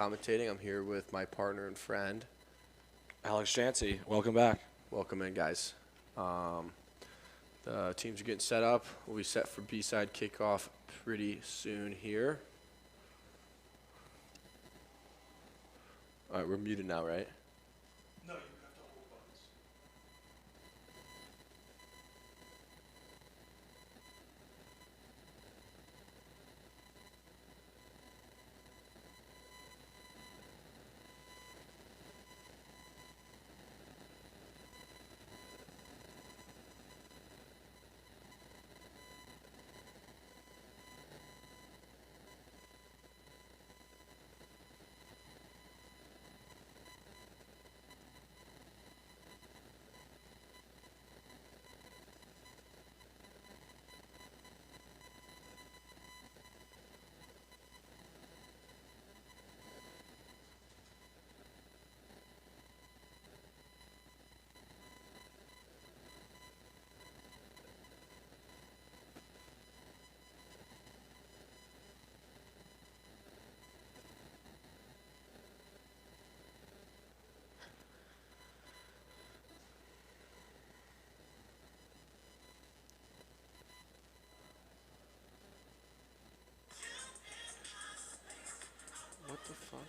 Commentating. I'm here with my partner and friend. Alex Jancy, welcome back. Welcome in, guys. The teams are getting set up. We'll be set for B-side kickoff pretty soon here. All right, we're muted now, right? No, you have to hold buttons. What the fuck?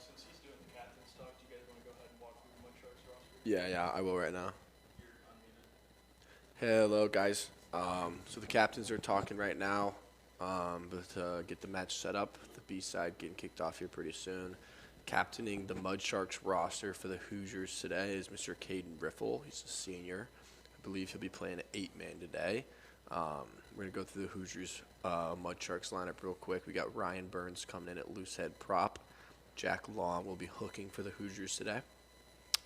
Since he's doing the captain's talk, do you guys want to go ahead and walk through the Mudsharks roster? Yeah, I will right now. You're unmuted. Hello, guys. So the captains are talking right now, but to get the match set up, the B-side getting kicked off here pretty soon. Captaining the Mudsharks roster for the Hoosiers today is Mr. Caden Riffle. He's a senior. I believe he'll be playing an 8-man today. We're going to go through the Hoosiers Mudsharks lineup real quick. We got Ryan Burns coming in at loose head prop. Jack Long will be hooking for the Hoosiers today.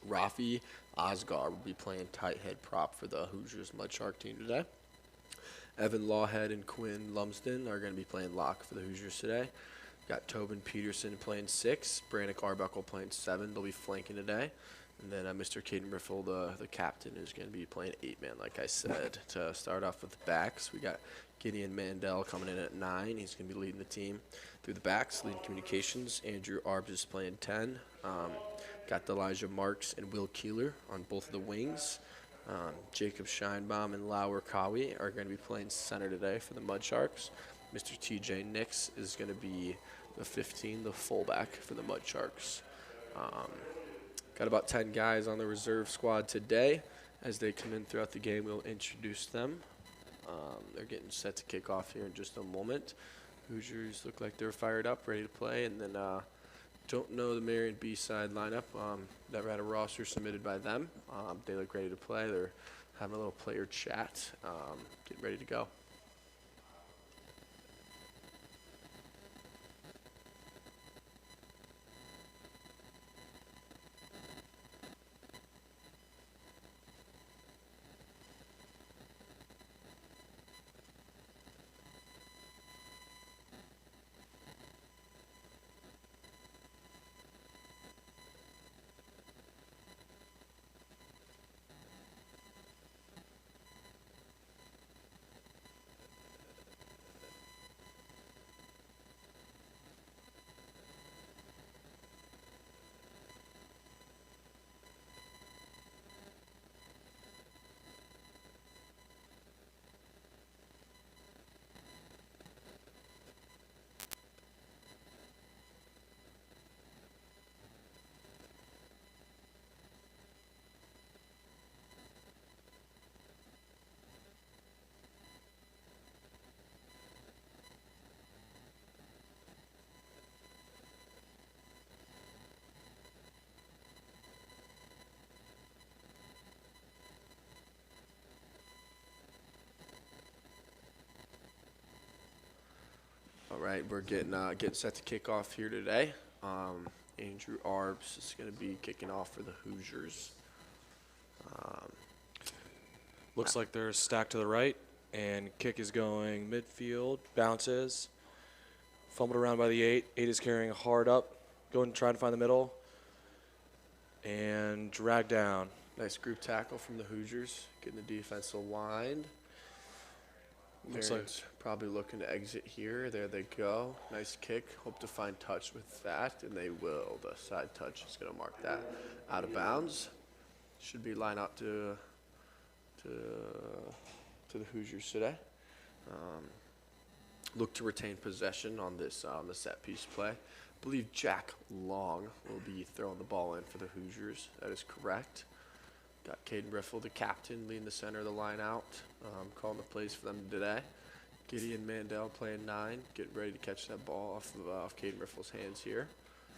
Rafi Osgar will be playing tight head prop for the Hoosiers Mudshark team today. Evan Lawhead and Quinn Lumsden are going to be playing lock for the Hoosiers today. Got Tobin Peterson playing 6, Brannick Arbuckle playing 7. They'll be flanking today. And then Mr. Caden Riffle, the captain, is going to be playing 8-man, like I said. To start off with the backs, we got Gideon Mandel coming in at 9. He's going to be leading the team through the backs, leading communications. Andrew Arbs is playing 10. Got Elijah Marks and Will Keeler on both of the wings. Jacob Scheinbaum and Lauer Kawi are going to be playing center today for the Mudsharks. Mr. TJ Nix is going to be the 15, the fullback for the Mudsharks. Got about 10 guys on the reserve squad today. As they come in throughout the game, we'll introduce them. They're getting set to kick off here in just a moment. Hoosiers look like they're fired up, ready to play. And then don't know the Marian B-side lineup. Never had a roster submitted by them. They look ready to play. They're having a little player chat, getting ready to go. right, we're getting set to kick off here today. Andrew Arbs is going to be kicking off for the Hoosiers. Looks like they're stacked to the right, and kick is going midfield, bounces, fumbled around by the 8. 8 is carrying hard up, going to try to find the middle, and drag down. Nice group tackle from the Hoosiers, getting the defensive line. Looks like Marian's probably looking to exit here. There they go. Nice kick. Hope to find touch with that, and they will. The side touch is going to mark that out of bounds. Should be line out to the Hoosiers today. Look to retain possession on this on the set piece play. I believe Jack Long will be throwing the ball in for the Hoosiers. That is correct. Got Caden Riffle, the captain, leading the center of the line out, calling the plays for them today. Gideon Mandel playing 9, getting ready to catch that ball off Caden Riffle's hands here.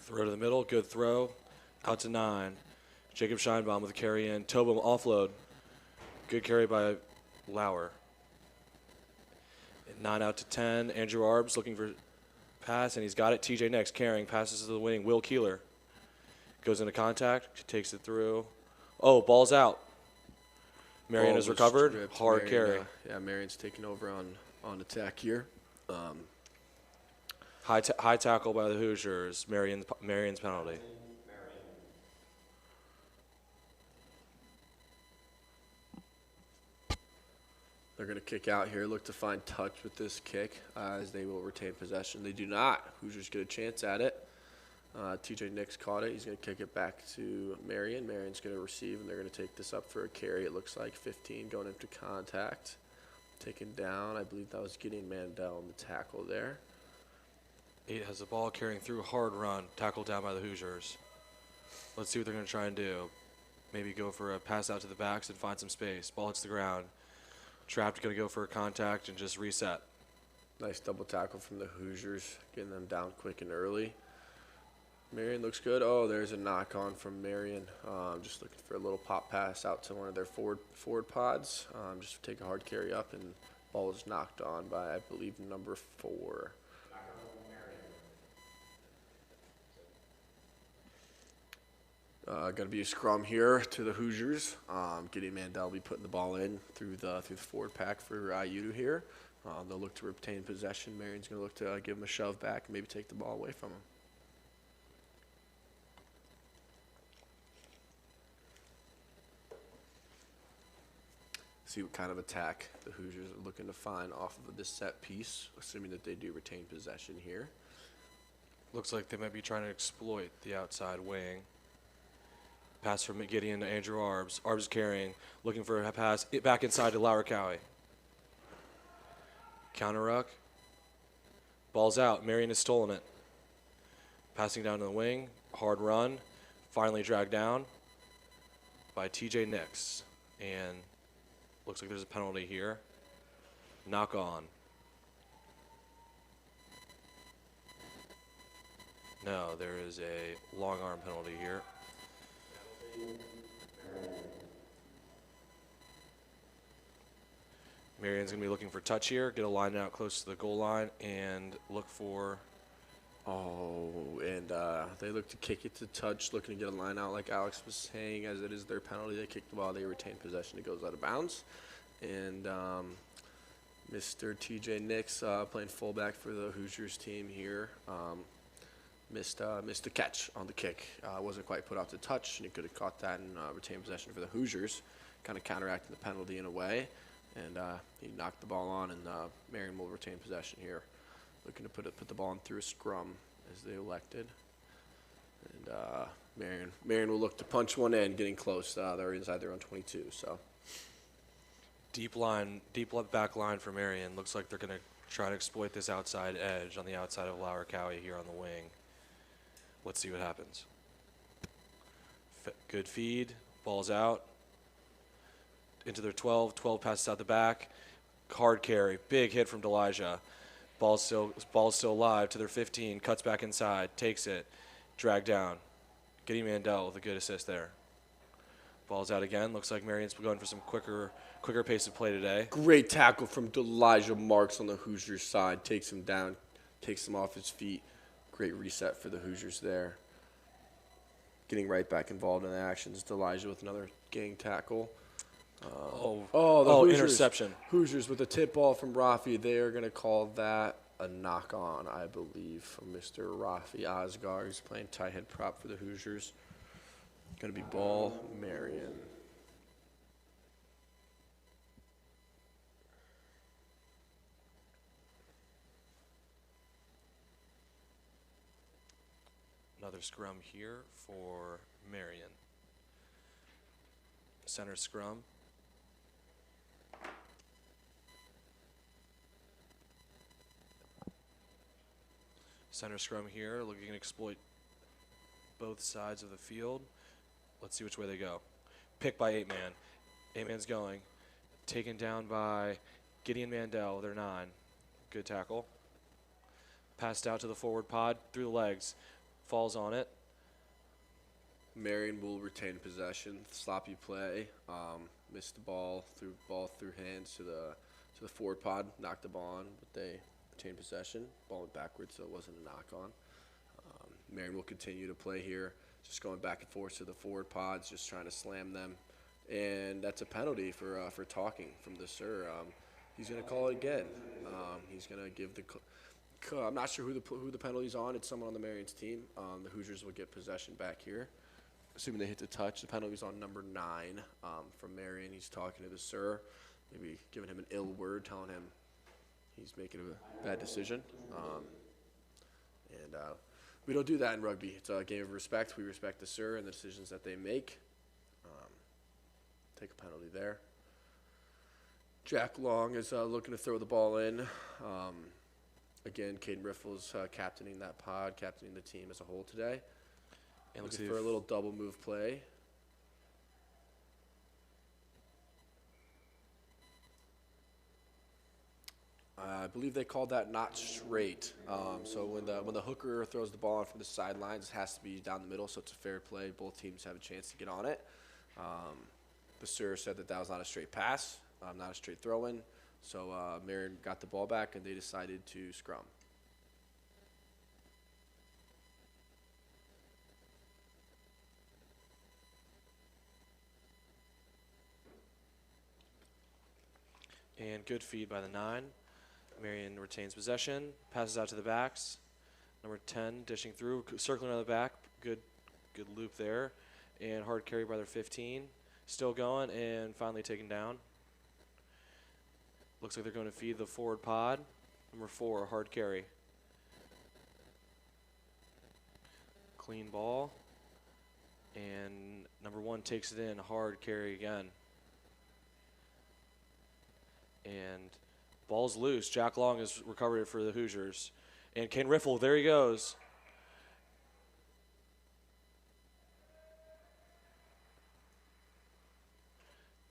throw to the middle, good throw, out to 9. Jacob Scheinbaum with a carry in. Tobin offload, good carry by Lauer. And 9 out to 10. Andrew Arbs looking for pass, and he's got it. TJ Nix carrying, passes to the wing. Will Keeler goes into contact, takes it through. Oh, ball's out. Marian Ball has was recovered. stripped. Hard Marian, carry. Marian's taking over on attack here. High tackle by the Hoosiers. Marian's penalty. They're going to kick out here, look to find touch with this kick as they will retain possession. They do not. Hoosiers get a chance at it. TJ Nix caught it. He's going to kick it back to Marian. Marian's going to receive, and they're going to take this up for a carry. It looks like 15 going into contact. Taken down. I believe that was Gideon Mandel on the tackle there. 8 has the ball carrying through. Hard run. Tackled down by the Hoosiers. Let's see what they're going to try and do. Maybe go for a pass out to the backs and find some space. Ball hits the ground. Trapped, going to go for a contact and just reset. Nice double tackle from the Hoosiers, getting them down quick and early. Marian looks good. Oh, there's a knock on from Marian. Just looking for a little pop pass out to one of their forward pods. Just take a hard carry up, and ball is knocked on by, I believe, number 4. Going to be a scrum here to the Hoosiers. Gideon Mandel will be putting the ball in through the forward pack for Yudu here. They'll look to retain possession. Marian's going to look to give him a shove back and maybe take the ball away from him. See what kind of attack the Hoosiers are looking to find off of this set piece, assuming that they do retain possession here. Looks like they might be trying to exploit the outside wing. Pass from Gideon to Andrew Arbs. Arbs carrying, looking for a pass. Back inside to Lauer Cowie. Counter ruck. Ball's out. Marian has stolen it. Passing down to the wing. Hard run. Finally dragged down by TJ Nix. And looks like there's a penalty here. Knock on. No, there is a long arm penalty here. Marian's going to be looking for touch here. Get a line out close to the goal line and look for... Oh, and they look to kick it to touch, looking to get a line out like Alex was saying, as it is their penalty. They kick the ball, they retain possession, it goes out of bounds. And Mr. TJ Nix, playing fullback for the Hoosiers team here, missed the catch on the kick. Wasn't quite put out to touch, and he could have caught that and retained possession for the Hoosiers, kind of counteracting the penalty in a way. And he knocked the ball on, and Marian will retain possession here. Looking to put the ball in through a scrum as they elected. And Marian will look to punch one in, getting close. They're inside their own 22, so. deep back line for Marian. Looks like they're going to try to exploit this outside edge on the outside of Lauer Cowie here on the wing. Let's see what happens. Good feed. Ball's out. Into their 12. 12 passes out the back. Hard carry. Big hit from Delijah. Ball's still alive to their 15. Cuts back inside. Takes it. Dragged down. Gideon Mandel with a good assist there. Ball's out again. Looks like Marian's going for some quicker pace of play today. Great tackle from Delijah Marks on the Hoosiers side. Takes him down. takes him off his feet. Great reset for the Hoosiers there. Getting right back involved in the actions. Elijah with another gang tackle. The Hoosiers, interception. Hoosiers with a tip ball from Rafi. They are going to call that a knock-on, I believe, from Mr. Rafi Osgar. He's playing tight head prop for the Hoosiers. Going to be ball Marian. Another scrum here for Marian. Center scrum. Center scrum here, looking to exploit both sides of the field. Let's see which way they go. Pick by 8-man. 8-man's going. Taken down by Gideon Mandel, their 9. Good tackle. Passed out to the forward pod, through the legs. Falls on it. Marian will retain possession. Sloppy play. Missed the ball through hands to the forward pod. Knocked the ball on, but they retained possession. Ball went backwards, so it wasn't a knock-on. Marian will continue to play here, just going back and forth to the forward pods, just trying to slam them. And that's a penalty for talking from the sir. He's going to call it again. He's going to give the I'm not sure who the penalty's on. It's someone on the Marian's team. The Hoosiers will get possession back here, assuming they hit the touch. The penalty's on number 9 from Marian. He's talking to the sir, maybe giving him an ill word, telling him he's making a bad decision. And we don't do that in rugby. It's a game of respect. We respect the sir and the decisions that they make. Take a penalty there. Jack Long is looking to throw the ball in. Again, Caden Riffle's captaining that pod, captaining the team as a whole today. And looking for a little double move play. I believe they called that not straight. So when the hooker throws the ball on from the sidelines, it has to be down the middle, so it's a fair play. Both teams have a chance to get on it. The sir said that was not a straight pass, not a straight throw-in. So Marian got the ball back, and they decided to scrum. And good feed by the 9. Marian retains possession, passes out to the backs. Number 10 dishing through, circling on the back. Good loop there. And hard carry by their 15. Still going and finally taken down. Looks like they're going to feed the forward pod. Number 4, hard carry. Clean ball. And number 1 takes it in, hard carry again. And ball's loose. Jack Long has recovered it for the Hoosiers. And Kane Riffle, there he goes.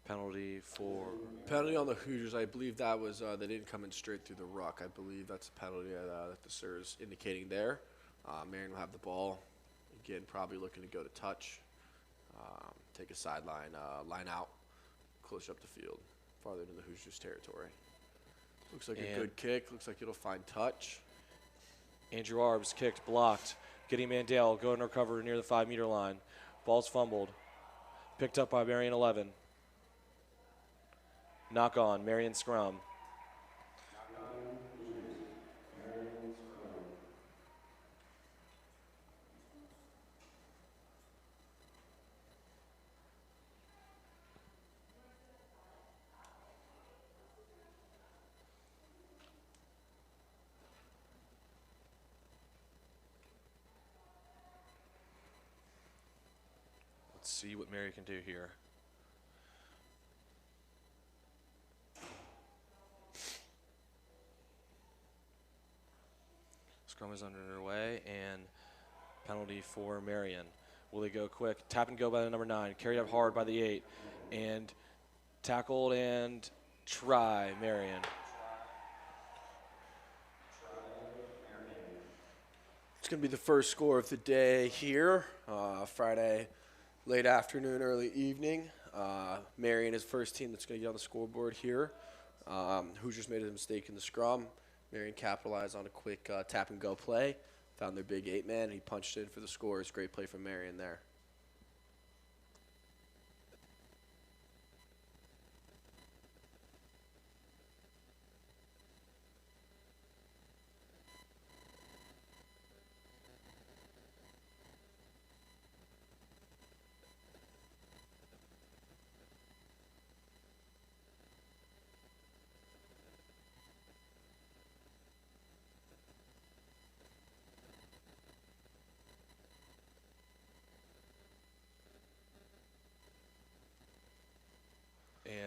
Penalty on the Hoosiers. I believe that was they didn't come in straight through the ruck. I believe that's a penalty that the sir is indicating there. Marian will have the ball. Again, probably looking to go to touch. Take a sideline, line out, closer up the field, farther into the Hoosiers' territory. Looks like a good kick. Looks like it'll find touch. Andrew Arbs kicked, blocked. Getting Mandel going to recover near the 5-meter line. Ball's fumbled. Picked up by Marian 11. Knock on, Marian scrum. Let's see what Marian can do here. Scrum is underway, and penalty for Marian. Will they go quick? Tap and go by the number 9. Carried up hard by the 8. And tackled and try, Marian. It's going to be the first score of the day here. Friday, late afternoon, early evening. Marian is first team that's going to get on the scoreboard here. Hoosiers made a mistake in the scrum. Marian capitalized on a quick tap and go play. Found their big 8-man, and he punched in for the scores. Great play from Marian there.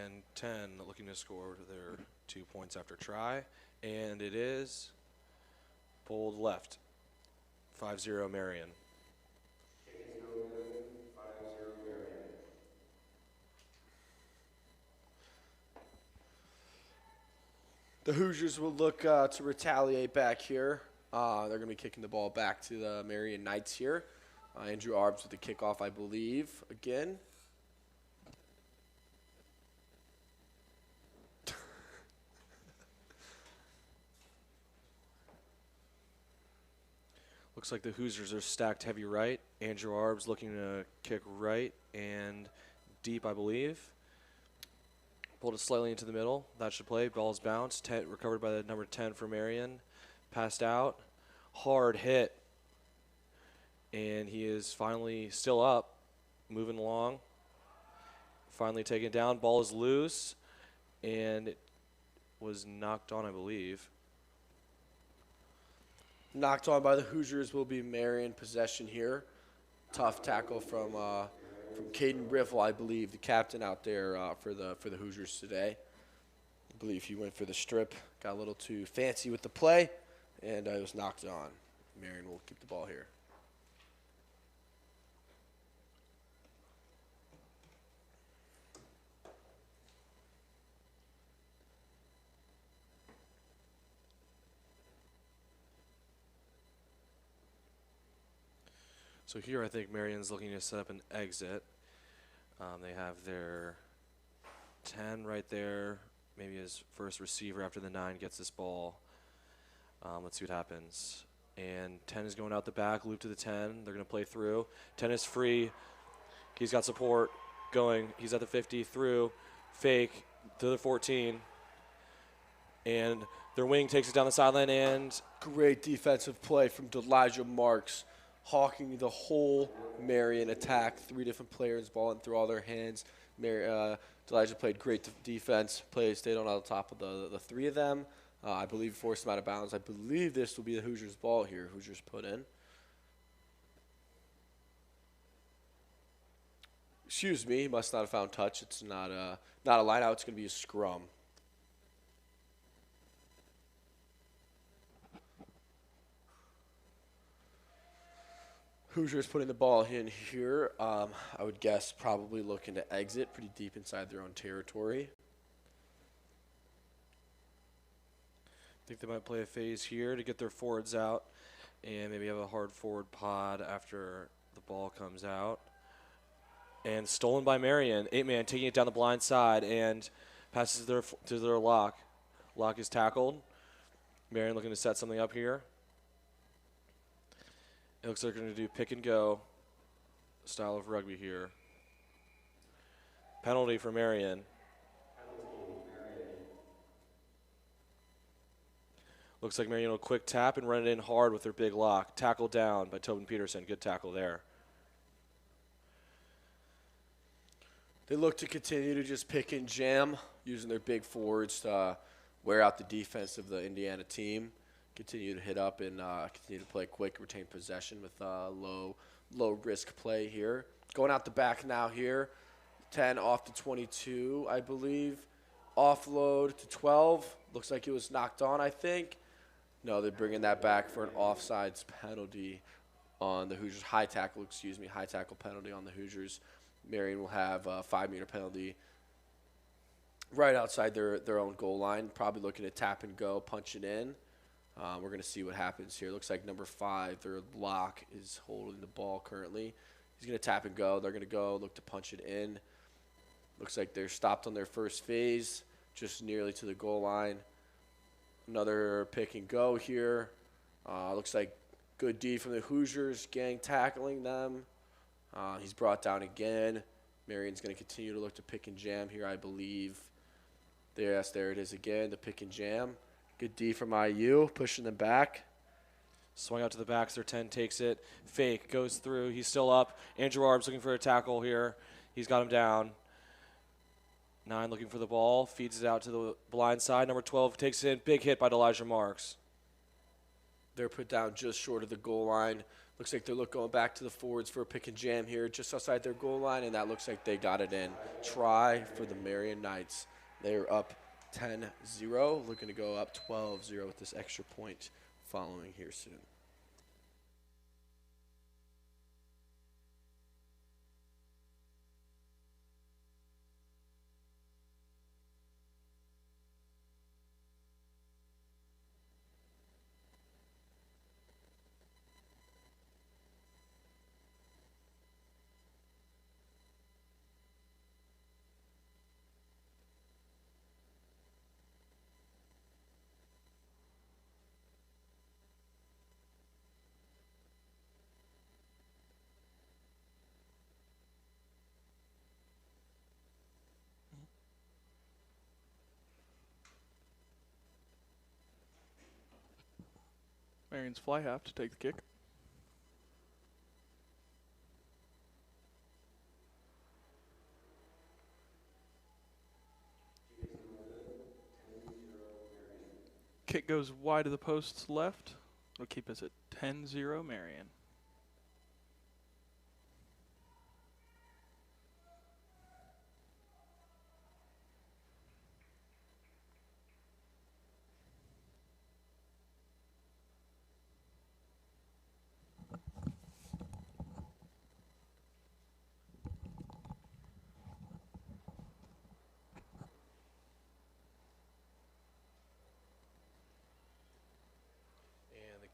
And 10 looking to score their 2 points after try. And it is pulled left. 5-0 Marian. The Hoosiers will look to retaliate back here. They're going to be kicking the ball back to the Marian Knights here. Andrew Arbs with the kickoff, I believe, again. Looks like the Hoosiers are stacked heavy right. Andrew Arbs looking to kick right and deep, I believe. Pulled it slightly into the middle. That should play. Ball's bounced. Recovered by the number 10 for Marian. Passed out. Hard hit. And he is finally still up. Moving along. Finally taken down. Ball is loose. And it was knocked on, I believe. Knocked on by the Hoosiers will be Marian possession here. Tough tackle from Caden Riffle, I believe, the captain out there for the Hoosiers today. I believe he went for the strip, got a little too fancy with the play, and it was knocked on. Marian will keep the ball here. So here I think Marian's looking to set up an exit. They have their 10 right there. Maybe his first receiver after the 9 gets this ball. Let's see what happens. And 10 is going out the back, loop to the 10. They're going to play through. 10 is free. He's got support going. He's at the 50 through. Fake to the 14. And their wing takes it down the sideline and Great defensive play from Elijah Marks, hawking the whole Marian attack. 3 different players, ball in through all their hands. Elijah played great defense, stayed on top of the 3 of them. I believe forced them out of bounds. I believe this will be the Hoosiers' ball here. Hoosiers put in. Excuse me, he must not have found touch. It's not a line out. It's going to be a scrum. Hoosiers putting the ball in here. I would guess probably looking to exit pretty deep inside their own territory. I think they might play a phase here to get their forwards out and maybe have a hard forward pod after the ball comes out. And stolen by Marian. 8-man taking it down the blind side and passes to their lock. Lock is tackled. Marian looking to set something up here. It looks like they're going to do pick and go style of rugby here. Penalty for Marian. Looks like Marian will quick tap and run it in hard with their big lock. Tackle down by Tobin Peterson. Good tackle there. They look to continue to just pick and jam, using their big forwards to wear out the defense of the Indiana team. Continue to hit up and continue to play quick, retain possession with low risk play here. Going out the back now here. 10 off to 22, I believe. Offload to 12. Looks like it was knocked on, I think. No, they're bringing that back for an offsides penalty on the Hoosiers. High tackle penalty on the Hoosiers. Marian will have a 5-meter penalty right outside their own goal line. Probably looking to tap and go, punch it in. We're going to see what happens here. Looks like number 5, their lock, is holding the ball currently. He's going to tap and go. They're going to go, look to punch it in. Looks like they're stopped on their first phase, just nearly to the goal line. Another pick and go here. Looks like good D from the Hoosiers, gang tackling them. He's brought down again. Marian's going to continue to look to pick and jam here, I believe. Yes, there it is again, the pick and jam. Good D from IU, pushing them back. Swung out to the backs. Their 10 takes it. Fake goes through. He's still up. Andrew Arb's looking for a tackle here. He's got him down. 9 looking for the ball. Feeds it out to the blind side. Number 12 takes it in. Big hit by Elijah Marks. They're put down just short of the goal line. Looks like they're going back to the forwards for a pick and jam here just outside their goal line, and that looks like they got it in. Try for the Marian Knights. They're up 10-0, looking to go up 12-0 with this extra point following here soon. Marian's fly half to take the kick. Kick goes wide of the posts left. It'll keep us at 10-0 Marian.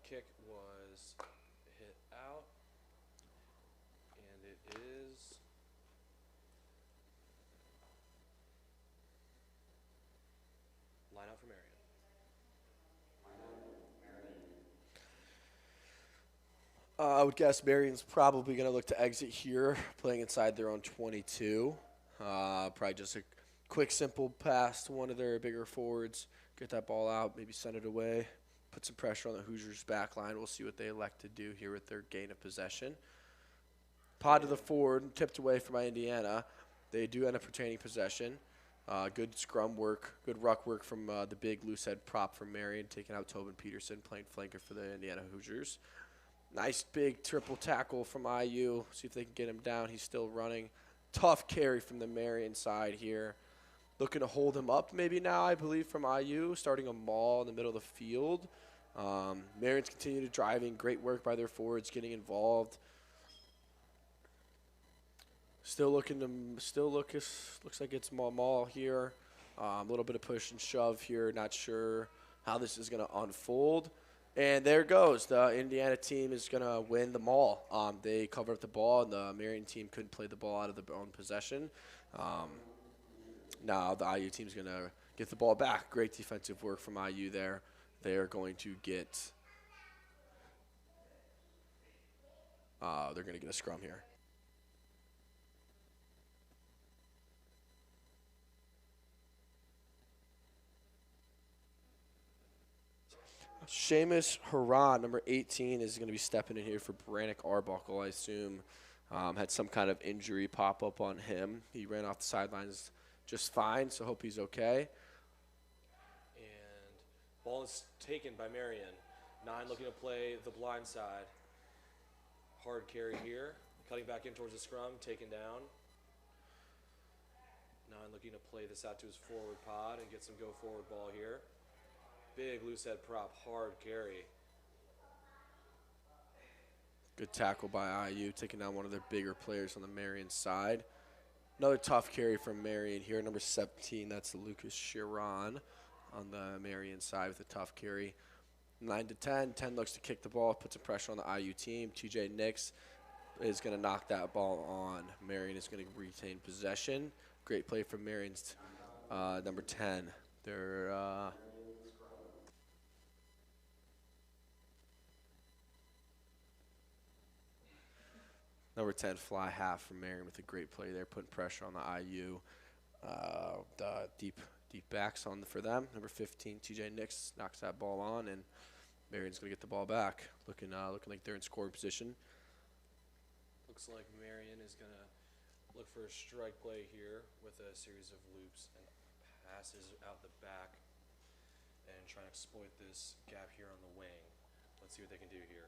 Kick was hit out, and it is line out for Marian. I would guess Marian's probably going to look to exit here, playing inside their own 22. Probably just a quick, simple pass to one of their bigger forwards, get that ball out, maybe send it away. Put some pressure on the Hoosiers' back line. We'll see what they elect to do here with their gain of possession. Pod to the forward, tipped away from Indiana. They do end up retaining possession. Good scrum work, good ruck work from the big loose head prop from Marian, taking out Tobin Peterson, playing flanker for the Indiana Hoosiers. Nice big triple tackle from IU. See if they can get him down. He's still running. Tough carry from the Marian side here. Looking to hold him up maybe now, I believe, from IU, starting a maul in the middle of the field. Marian's continue to driving. Great work by their forwards, getting involved. Looks like it's maul here. A little bit of push and shove here. Not sure how this is going to unfold. And there it goes. The Indiana team is going to win the maul. They covered up the ball, and the Marian team couldn't play the ball out of their own possession. Now the IU team is going to get the ball back. Great defensive work from IU there. They are going to get a scrum here. Seamus Haran, number 18, is going to be stepping in here for Brannick Arbuckle, I assume. Had some kind of injury pop up on him. He ran off the sidelines just fine, so hope he's okay. And ball is taken by Marian. 9 looking to play the blind side. Hard carry here. Cutting back in towards the scrum, taken down. 9 looking to play this out to his forward pod and get some go-forward ball here. Big loose head prop, hard carry. Good tackle by IU, taking down one of their bigger players on the Marian side. Another tough carry from Marian here, number 17. That's Lucas Chiron on the Marian side with a tough carry. 9-10. 10 looks to kick the ball, put some pressure on the IU team. TJ Nix is going to knock that ball on. Marian is going to retain possession. Great play from Marian's number 10. Number 10, fly half from Marian with a great play there, putting pressure on the IU. The deep backs for them. Number 15, TJ Nix knocks that ball on, and Marian's going to get the ball back. Looking like they're in scoring position. Looks like Marian is going to look for a strike play here with a series of loops and passes out the back and trying to exploit this gap here on the wing. Let's see what they can do here.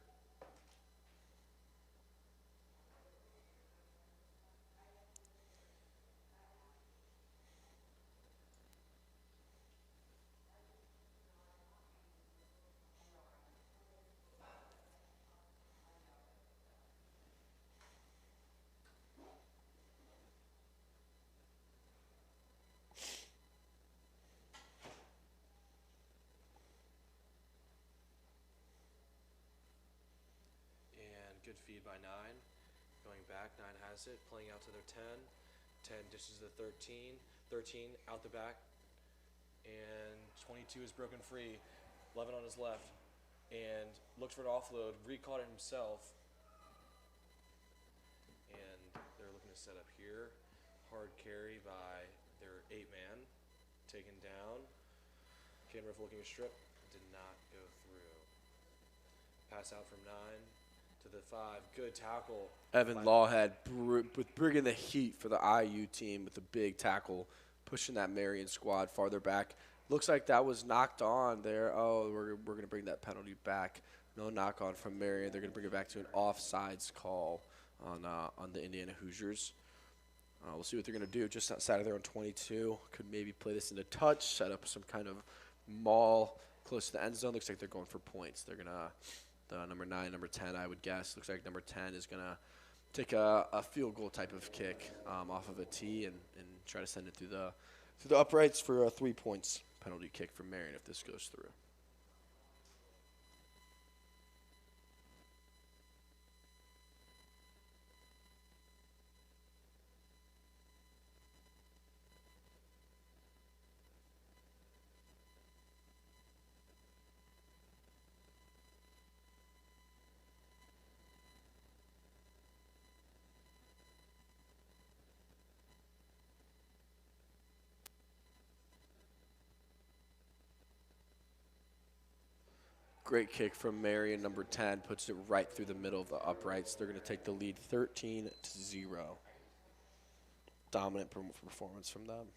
Good feed by 9. Going back, 9 has it, playing out to their 10. 10 dishes to 13. 13 out the back. And 22 is broken free. 11 on his left. And looks for an offload. Re-caught it himself. And they're looking to set up here. Hard carry by their 8-man. Taken down. Caden Riff looking to strip. Did not go through. Pass out from 9. To the 5, good tackle. Evan Lawhead bringing the heat for the IU team with a big tackle, pushing that Marian squad farther back. Looks like that was knocked on there. Oh, we're going to bring that penalty back. No knock on from Marian. They're going to bring it back to an offsides call on the Indiana Hoosiers. We'll see what they're going to do just outside of their own 22. Could maybe play this into touch, set up some kind of maul close to the end zone. Looks like they're going for points. They're going to. Number 9, number 10, I would guess. Looks like number 10 is going to take a field goal type of kick off of a tee and try to send it through the uprights for a 3 points penalty kick from Marian if this goes through. Great kick from Marian, number 10, puts it right through the middle of the uprights. They're going to take the lead 13-0. Dominant performance from them.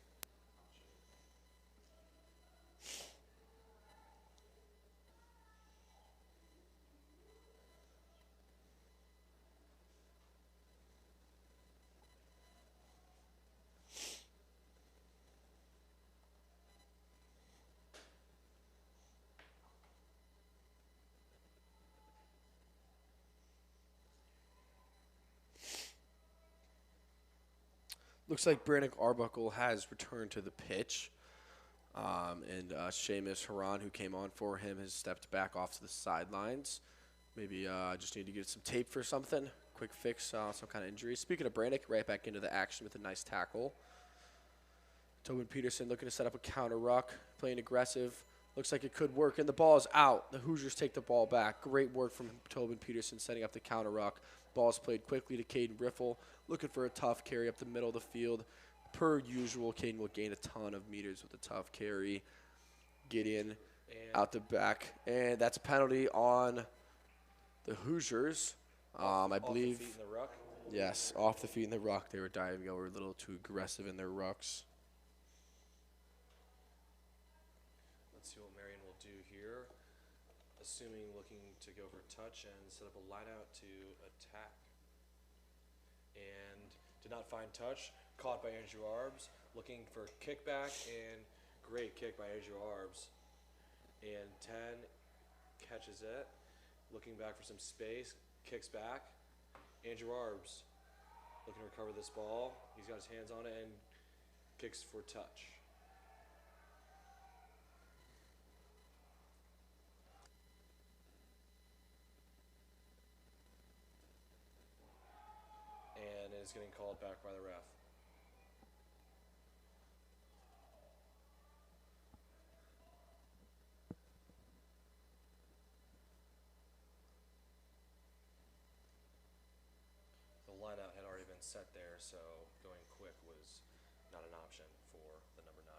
Looks like Brannick Arbuckle has returned to the pitch. And Seamus Haran, who came on for him, has stepped back off to the sidelines. Maybe just need to get some tape for something. Quick fix, some kind of injury. Speaking of Brannick, right back into the action with a nice tackle. Tobin Peterson looking to set up a counter ruck, playing aggressive. Looks like it could work, and the ball is out. The Hoosiers take the ball back. Great work from Tobin Peterson setting up the counter ruck. Ball's played quickly to Caden Riffle, looking for a tough carry up the middle of the field. Per usual, Caden will gain a ton of meters with a tough carry. Gideon out the back, and that's a penalty on the Hoosiers. I believe. Off the feet in the ruck. Yes, off the feet in the ruck. They were diving over a little too aggressive in their rucks. Let's see what Marian will do here. Assuming looking to go for touch and set up a line out to attack. And did not find touch. Caught by Andrew Arbs. Looking for kickback, and great kick by Andrew Arbs. And 10 catches it. Looking back for some space. Kicks back. Andrew Arbs looking to recover this ball. He's got his hands on it and kicks for touch. And it is getting called back by the ref. so going quick was not an option for the number 9.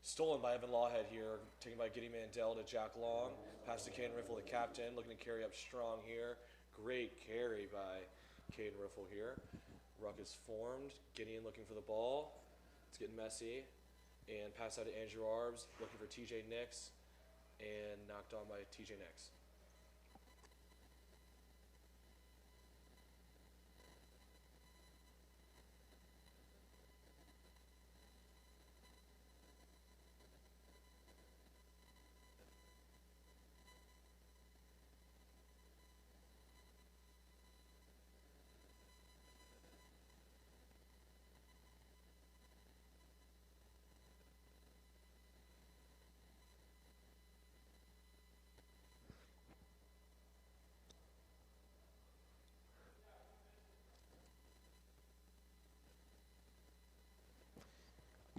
Stolen by Evan Lawhead here, taken by Giddy Mandel to Jack Long. Pass to Caden Riffle, the captain, looking to carry up strong here. Great carry by Caden Riffle here. Ruck is formed. Gideon looking for the ball. It's getting messy. And pass out to Andrew Arbs, looking for TJ Nix, and knocked on by TJ Nix.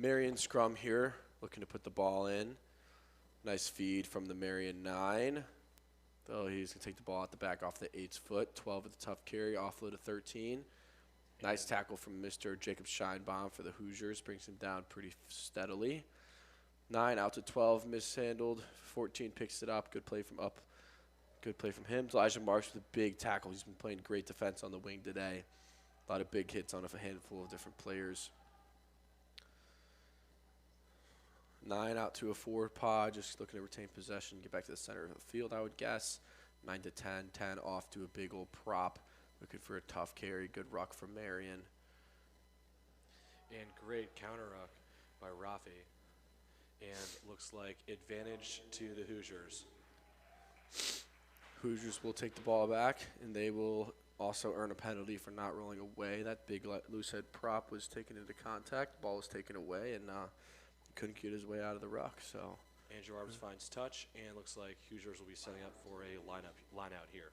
Marian scrum here, looking to put the ball in. Nice feed from the Marian 9. Though he's going to take the ball out the back off the 8's foot. 12 with the tough carry, offload to 13. Nice tackle from Mr. Jacob Scheinbaum for the Hoosiers. Brings him down pretty steadily. 9 out to 12, mishandled. 14 picks it up. Good play from up. Good play from him. Elijah Marks with a big tackle. He's been playing great defense on the wing today. A lot of big hits on a handful of different players. 9 out to a forward pod, just looking to retain possession, get back to the center of the field, I would guess. 9 to 10, 10 off to a big old prop, looking for a tough carry, good ruck from Marian. And great counter ruck by Rafi. And looks like advantage to the Hoosiers. Hoosiers will take the ball back, and they will also earn a penalty for not rolling away. That big loose head prop was taken into contact, ball was taken away, and couldn't get his way out of the ruck. So Andrew Arbs finds touch, and looks like Hoosiers will be setting up for a line out here.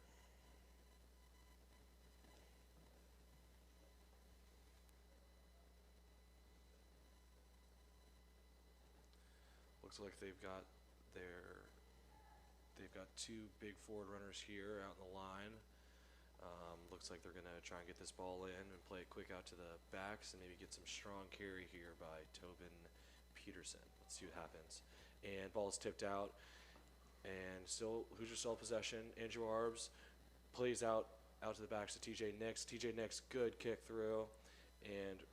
Looks like they've got two big forward runners here out in the line. Looks like they're going to try and get this ball in and play it quick out to the backs and maybe get some strong carry here by Tobin Peterson. Let's see what happens. And ball is tipped out, and still Hoosiers still possession. Andrew Arbs plays out to the backs to TJ Nix. TJ Nix, good kick through, and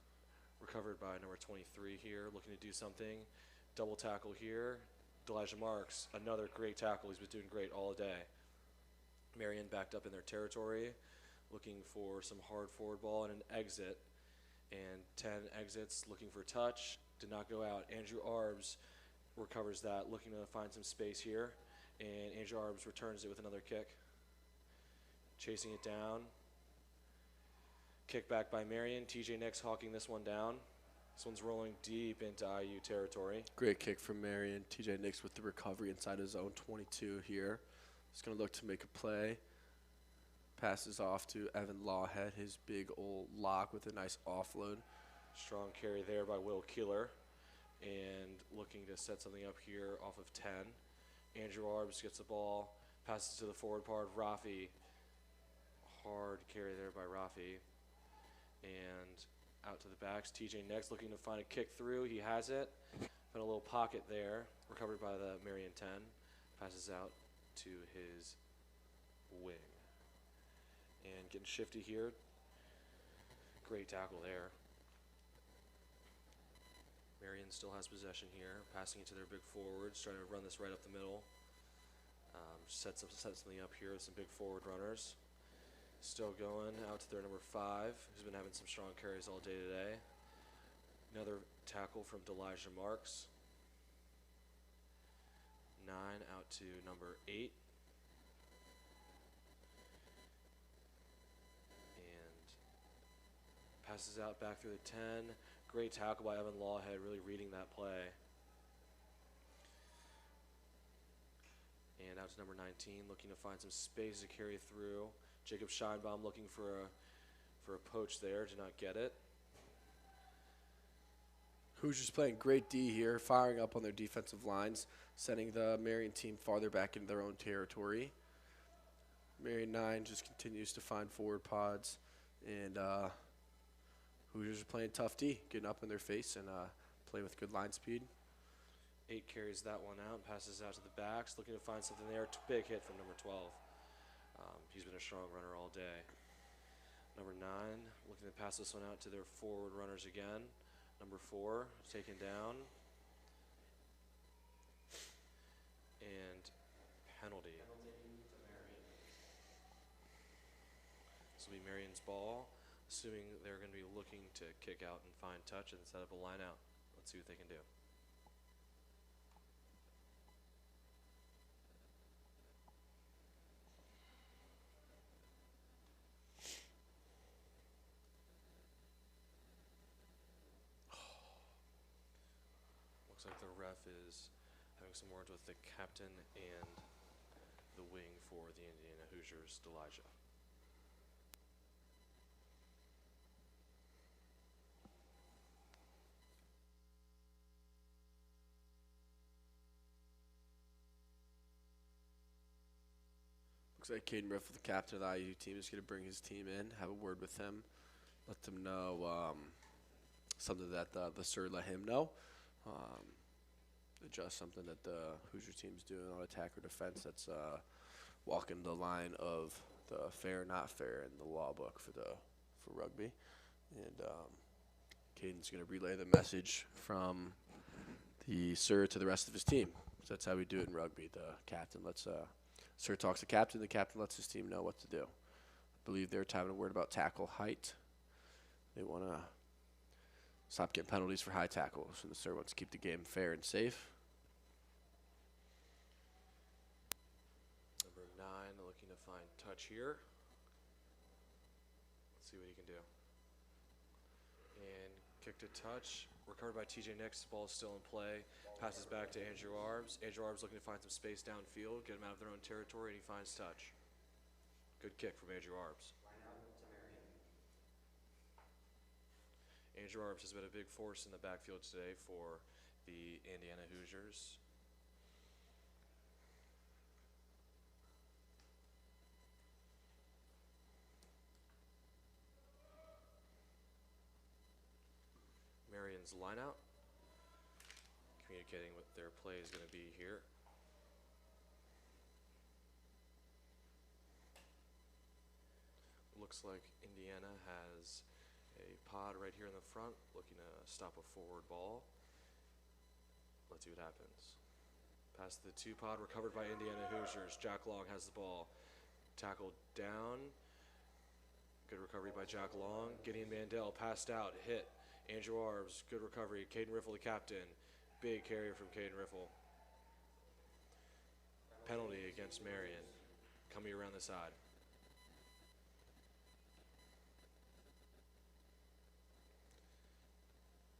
recovered by number 23 here, looking to do something. Double tackle here. Elijah Marks, another great tackle. He's been doing great all day. Marian backed up in their territory, looking for some hard forward ball and an exit. And 10 exits, looking for touch. Did not go out. Andrew Arbs recovers that, looking to find some space here. And Andrew Arbs returns it with another kick. Chasing it down. Kick back by Marian. TJ Nix hawking this one down. This one's rolling deep into IU territory. great kick from Marian. TJ Nix with the recovery inside his own 22 here. He's going to look to make a play. Passes off to Evan Lawhead, his big old lock with a nice offload. Strong carry there by Will Keeler. And looking to set something up here off of 10. Andrew Arbs gets the ball. Passes to the forward part. Rafi. Hard carry there by Rafi. And out to the backs. TJ Nix looking to find a kick through. He has it. Found a little pocket there. Recovered by the Marian 10. Passes out to his wing. And getting shifty here. Great tackle there. Marian still has possession here. Passing it to their big forwards. Trying to run this right up the middle. Set something up here with some big forward runners. Still going out to their number 5, who's been having some strong carries all day today. Another tackle from Elijah Marks. 9 out to number 8. And passes out back through the 10. Great tackle by Evan Lawhead, really reading that play. And out to number 19, looking to find some space to carry through. Jacob Scheinbaum looking for a poach there, did not get it. Hoosiers playing great D here, firing up on their defensive lines, sending the Marian team farther back into their own territory. Marian 9 just continues to find forward pods, and Hoosiers are playing tough D, getting up in their face and playing with good line speed. 8 carries that one out, passes out to the backs, looking to find something there. Big hit from number 12. He's been a strong runner all day. Number 9 looking to pass this one out to their forward runners again. Number 4 taken down. And penalty. This will be Marian's ball, assuming they're going to be looking to kick out and find touch and set up a line out. Let's see what they can do. Looks like the ref is having some words with the captain and the wing for the Indiana Hoosiers, Elijah. Looks like Caden Riffle, the captain of the IU team, is going to bring his team in, have a word with him, let them know something that the sir let him know. Adjust something that the Hoosier team's doing on attack or defense that's walking the line of the fair, not fair in the law book for rugby. And Caden's going to relay the message from the sir to the rest of his team. So that's how we do it in rugby. The captain lets sir talks to the captain lets his team know what to do. I believe they're having a word about tackle height. They want to stop getting penalties for high tackles, and the sir wants to keep the game fair and safe. Number 9 looking to find touch here. Let's see what he can do. And kick to touch, recovered by TJ Nix. Ball is still in play. Passes back to Andrew Arbs. Andrew Arbs looking to find some space downfield, get him out of their own territory, and he finds touch. Good kick from Andrew Arbs. Andrew Arbs has been a big force in the backfield today for the Indiana Hoosiers. Marian's lineout, communicating what their play is going to be here. Looks like Indiana has a pod right here in the front, looking to stop a forward ball. Let's see what happens. Pass to the 2 pod, recovered by Indiana Hoosiers. Jack Long has the ball. Tackled down. Good recovery by Jack Long. Gideon Mandel passed out, hit. Andrew Arbs, good recovery. Caden Riffle, the captain. Big carrier from Caden Riffle. Penalty against Marian. Coming around the side.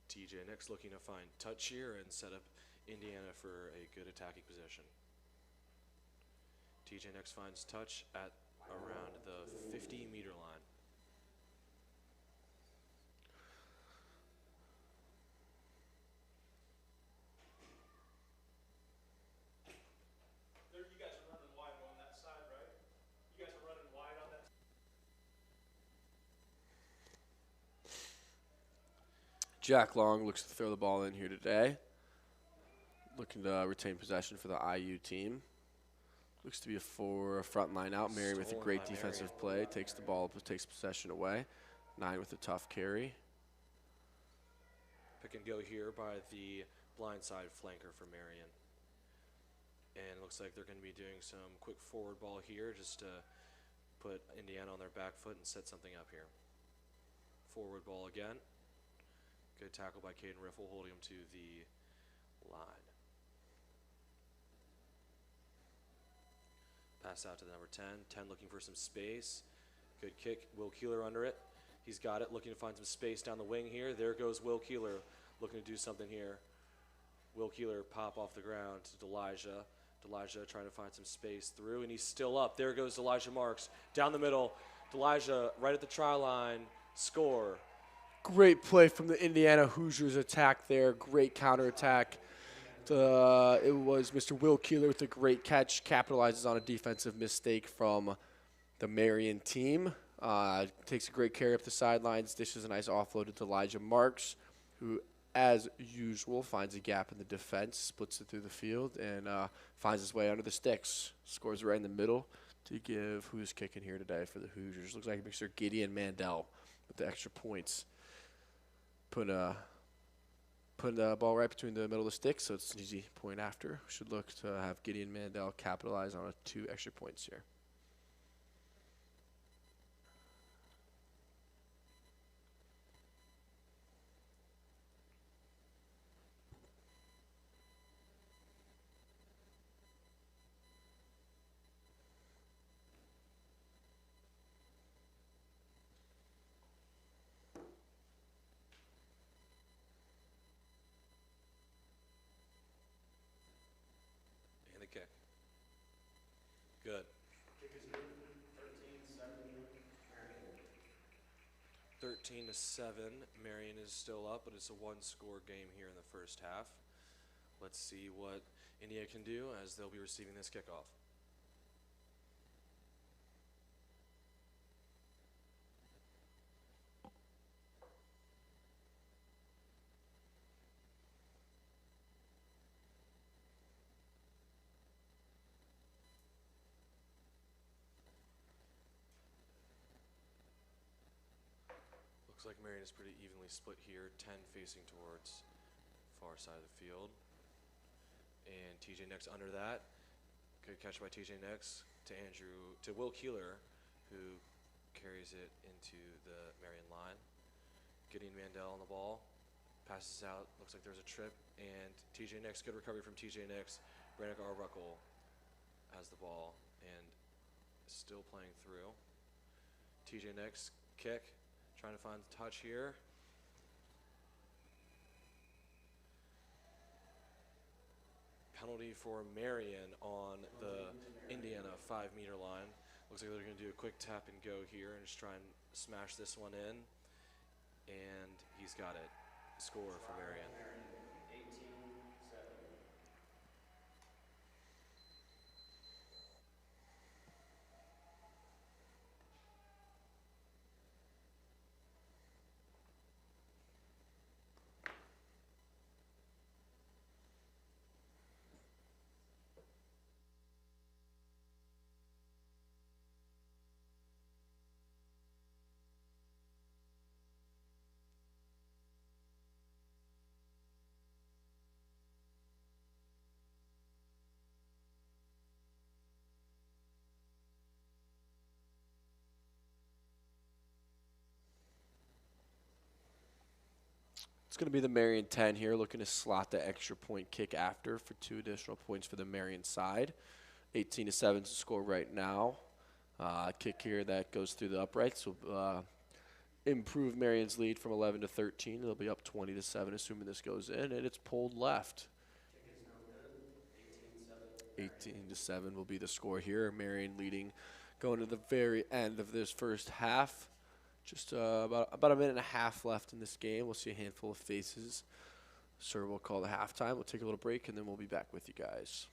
TJ Nix looking to find touch here and set up Indiana for a good attacking position. TJ Nix finds touch at around the 50-meter line. You guys are running wide on that side, right? You guys are running wide on that. Jack Long looks to throw the ball in here today. Looking to retain possession for the IU team. Looks to be for a front line out. Marian with a Stolen great by defensive Marian. play. Takes the ball, takes possession away. 9 with a tough carry. Pick and go here by the blindside flanker for Marian. And it looks like they're going to be doing some quick forward ball here just to put Indiana on their back foot and set something up here. Forward ball again. Good tackle by Caden Riffle, holding him to the line. Pass out to the number 10. 10 looking for some space. Good kick. Will Keeler under it. He's got it, looking to find some space down the wing here. There goes Will Keeler, looking to do something here. Will Keeler pop off the ground to Delijah. Delijah trying to find some space through, and he's still up. There goes Delijah Marks down the middle. Delijah right at the try line. Score. Great play from the Indiana Hoosiers attack there. Great counterattack. It was Mr. Will Keeler with a great catch. Capitalizes on a defensive mistake from the Marian team. Takes a great carry up the sidelines. Dishes a nice offload to Elijah Marks, who, as usual, finds a gap in the defense, splits it through the field, and finds his way under the sticks. Scores right in the middle to give who's kicking here today for the Hoosiers. Looks like Mr. Gideon Mandel with the extra points. Putting the ball right between the middle of the sticks, so it's an easy point after. Should look to have Gideon Mandel capitalize on 2 extra points here. And the kick. Good. 13-7. Marian is still up, but it's a 1-score game here in the first half. Let's see what India can do as they'll be receiving this kickoff. Looks like Marian is pretty evenly split here, 10 facing towards far side of the field. And TJ Nix under that. Good catch by TJ Nix to Will Keeler, who carries it into the Marian line. Gideon Mandel on the ball. Passes out, looks like there's a trip, and TJ Nix, good recovery from TJ Nix. Brannick Arbuckle has the ball and is still playing through. TJ Nix, kick. Trying to find the touch here. Penalty for Marian on the Indiana 5-meter line. Looks like they're going to do a quick tap and go here and just try and smash this one in. And he's got it. Score for Marian. It's going to be the Marian 10 here, looking to slot the extra point kick after for 2 additional points for the Marian side. 18-7 is the score right now. Kick here that goes through the uprights will improve Marian's lead from 11 to 13. They'll be up 20-7, assuming this goes in, and it's pulled left. 18-7 will be the score here. Marian leading going to the very end of this first half. Just about a minute and a half left in this game. We'll see a handful of faces. Sir will call the halftime. We'll take a little break, and then we'll be back with you guys.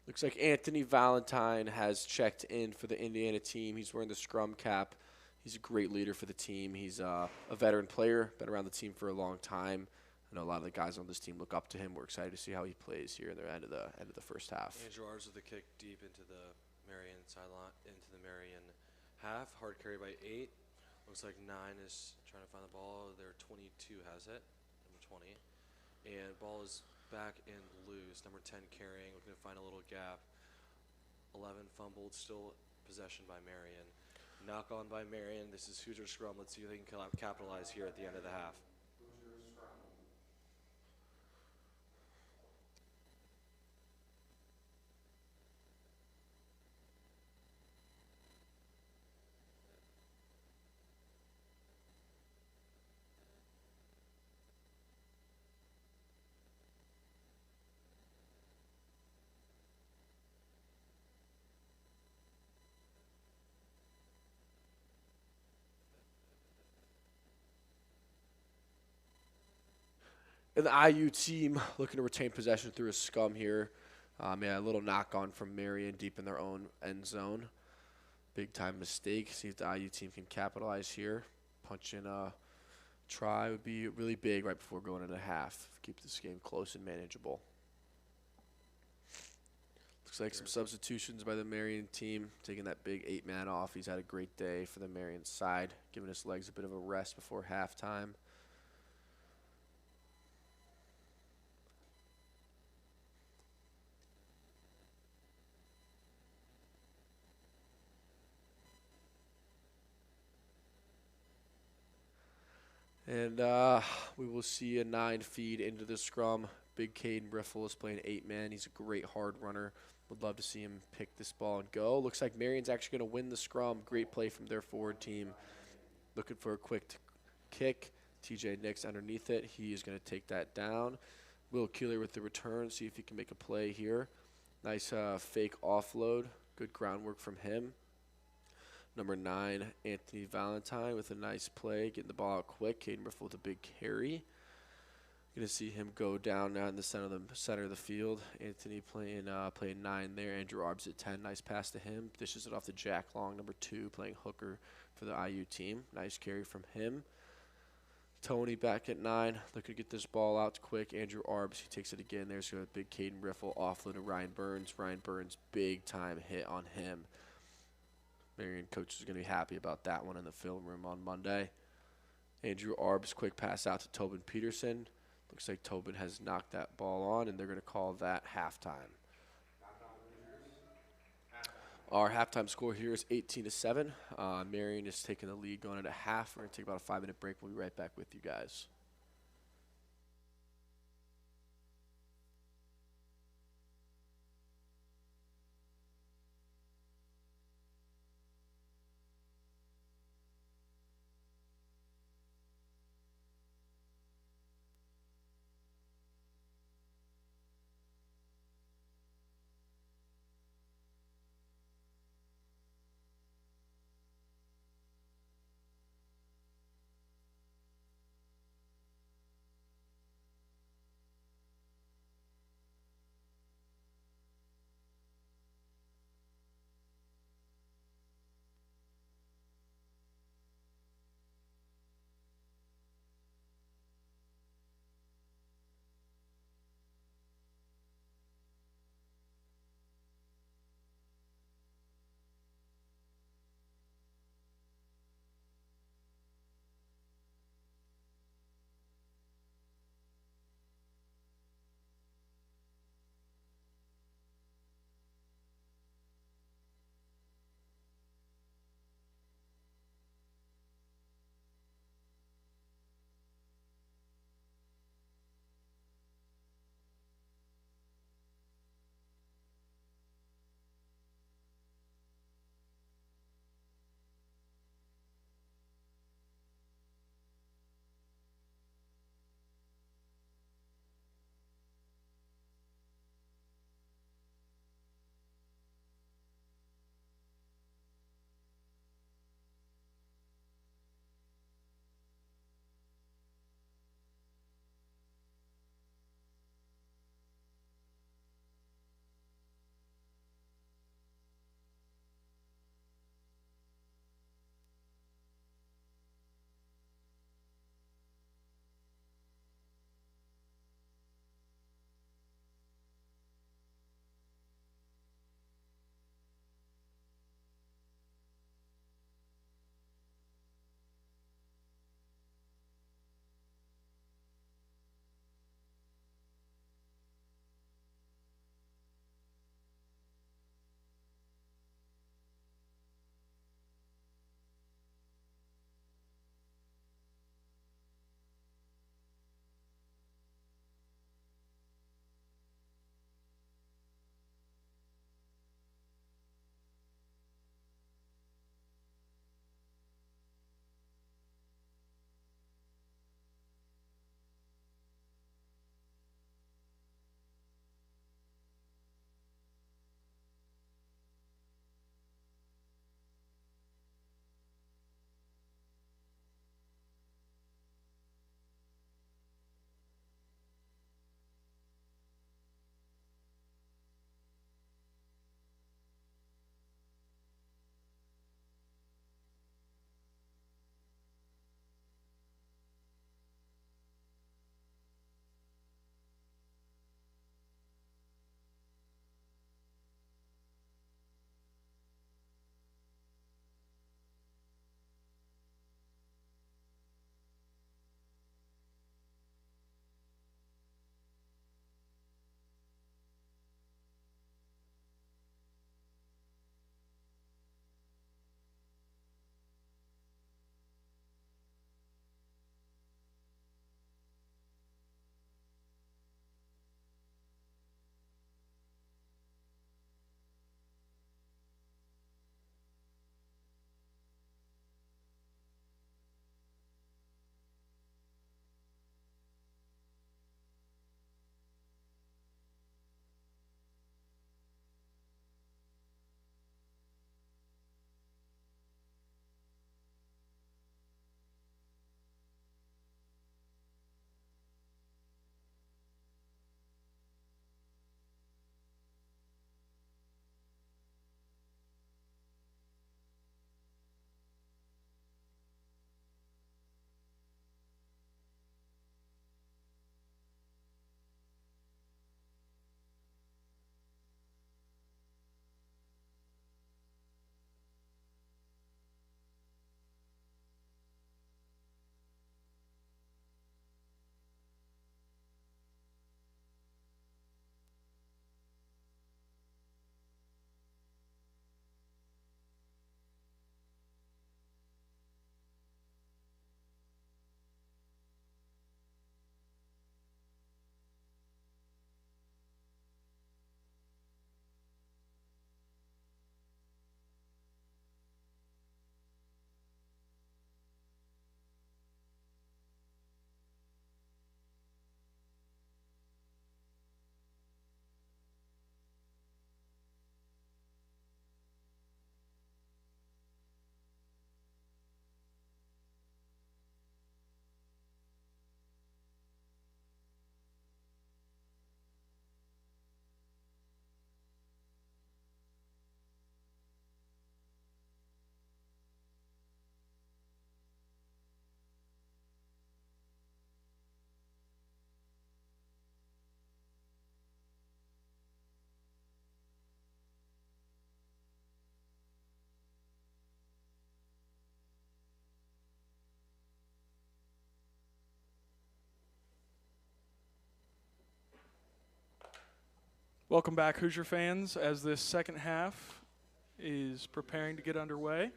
Looks like Anthony Valentine has checked in for the Indiana team. He's wearing the Scrum cap. He's a great leader for the team. He's a veteran player, been around the team for a long time. I know a lot of the guys on this team look up to him. We're excited to see how he plays here in the end of the first half. Andrew Ars with the kick deep into the Marian sideline, into the Marian half. Hard carry by 8. Looks like 9 is trying to find the ball. Their 22 has it, number 20. And ball is back and loose. Number 10 carrying, looking to find a little gap. 11 fumbled, still possession by Marian. Knock on by Marian. This is Hoosiers Scrum. Let's see if they can capitalize here at the end of the half. And the IU team looking to retain possession through a scum here. Yeah, a little knock on from Marian deep in their own end zone. Big time mistake. See if the IU team can capitalize here. Punch in a try would be really big right before going into half. Keep this game close and manageable. Looks like some substitutions by the Marian team. Taking that big 8-man off. He's had a great day for the Marian side. Giving his legs a bit of a rest before halftime. And we will see a 9 feed into the scrum. Big Caden Riffle is playing 8-man. He's a great hard runner. Would love to see him pick this ball and go. Looks like Marian's actually going to win the scrum. Great play from their forward team. Looking for a quick kick. TJ Nix underneath it. He is going to take that down. Will Keeler with the return. See if he can make a play here. Nice fake offload. Good groundwork from him. Number 9, Anthony Valentine with a nice play, getting the ball out quick. Caden Riffle with a big carry. Going to see him go down now in the center of the field. Anthony playing 9 there. Andrew Arbs at 10. Nice pass to him. Dishes it off to Jack Long, number 2, playing hooker for the IU team. Nice carry from him. Tony back at 9, looking to get this ball out quick. Andrew Arbs, he takes it again. There's a big Caden Riffle offload to Ryan Burns. Ryan Burns, big time hit on him. Marian coach is going to be happy about that one in the film room on Monday. Andrew Arbs, quick pass out to Tobin Peterson. Looks like Tobin has knocked that ball on, and they're going to call that halftime. Our halftime score here is 18-7. Marian is taking the lead going into half. We're going to take about a 5-minute break. We'll be right back with you guys. Welcome back, Hoosier fans, as this second half is preparing to get underway.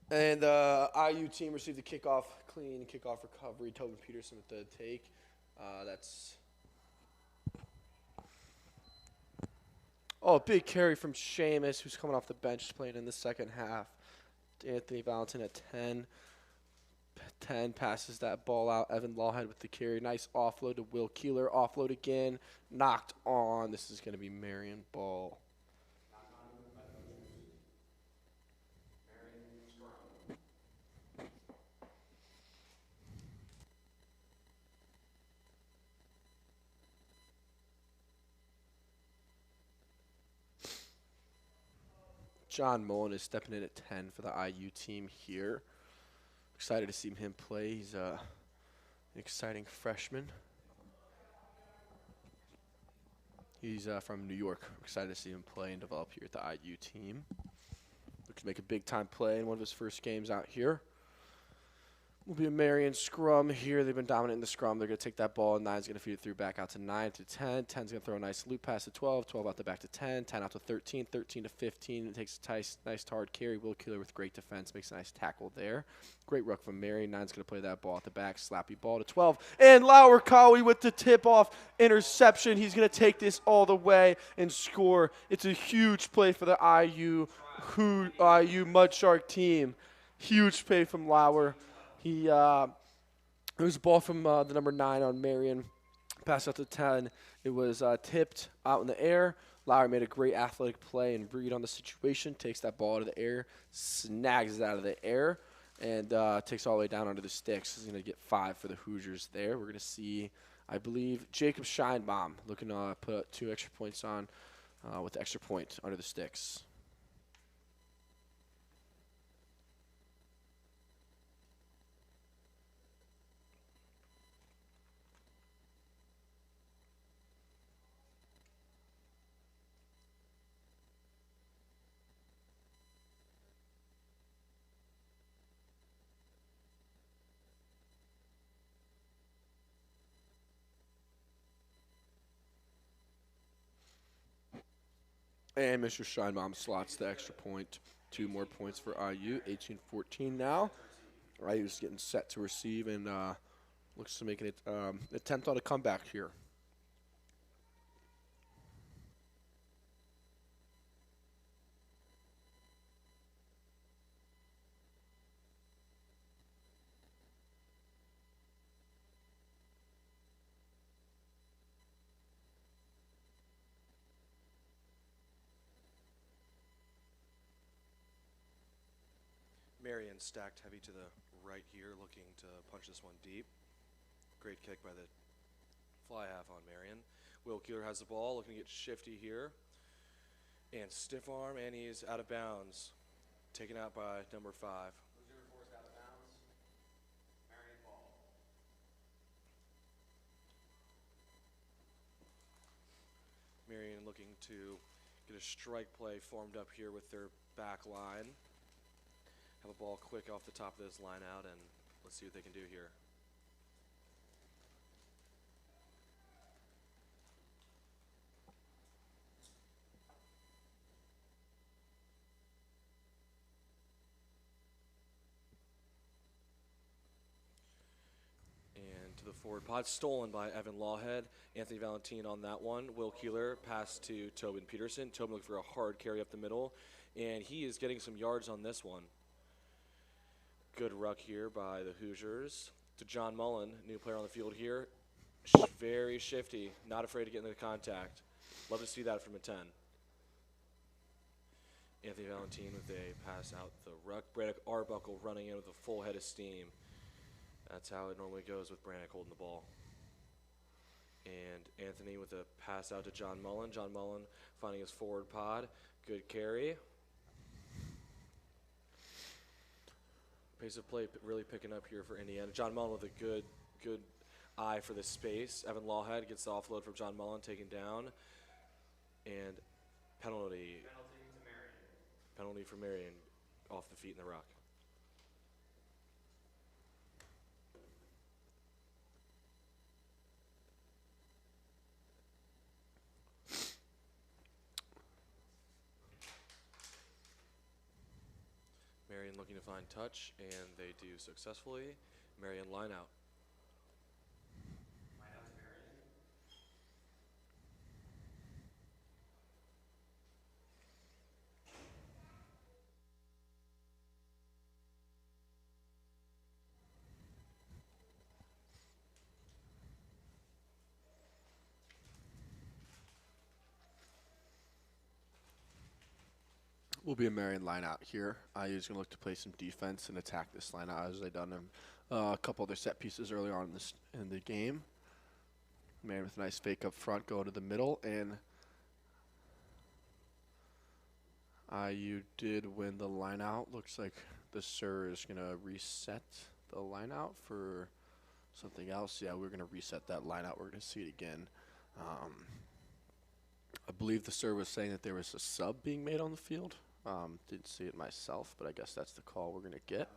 And the IU team received the kickoff, clean kickoff recovery. Tobin Peterson with the take. That's a big carry from Seamus, who's coming off the bench, playing in the second half. Anthony Valentin at 10. 10 passes that ball out. Evan Lawhead with the carry. Nice offload to Will Keeler. Offload again. Knocked on. This is going to be Marian ball. John Mullen is stepping in at 10 for the IU team here. Excited to see him play. He's an exciting freshman. He's from New York. Excited to see him play and develop here at the IU team. Looks to make a big-time play in one of his first games out here. Will be a Marian scrum here. They've been dominant in the scrum. They're going to take that ball, and 9's going to feed it through back out to 9 to 10. 10's going to throw a nice loop pass to 12. 12 out the back to 10. 10 out to 13. 13 to 15. It takes a nice hard carry. Will Keeler with great defense. Makes a nice tackle there. Great ruck from Marian. 9's going to play that ball at the back. Slappy ball to 12. And Lauer Cowie with the tip-off interception. He's going to take this all the way and score. It's a huge play for the IU Mudshark team. Huge play from Lauer. It was a ball from the number 9 on Marian. Pass out to 10. It was tipped out in the air. Lauer made a great athletic play and read on the situation. Takes that ball out of the air, snags it out of the air, and takes it all the way down onto the sticks. He's going to get 5 for the Hoosiers there. We're going to see, I believe, Jacob Scheinbaum looking to put 2 extra points on with the extra point under the sticks. And Mr. Scheinbaum slots the extra point. 2 more points for IU. 18-14 now. IU's getting set to receive and looks to make an attempt on a comeback here. Marian stacked heavy to the right here, looking to punch this one deep. Great kick by the fly half on Marian. Will Keeler has the ball, looking to get shifty here. And stiff arm, and he's out of bounds. Taken out by number 5. Who's number 4 is out of bounds? Marian ball. Marian looking to get a strike play formed up here with their back line. Have a ball quick off the top of this line out, and let's see what they can do here. And to the forward pod, stolen by Evan Lawhead. Anthony Valentin on that one. Will Keeler pass to Tobin Peterson. Tobin looking for a hard carry up the middle, and he is getting some yards on this one. Good ruck here by the Hoosiers. To John Mullen, new player on the field here. Very shifty, not afraid to get into the contact. Love to see that from a 10. Anthony Valentine with a pass out the ruck. Brannick Arbuckle running in with a full head of steam. That's how it normally goes with Brannick holding the ball. And Anthony with a pass out to John Mullen. John Mullen finding his forward pod. Good carry. Pace of play really picking up here for Indiana. John Mullen with a good eye for the space. Evan Lawhead gets the offload from John Mullen, taken down. And penalty. Penalty to Marian. Penalty for Marian off the feet in the ruck. Marian looking to find touch, and they do successfully. Marian line out. Line out to Marian. Will be a Marian line out here. IU's going to look to play some defense and attack this line out as they've done in a couple other set pieces earlier on in the game. Marian with a nice fake up front, going to the middle, and IU did win the line out. Looks like the Sir is going to reset the line out for something else. Yeah, we're going to reset that line out. We're going to see it again. I believe the Sir was saying that there was a sub being made on the field. Didn't see it myself, but I guess that's the call we're going to get.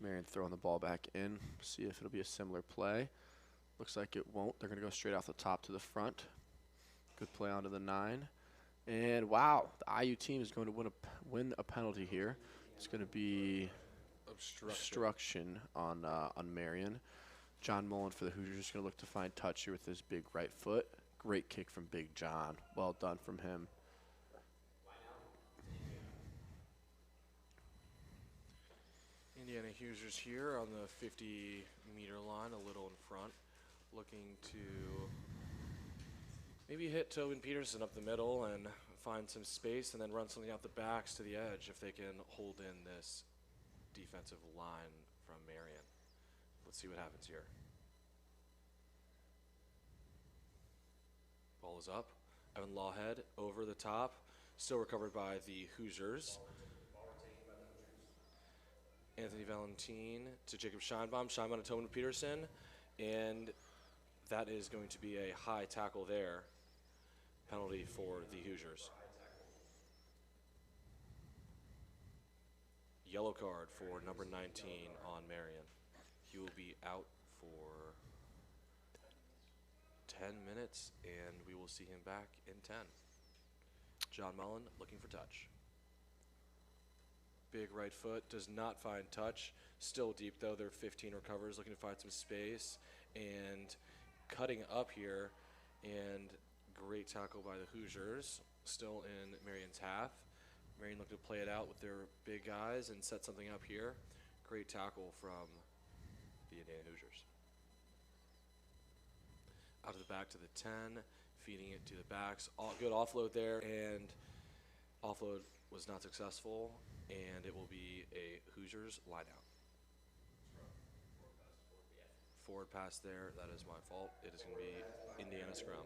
Marian throwing the ball back in. See if it'll be a similar play. Looks like it won't. They're going to go straight off the top to the front. Good play onto the 9. And wow, the IU team is going to win a penalty here. It's going to be obstruction on Marian. John Mullen for the Hoosiers is going to look to find touch here with his big right foot. Great kick from Big John. Well done from him. Indiana Hoosiers here on the 50-meter line, a little in front, looking to maybe hit Tobin Peterson up the middle and find some space and then run something out the backs to the edge if they can hold in this defensive line from Marian. Let's see what happens here. Ball is up. Evan Lawhead over the top. Still recovered by the Hoosiers. Anthony Valentine to Jacob Scheinbaum. Scheinbaum to Tobin Peterson. And that is going to be a high tackle there. Penalty for the Hoosiers. Yellow card for number 19 on Marian. He will be out for 10 minutes, and we will see him back in 10. John Mullen looking for touch. Big right foot, does not find touch. Still deep though, they're 15 recovers, looking to find some space. And cutting up here, and great tackle by the Hoosiers. Still in Marian's half. Marian looking to play it out with their big guys and set something up here. Great tackle from the Indiana Hoosiers. Out of the back to the 10, feeding it to the backs. Good offload there, and offload was not successful, and it will be a Hoosiers line out. Forward pass there, that is my fault. It is going to be Indiana scrum.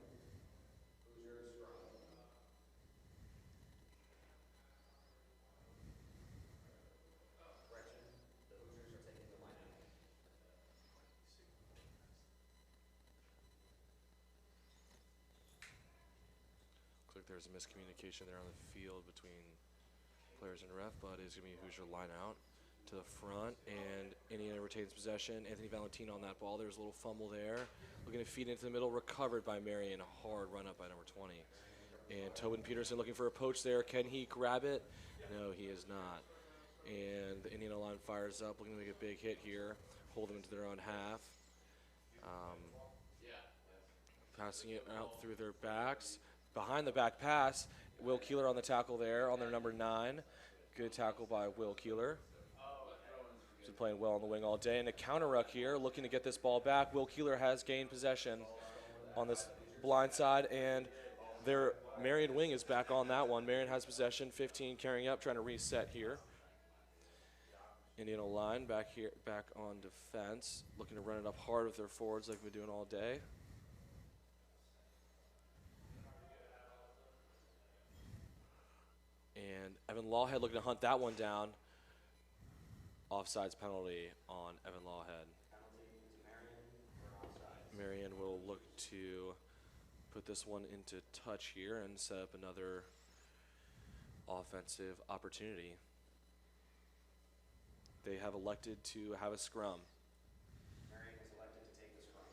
Looks like there's a miscommunication there on the field between players and ref, but it's going to be a Hoosier line out to the front, and Indiana retains possession. Anthony Valentine on that ball. There's a little fumble there. Looking to feed into the middle, recovered by Marian. A hard run up by number 20. And Tobin Peterson looking for a poach there. Can he grab it? No, he is not. And the Indiana line fires up, looking to make a big hit here. Hold them into their own half. Passing it out through their backs. Behind the back pass, Will Keeler on the tackle there on their number 9. Good tackle by Will Keeler. He's been playing well on the wing all day. And a counter ruck here, looking to get this ball back. Will Keeler has gained possession on this blind side, and they're Marian wing is back on that one. Marian has possession, 15 carrying up, trying to reset here. Indiana line back here, back on defense, looking to run it up hard with their forwards like we've been doing all day. And Evan Lawhead looking to hunt that one down. Offsides penalty on Evan Lawhead. Penalty to Marian for offsides. Marian will look to put this one into touch here and set up another offensive opportunity. They have elected to have a scrum. Marian has elected to take the scrum.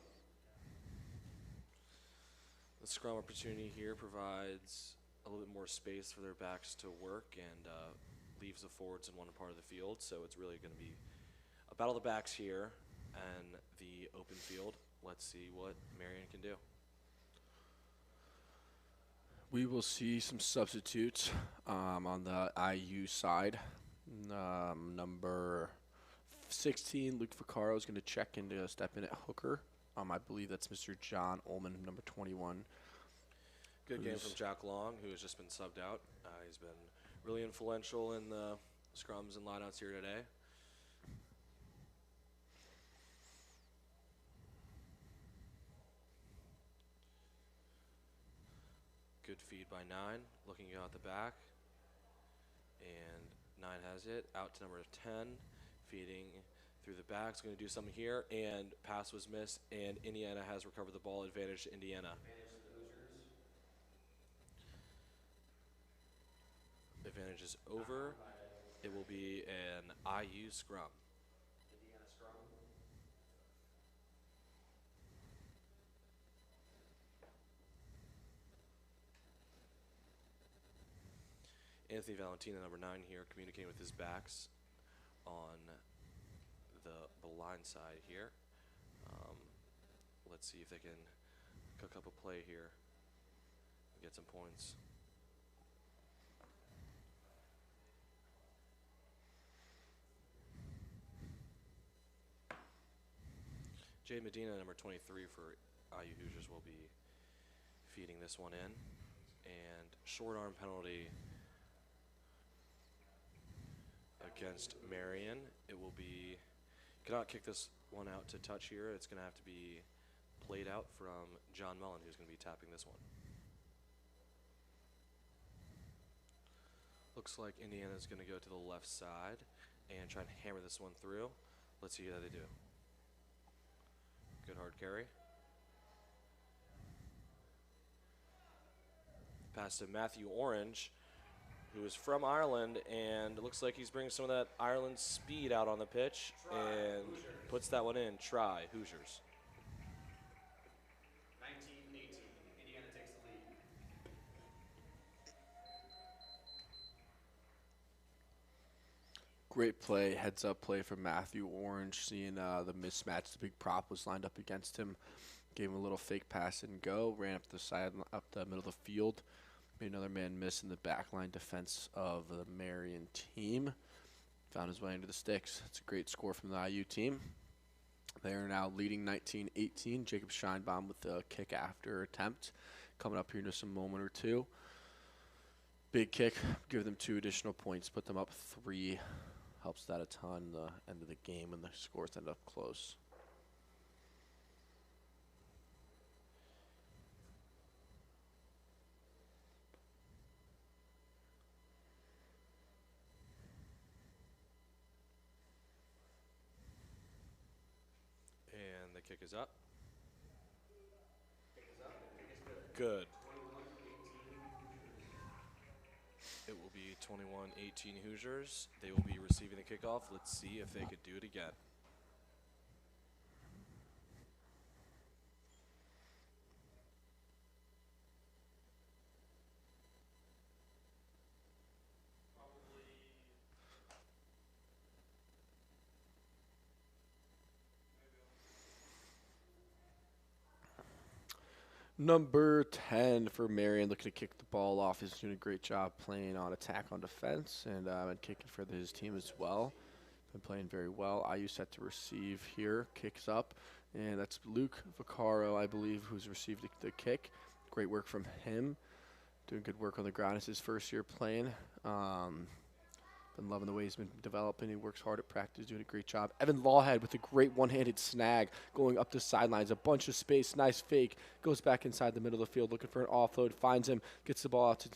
The scrum opportunity here provides a little bit more space for their backs to work and leaves the forwards in one part of the field. So it's really going to be a battle of the backs here and the open field. Let's see what Marian can do. We will see some substitutes on the IU side. Number 16, Luke Vaccaro is going to check in to step in at hooker. I believe that's Mr. John Ullman, number 21. Good game from Jack Long, who has just been subbed out. He's been really influential in the scrums and lineouts here today. Good feed by 9, looking out the back. And 9 has it, out to number 10, feeding through the back. It's going to do something here, and pass was missed, and Indiana has recovered the ball. Advantage to Indiana. Advantage to the Hoosiers. Advantage is over. It will be an IU scrum. Indiana scrum. Anthony Valentina, number 9 here, communicating with his backs on the line side here. Let's see if they can cook up a play here and get some points. Jay Medina, number 23 for IU Hoosiers, will be feeding this one in. And short arm penalty against Marian. It will be, cannot kick this one out to touch here. It's going to have to be played out from John Mullen, who's going to be tapping this one. Looks like Indiana's going to go to the left side and try and hammer this one through. Let's see how they do. Good hard carry. Pass to Matthew Orange, who is from Ireland, and it looks like he's bringing some of that Ireland speed out on the pitch and puts that one in. Try, Hoosiers. 19-18. Indiana takes the lead. Great play, heads up play from Matthew Orange, seeing the mismatch. The big prop was lined up against him. Gave him a little fake pass and go, ran up the side, up the middle of the field. Made another man miss in the backline defense of the Marian team. Found his way into the sticks. It's a great score from the IU team. They are now leading 19-18. Jacob Scheinbaum with the kick after attempt. Coming up here in just a moment or two. Big kick, give them 2 additional points, put them up 3. Helps that a ton the end of the game when the scores end up close. And the kick is up. Kick is up. Kick is good. Good. 21-18. It will be 21-18 Hoosiers. They will be receiving the kickoff. Let's see if they could do it again. Number 10 for Marian, looking to kick the ball off. He's doing a great job playing on attack on defense and kicking for his team as well. Been playing very well. IU set to receive here. Kicks up. And that's Luke Vaccaro, I believe, who's received the kick. Great work from him. Doing good work on the ground. It's his first year playing. Been loving the way he's been developing. He works hard at practice, doing a great job. Evan Lawhead with a great one-handed snag, going up the sidelines, a bunch of space, nice fake, goes back inside the middle of the field, looking for an offload, finds him, gets the ball out to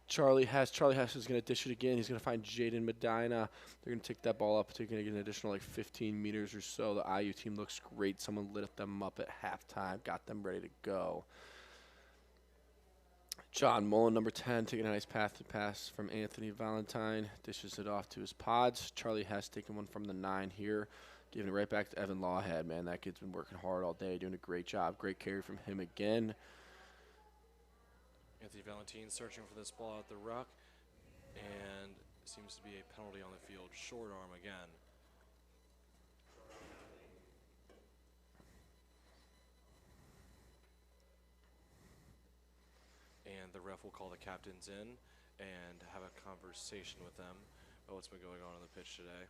Charlie Hess. Charlie Hess is going to dish it again. He's going to find Jaden Medina. They're going to take that ball up. They're going to get an additional 15 meters or so. The IU team looks great. Someone lit them up at halftime, got them ready to go. John Mullen, number 10, taking a nice pass from Anthony Valentine. Dishes it off to his pods. Charlie Hess taking one from the 9 here. Giving it right back to Evan Lawhead, man. That kid's been working hard all day, doing a great job. Great carry from him again. Anthony Valentine searching for this ball at the ruck, and seems to be a penalty on the field. Short arm again. And the ref will call the captains in and have a conversation with them about what's been going on the pitch today.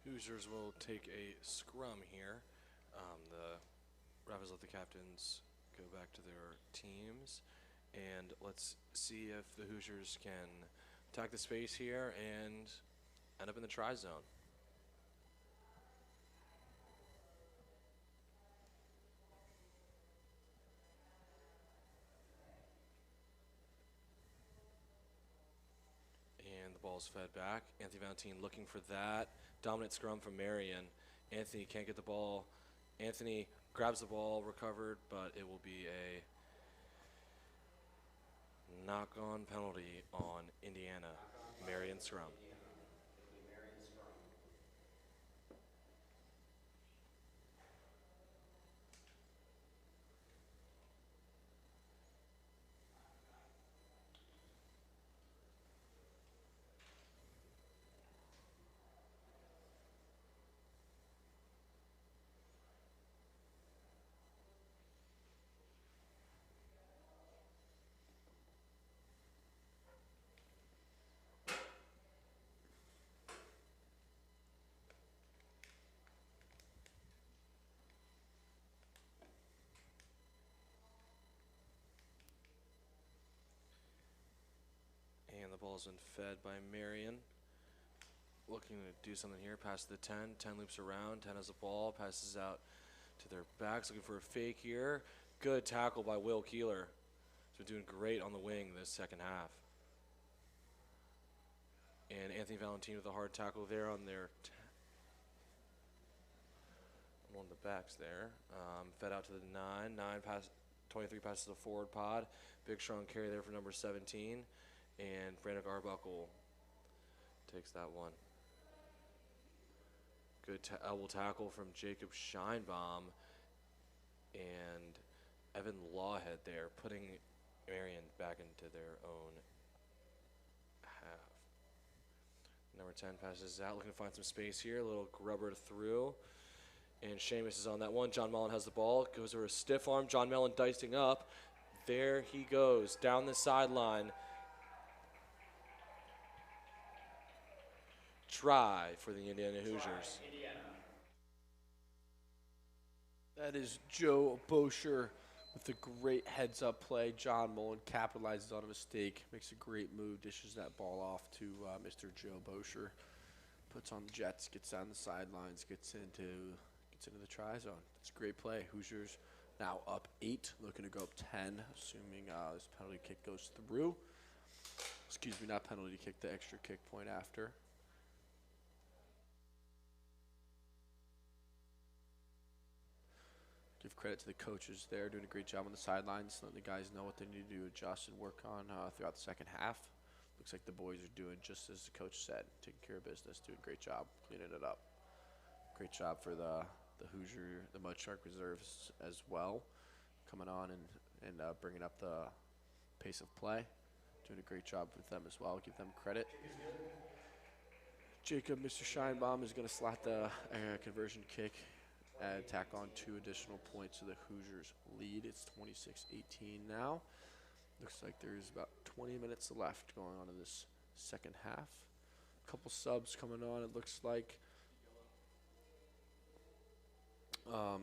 Hoosiers will take a scrum here. The ref has let the captains go back to their teams. And let's see if the Hoosiers can attack the space here and end up in the try zone. And the ball's fed back. Anthony Valentine looking for that. Dominant scrum from Marian. Anthony can't get the ball. Anthony grabs the ball, recovered, but it will be a knock-on penalty on Indiana. Marian scrum. And the ball's been fed by Marian. Looking to do something here, pass to the 10. 10 loops around, 10 has the ball, passes out to their backs, looking for a fake here. Good tackle by Will Keeler. He's been doing great on the wing this second half. And Anthony Valentine with a hard tackle there on their on the backs there. Fed out to the 9. 23 passes the forward pod. Big strong carry there for number 17. And Brandon Arbuckle takes that one. Good elbow tackle from Jacob Scheinbaum. And Evan Lawhead there, putting Marian back into their own half. Number 10 passes out, looking to find some space here. A little grubber through. And Seamus is on that one. John Mullen has the ball. Goes over a stiff arm. John Mullen dicing up. There he goes, down the sideline. Try for the Indiana Hoosiers. That is Joe Bosher with a great heads-up play. John Mullen capitalizes on a mistake, makes a great move, dishes that ball off to Mr. Joe Bosher. Puts on the Jets, gets down the sidelines, gets into the try zone. It's a great play. Hoosiers now up 8, looking to go up 10, assuming this penalty kick goes through. Excuse me, not penalty kick, the extra kick point after. Give credit to the coaches there, doing a great job on the sidelines, letting the guys know what they need to do, adjust and work on throughout the second half. Looks like the boys are doing just as the coach said, taking care of business, doing a great job, cleaning it up. Great job for the Mud Shark reserves as well, coming on and bringing up the pace of play. Doing a great job with them as well. Give them credit. Jacob, Mr. Scheinbaum, is going to slot the conversion kick and tack on 2 additional points to the Hoosiers lead. It's 26-18 now. Looks like there's about 20 minutes left going on in this second half. A couple subs coming on, it looks like.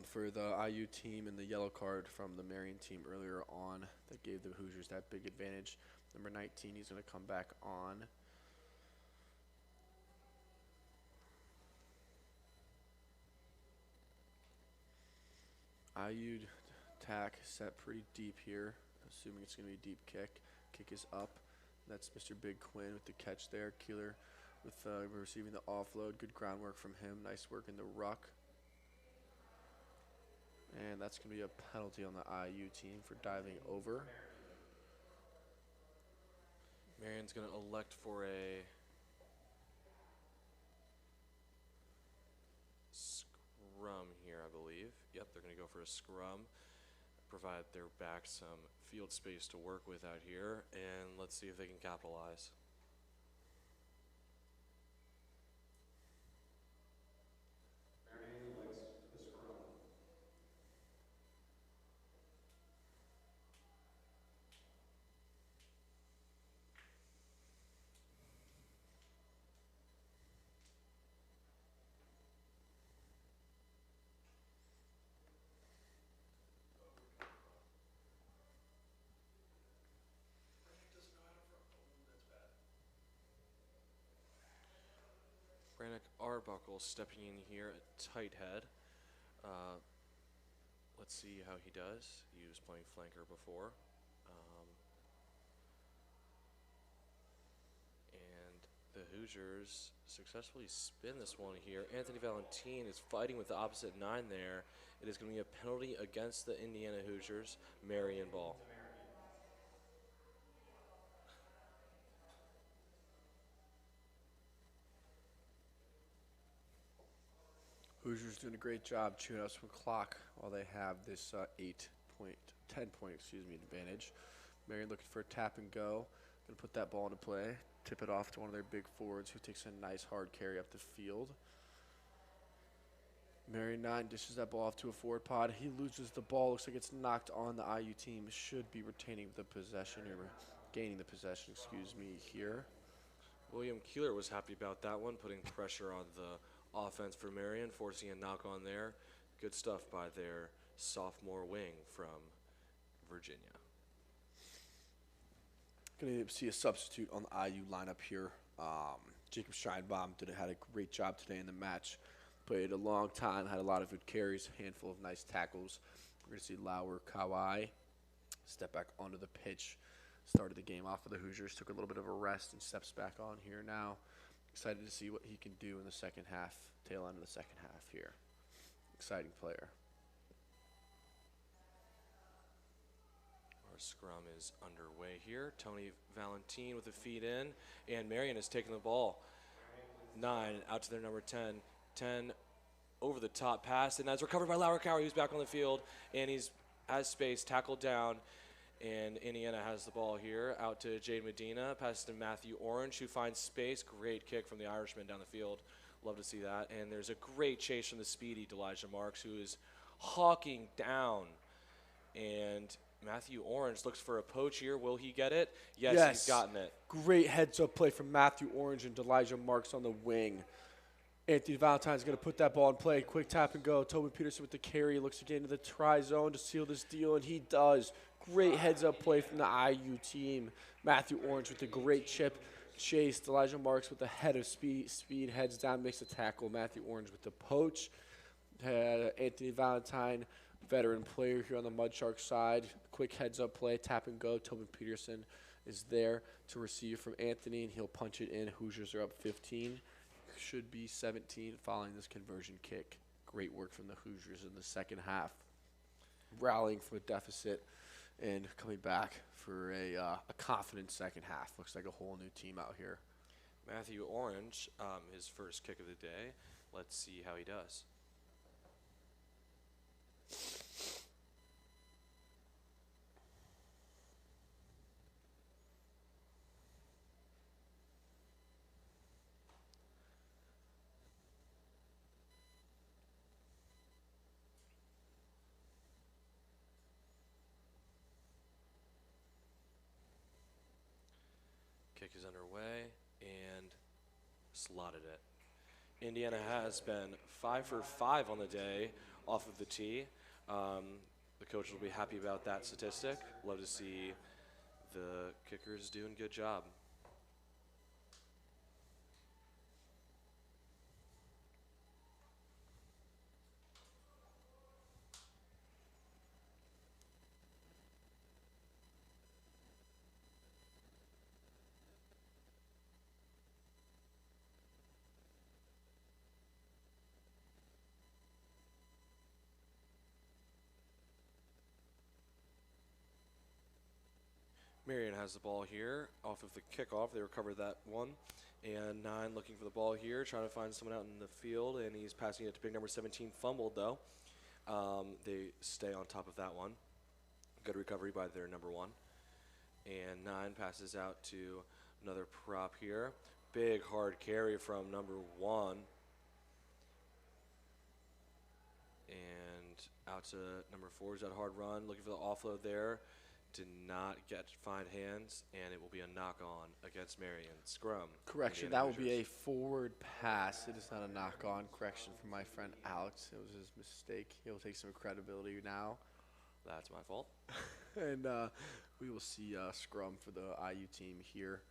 For the IU team and the yellow card from the Marian team earlier on that gave the Hoosiers that big advantage. Number 19, he's going to come back on. IU tack set pretty deep here, assuming it's going to be a deep kick. Kick is up. That's Mr. Big Quinn with the catch there. Keeler with receiving the offload. Good groundwork from him. Nice work in the ruck. And that's going to be a penalty on the IU team for diving over. Marian's going to elect for a scrum here, I believe. Yep, they're going to go for a scrum. Provide their back some field space to work with out here. And let's see if they can capitalize. Brannick Arbuckle stepping in here at tight head. Let's see how he does. He was playing flanker before. And the Hoosiers successfully spin this one here. Anthony Valentin is fighting with the opposite 9 there. It is going to be a penalty against the Indiana Hoosiers. Marian ball. Hoosiers doing a great job chewing up some clock while they have this 10 point advantage. Marian looking for a tap and go. Going to put that ball into play. Tip it off to one of their big forwards who takes a nice hard carry up the field. Marian 9 dishes that ball off to a forward pod. He loses the ball. Looks like it's knocked on. The IU team should be retaining the possession or gaining the possession, here. William Keeler was happy about that one, putting pressure on the offense for Marian, forcing a knock on there. Good stuff by their sophomore wing from Virginia. Going to see a substitute on the IU lineup here. Jacob Scheinbaum had a great job today in the match. Played a long time, had a lot of good carries, handful of nice tackles. We're going to see Lauer Kawai step back onto the pitch. Started the game off for the Hoosiers, took a little bit of a rest and steps back on here now. Excited to see what he can do in the second half, tail end of the second half here. Exciting player. Our scrum is underway here. Tony Valentin with the feed in, and Marian is taking the ball. 9 out to their number 10. 10 over the top pass, and that's recovered by Lauer Cower, who's back on the field, and he's has space, tackled down. And Indiana has the ball here, out to Jade Medina, passes to Matthew Orange, who finds space. Great kick from the Irishman down the field. Love to see that. And there's a great chase from the speedy Elijah Marks, who is hawking down. And Matthew Orange looks for a poach here. Will he get it? Yes, he's gotten it. Great heads-up play from Matthew Orange and Elijah Marks on the wing. Anthony Valentine's going to put that ball in play. Quick tap and go. Toby Peterson with the carry. Looks to get into the try zone to seal this deal, and he does. Great heads-up play from the IU team. Matthew Orange with a great chip. Chase. Elijah Marks with the head of speed. Heads down, makes a tackle. Matthew Orange with the poach. Anthony Valentine, veteran player here on the Mud Shark side. Quick heads-up play. Tap and go. Toby Peterson is there to receive from Anthony, and he'll punch it in. Hoosiers are up 15. Should be 17 following this conversion kick. Great work from the Hoosiers in the second half. rallying from a deficit and coming back for a confident second half. Looks like a whole new team out here. Matthew Orange, his first kick of the day. Let's see how he does. Kick is underway and slotted it. Indiana has been 5 for 5 on the day off of the tee. The coach will be happy about that statistic. Love to see the kickers doing a good job. Marian has the ball here off of the kickoff. They recovered that one. And 9 looking for the ball here, trying to find someone out in the field, and he's passing it to big number 17, fumbled though. They stay on top of that one. Good recovery by their number 1. And 9 passes out to another prop here. Big hard carry from number 1. And out to number 4 is that hard run, looking for the offload there. Did not find hands, and it will be a knock-on against Marian. Scrum. Correction, Indiana that will be Hoosiers. a forward pass. It is not a knock-on. Correction from my friend Alex. It was his mistake. He'll take some credibility now. That's my fault. And we will see scrum for the IU team here.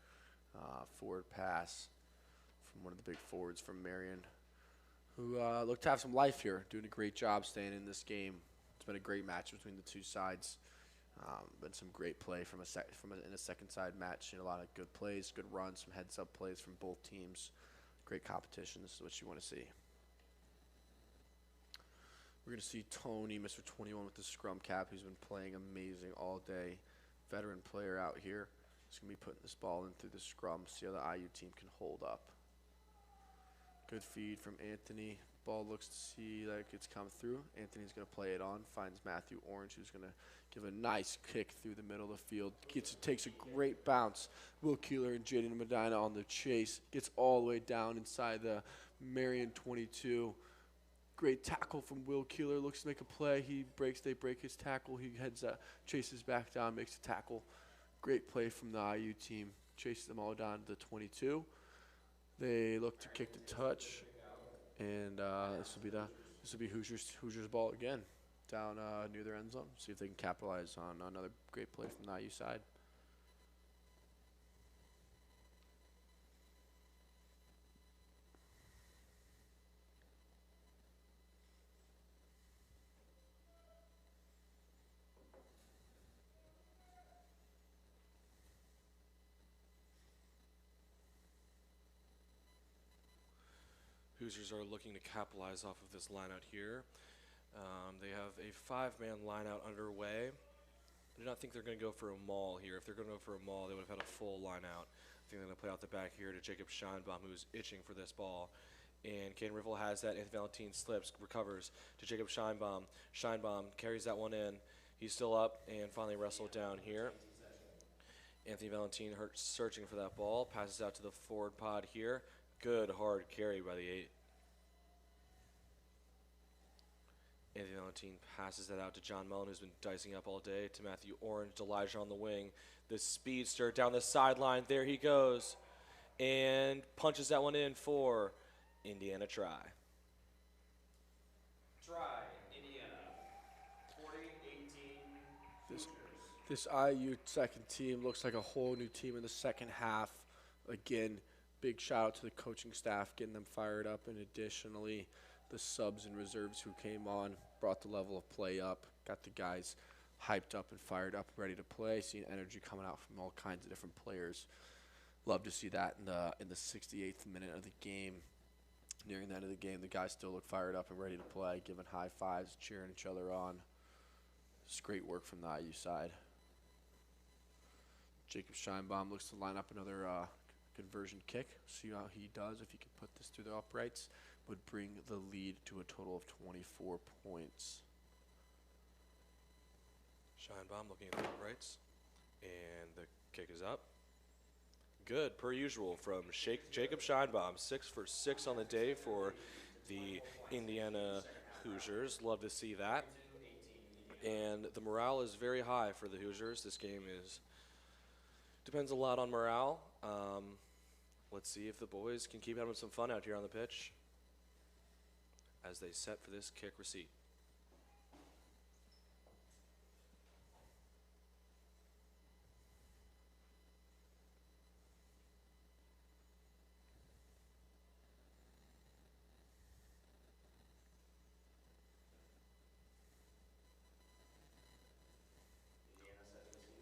Forward pass from one of the big forwards from Marian, who looked to have some life here, doing a great job staying in this game. It's been a great match between the two sides. Been some great play in a second side match. A lot of good plays, good runs, some heads-up plays from both teams. Great competition. This is what you want to see. We're going to see Tony, Mr. 21 with the scrum cap, who's been playing amazing all day. Veteran player out here. He's going to be putting this ball in through the scrum, see how the IU team can hold up. Good feed from Anthony. Ball looks to see like it's come through. Anthony's going to play it on. Finds Matthew Orange, who's going to give a nice kick through the middle of the field. Takes a great bounce. Will Keeler and Jaden Medina on the chase. Gets all the way down inside the Marian 22. Great tackle from Will Keeler. Looks to make a play. They break his tackle. He chases back down, makes a tackle. Great play from the IU team. Chases them all down to the 22. They look to kick the touch. And this will be Hoosiers ball again, down near their end zone. See if they can capitalize on another great play from the IU side. Hoosiers are looking to capitalize off of this line out here. They have a 5-man line out underway. I do not think they're going to go for a maul here. If they're going to go for a maul, they would have had a full line out. I think they're going to play out the back here to Jacob Scheinbaum, who's itching for this ball. And Caden Riffle has that. Anthony Valentine slips, recovers to Jacob Scheinbaum. Scheinbaum carries that one in. He's still up and finally wrestled down here. Anthony Valentine searching for that ball. Passes out to the forward pod here. Good hard carry by the 8. Anthony Valentine passes that out to John Mullen, who's been dicing up all day, to Matthew Orange, to Elijah on the wing. The speedster down the sideline. There he goes. And punches that one in for Indiana try. Try, Indiana. 40-18. This IU second team looks like a whole new team in the second half. Again, big shout out to the coaching staff, getting them fired up, and additionally the subs and reserves who came on, brought the level of play up, got the guys hyped up and fired up, ready to play, seeing energy coming out from all kinds of different players. Love to see that in the 68th minute of the game. Nearing the end of the game, the guys still look fired up and ready to play, giving high fives, cheering each other on. It's great work from the IU side. Jacob Scheinbaum looks to line up another conversion kick. See how he does. If he can put this through the uprights, would bring the lead to a total of 24 points. Scheinbaum looking at the uprights, and the kick is up. Good, per usual, from Jacob Scheinbaum. 6 for 6 on the day for the Indiana Hoosiers. Love to see that. And the morale is very high for the Hoosiers. This game depends a lot on morale. Let's see if the boys can keep having some fun out here on the pitch as they set for this kick receipt.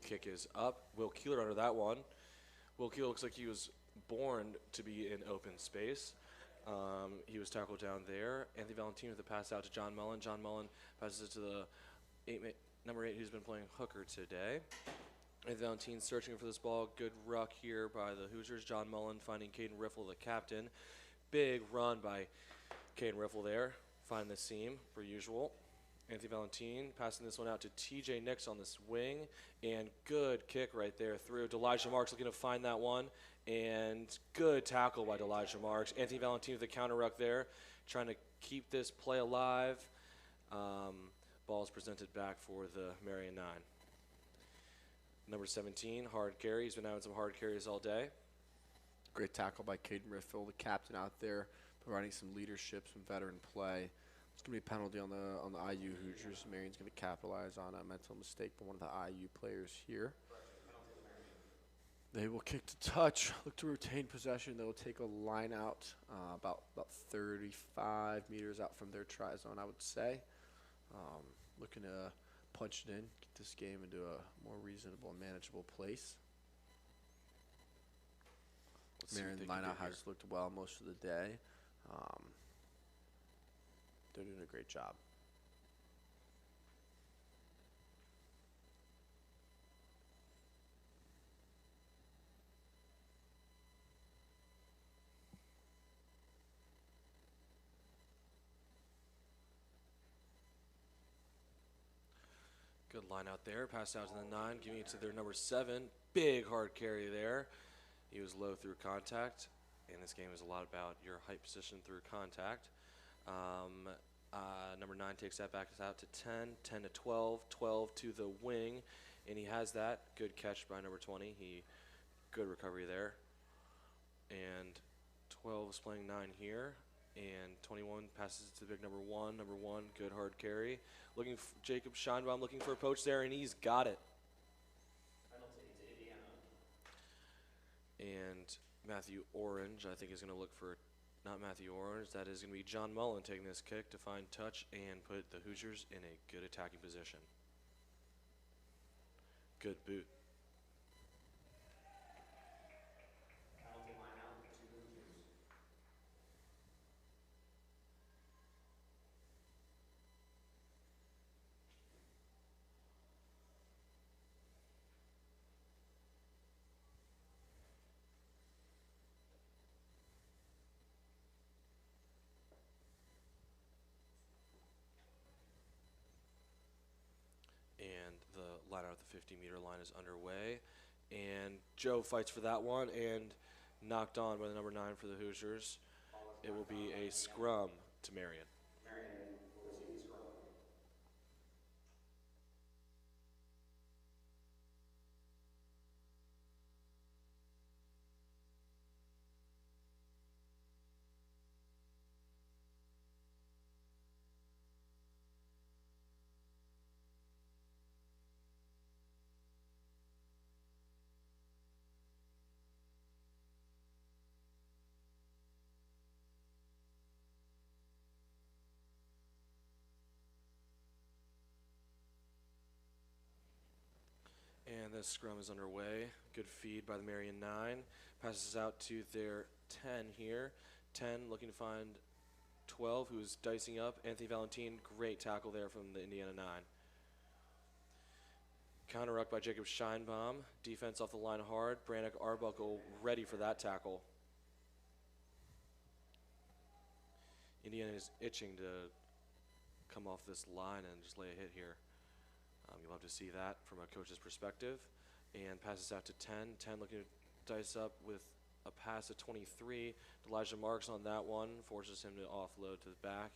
Kick is up. Will Keeler under that one. Will Keeler looks like he was born to be in open space. He was tackled down there. Anthony Valentino with the pass out to John Mullen. John Mullen passes it to the number 8 who's been playing hooker today. Anthony Valentino searching for this ball. Good ruck here by the Hoosiers. John Mullen finding Caden Riffle, the captain. Big run by Caden Riffle there. Finding the seam, per usual. Anthony Valentine passing this one out to TJ Nix on this wing, and good kick right there through. D'Elijah Marks looking to find that one, and good tackle by D'Elijah Marks. Anthony Valentine with the counter ruck there, trying to keep this play alive. Ball is presented back for the Marian 9. Number 17, hard carry. He's been having some hard carries all day. Great tackle by Caden Riffle, the captain out there, providing some leadership, some veteran play. It's going to be a penalty on the IU Hoosiers. Marian's going to capitalize on a mental mistake by one of the IU players here. They will kick to touch, look to retain possession. They will take a line out about 35 meters out from their try zone, I would say. Looking to punch it in, get this game into a more reasonable and manageable place. Marian lineout has looked well most of the day. They're doing a great job. Good line out there. Pass out to the 9, giving it to their number 7. Big hard carry there. He was low through contact, and this game is a lot about your height position through contact. Number 9 takes that back out to 10, 10 to 12, 12 to the wing, and he has that. Good catch by number 20. Good recovery there. And 12 is playing 9 here, and 21 passes it to the big number 1. Number 1, good hard carry. Jacob Scheinbaum looking for a poach there, and he's got it. Penalty to Indiana. And Matthew Orange, I think, is going to look for, not Matthew Orange, that is going to be John Mullen taking this kick to find touch and put the Hoosiers in a good attacking position. Good boot. Penalty line out to the Hoosiers. And the line out at the 50-meter line is underway. And Joe fights for that one and knocked on by the number 9 for the Hoosiers. It will be a scrum to Marian. Marian will receive the scrum. And this scrum is underway. Good feed by the Marian 9. Passes out to their 10 here. 10 looking to find 12, who's dicing up. Anthony Valentine, great tackle there from the Indiana 9. Counter ruck by Jacob Scheinbaum. Defense off the line hard. Brannick Arbuckle ready for that tackle. Indiana is itching to come off this line and just lay a hit here. You'll have to see that from a coach's perspective. And passes out to 10. 10 looking to dice up with a pass at 23. Elijah Marks on that one. Forces him to offload to the back.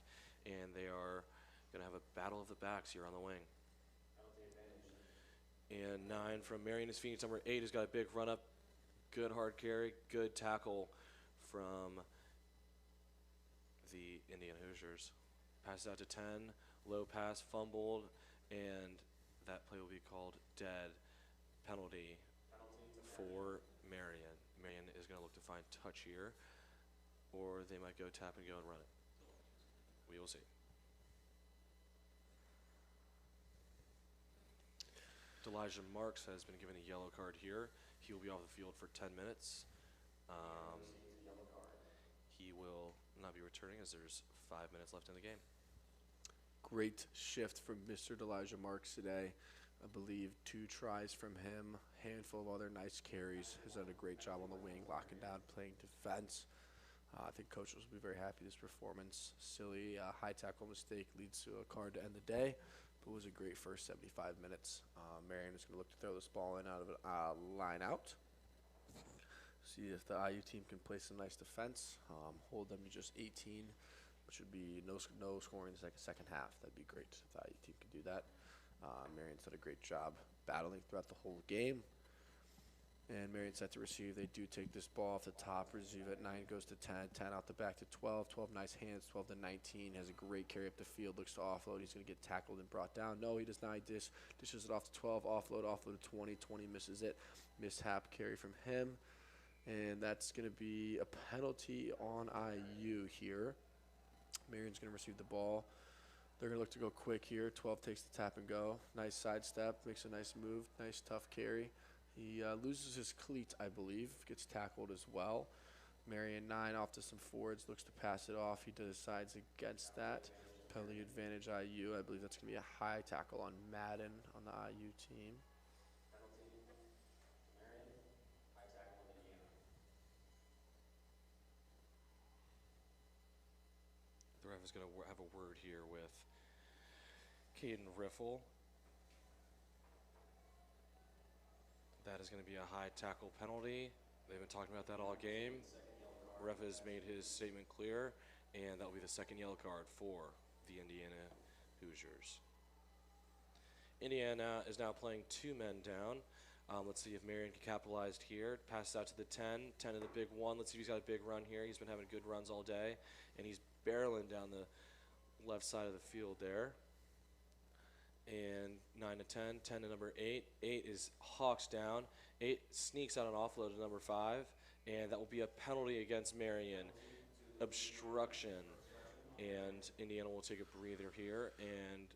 And they are going to have a battle of the backs here on the wing. And 9 from Marian is Phoenix. Number 8 has got a big run up. Good hard carry. Good tackle from the Indiana Hoosiers. Passes out to 10. Low pass, fumbled, and that play will be called dead. Penalty for Marian. Marian is going to look to find touch here, or they might go tap and go and run it. We will see. Elijah Marks has been given a yellow card here. He will be off the field for 10 minutes. He will not be returning as there's 5 minutes left in the game. Great shift from Mr. Elijah Marks today. I believe 2 tries from him, handful of other nice carries. Has done a great job on the wing, locking down, playing defense. I think coaches will be very happy with this performance. Silly high tackle mistake leads to a card to end the day, but it was a great first 75 minutes. Marian is going to look to throw this ball in out of a line out. See if the IU team can play some nice defense. Hold them to just 18, which would be no scoring in the second half. That'd be great if the IU team could do that. Marian's done a great job battling throughout the whole game. And Marian set to receive. They do take this ball off the top. Receive at 9, goes to 10. 10 out the back to 12. 12 nice hands. 12 to 19. Has a great carry up the field. Looks to offload. He's going to get tackled and brought down. No, he does not. He dishes it off to 12. Offload to 20. 20 misses it. Mishap carry from him. And that's going to be a penalty on IU here. Marian's going to receive the ball. They're going to look to go quick here. 12 takes the tap and go. Nice sidestep. Makes a nice move. Nice tough carry. He loses his cleat, I believe. Gets tackled as well. Marian 9 off to some forwards. Looks to pass it off. He decides against that. Penalty advantage IU. I believe that's going to be a high tackle on Madden on the IU team. The ref is going to have a word here with Caden Riffle. That is going to be a high tackle penalty. They've been talking about that all game. The ref has made his statement clear, and that will be the second yellow card for the Indiana Hoosiers. Indiana is now playing 2 men down. Let's see if Marian can capitalize here. Passes out to the 10. 10 in the big one. Let's see if he's got a big run here. He's been having good runs all day, and he's barreling down the left side of the field there. And 9 to 10. 10 to number 8. 8 is hawks down. 8 sneaks out an offload to number 5, and that will be a penalty against Marian. Obstruction. And Indiana will take a breather here and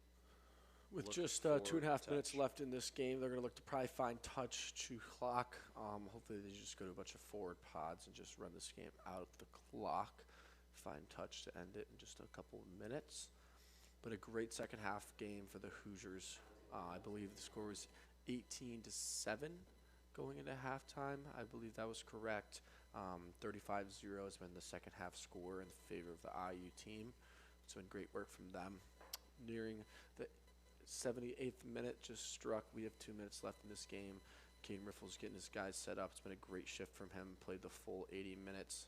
With look just for 2.5 minutes touch. left in this game, they're going to look to probably find touch to clock. Hopefully they just go to a bunch of forward pods and just run this game out of the clock. Find touch to end it in just a couple of minutes. But a great second half game for the Hoosiers. I believe the score was 18-7 going into halftime. I believe that was correct. 35-0 has been the second half score in favor of the IU team. It's been great work from them. Nearing the 78th minute just struck. We have 2 minutes left in this game. Caden Riffle's getting his guys set up. It's been a great shift from him. Played the full 80 minutes.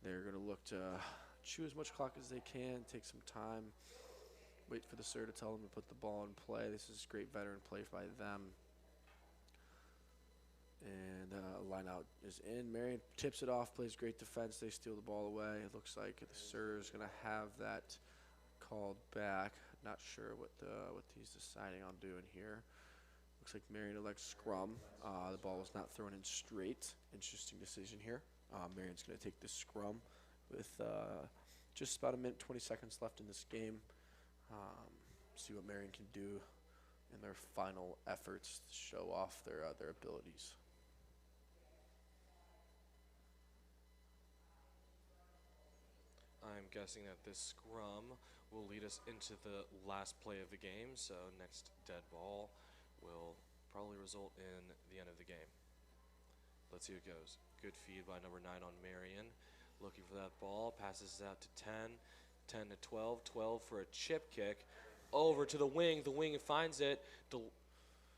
They're going to look to chew as much clock as they can, take some time, wait for the sir to tell them to put the ball in play. This is great veteran play by them. And line out is in. Marian tips it off, plays great defense. They steal the ball away. It looks like the sir is going to have that called back. Not sure what he's deciding on doing here. Looks like Marian elects scrum. The ball was not thrown in straight. Interesting decision here. Marian's going to take this scrum with just about 1:20 seconds left in this game. See what Marian can do in their final efforts to show off their abilities. I'm guessing that this scrum will lead us into the last play of the game. So next dead ball will probably result in the end of the game. Let's see how it goes. Good feed by number 9 on Marian. Looking for that ball. Passes it out to 10. 10 to 12. 12 for a chip kick. Over to the wing. The wing finds it.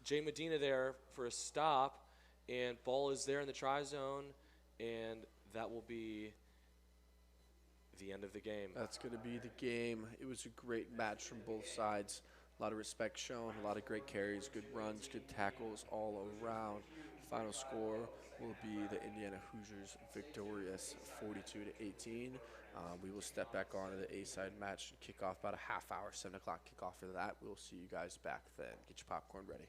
Jay Medina there for a stop. And ball is there in the try zone. And that will be the end of the game. That's going to be the game. It was a great match from both sides. A lot of respect shown, a lot of great carries, good runs, good tackles all around. Final score will be the Indiana Hoosiers victorious 42-18. We will step back on to the A-side match and kick off about a half hour, 7 o'clock kickoff for that. We'll see you guys back then. Get your popcorn ready.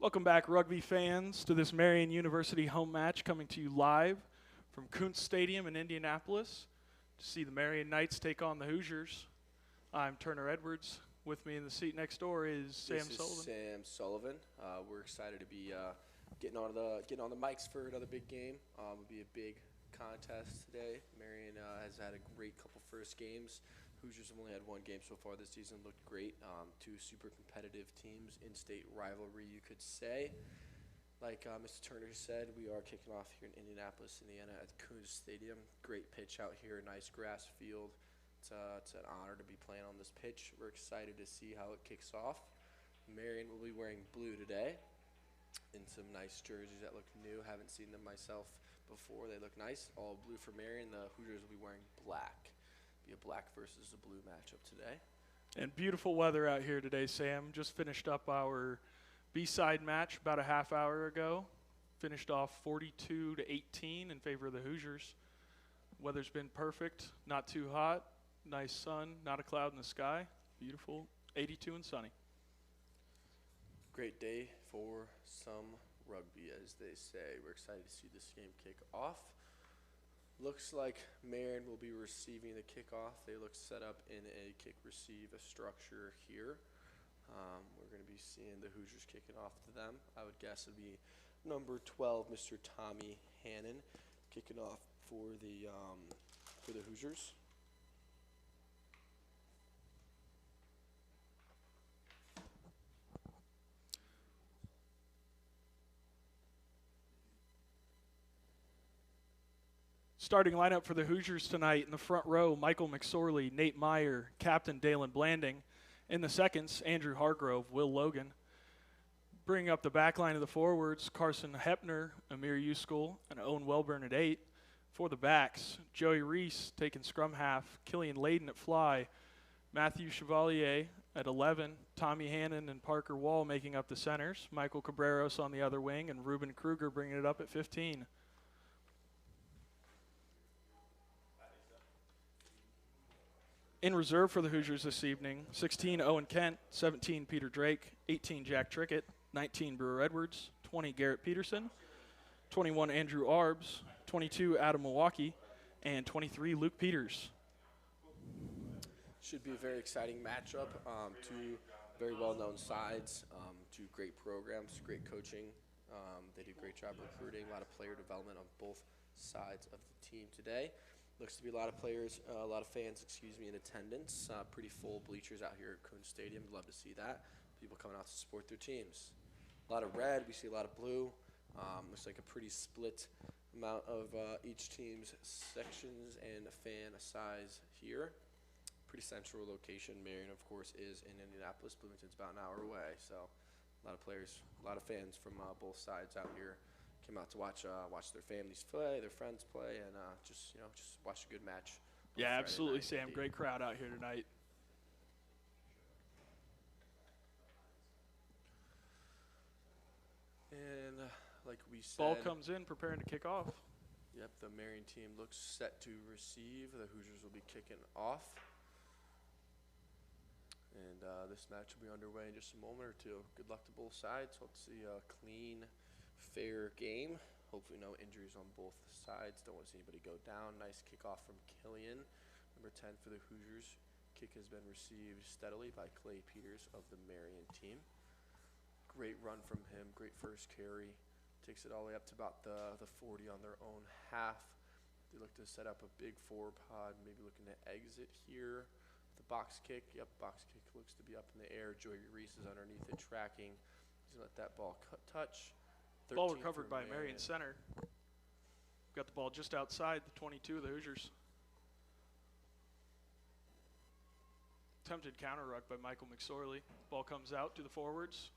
Welcome back, rugby fans, to this Marian University home match coming to you live from Kuntz Stadium in Indianapolis to see the Marian Knights take on the Hoosiers. I'm Turner Edwards. With me in the seat next door is Sam Sullivan. Sam Sullivan. We're excited to be getting on the mics for another big game. It'll be a big contest today. Marian has had a great couple first games. Hoosiers have only had one game so far this season. Looked great. Two super competitive teams, in-state rivalry, you could say. Like Mr. Turner said, we are kicking off here in Indianapolis, Indiana at Kuntz Stadium. Great pitch out here, nice grass field. It's an honor to be playing on this pitch. We're excited to see how it kicks off. Marian will be wearing blue today in some nice jerseys that look new. Haven't seen them myself before. They look nice. All blue for Marian. The Hoosiers will be wearing black. Be a black versus a blue matchup today. And beautiful weather out here today, Sam. Just finished up our B-side match about a half hour ago. Finished off 42-18 in favor of the Hoosiers. Weather's been perfect, not too hot, nice sun, not a cloud in the sky. Beautiful, 82 and sunny. Great day for some rugby, as they say. We're excited to see this game kick off. Looks like Marian will be receiving the kickoff. They look set up in a kick-receive structure here. We're going to be seeing the Hoosiers kicking off to them. I would guess it would be number 12, Mr. Tommy Hannon, kicking off for the Hoosiers. Starting lineup for the Hoosiers tonight in the front row, Michael McSorley, Nate Meyer, Captain Dalen Blanding. In the seconds, Andrew Hargrove, Will Logan. Bringing up the back line of the forwards, Carson Hepner, Amir Uskul, and Owen Welburn at 8. For the backs, Joey Reese taking scrum half, Killian Layden at fly, Matthew Chevalier at 11, Tommy Hannon and Parker Wall making up the centers, Michael Cabreros on the other wing, and Ruben Kruger bringing it up at 15. In reserve for the Hoosiers this evening, 16, Owen Kent, 17, Peter Drake, 18, Jack Trickett, 19, Brewer Edwards, 20, Garrett Peterson, 21, Andrew Arbs, 22, Adam Milwaukee, and 23, Luke Peters. Should be a very exciting matchup. Two very well-known sides, two great programs, great coaching. They do a great job recruiting, a lot of player development on both sides of the team today. Looks to be a lot of players, a lot of fans, in attendance. Pretty full bleachers out here at Kuntz Stadium. Love to see that. People coming out to support their teams. A lot of red. We see a lot of blue. Looks like a pretty split amount of each team's sections and a fan size here. Pretty central location. Marian, of course, is in Indianapolis. Bloomington's about an hour away. So a lot of players, a lot of fans from both sides out here. Came out to watch their families play, their friends play, and just watch a good match. Yeah, absolutely, Sam. Great crowd out here tonight. And like we said, Ball comes in, preparing to kick off. Yep, the Marian team looks set to receive. The Hoosiers will be kicking off. And this match will be underway in just a moment or two. Good luck to both sides. Hope to see a clean, fair game. Hopefully no injuries on both sides. Don't want to see anybody go down. Nice kickoff from Killian, number 10 for the Hoosiers. Kick has been received steadily by Clay Peters of the Marian team. Great run from him. Great first carry. Takes it all the way up to about the 40 on their own half. They look to set up a big forward pod. Maybe looking to exit here. The box kick. Yep, box kick looks to be up in the air. Joey Reese is underneath it tracking. He's going to let that ball touch. Ball recovered by Marian center. Got the ball just outside the 22 of the Hoosiers. Attempted counter ruck by Michael McSorley. Ball comes out to the forwards.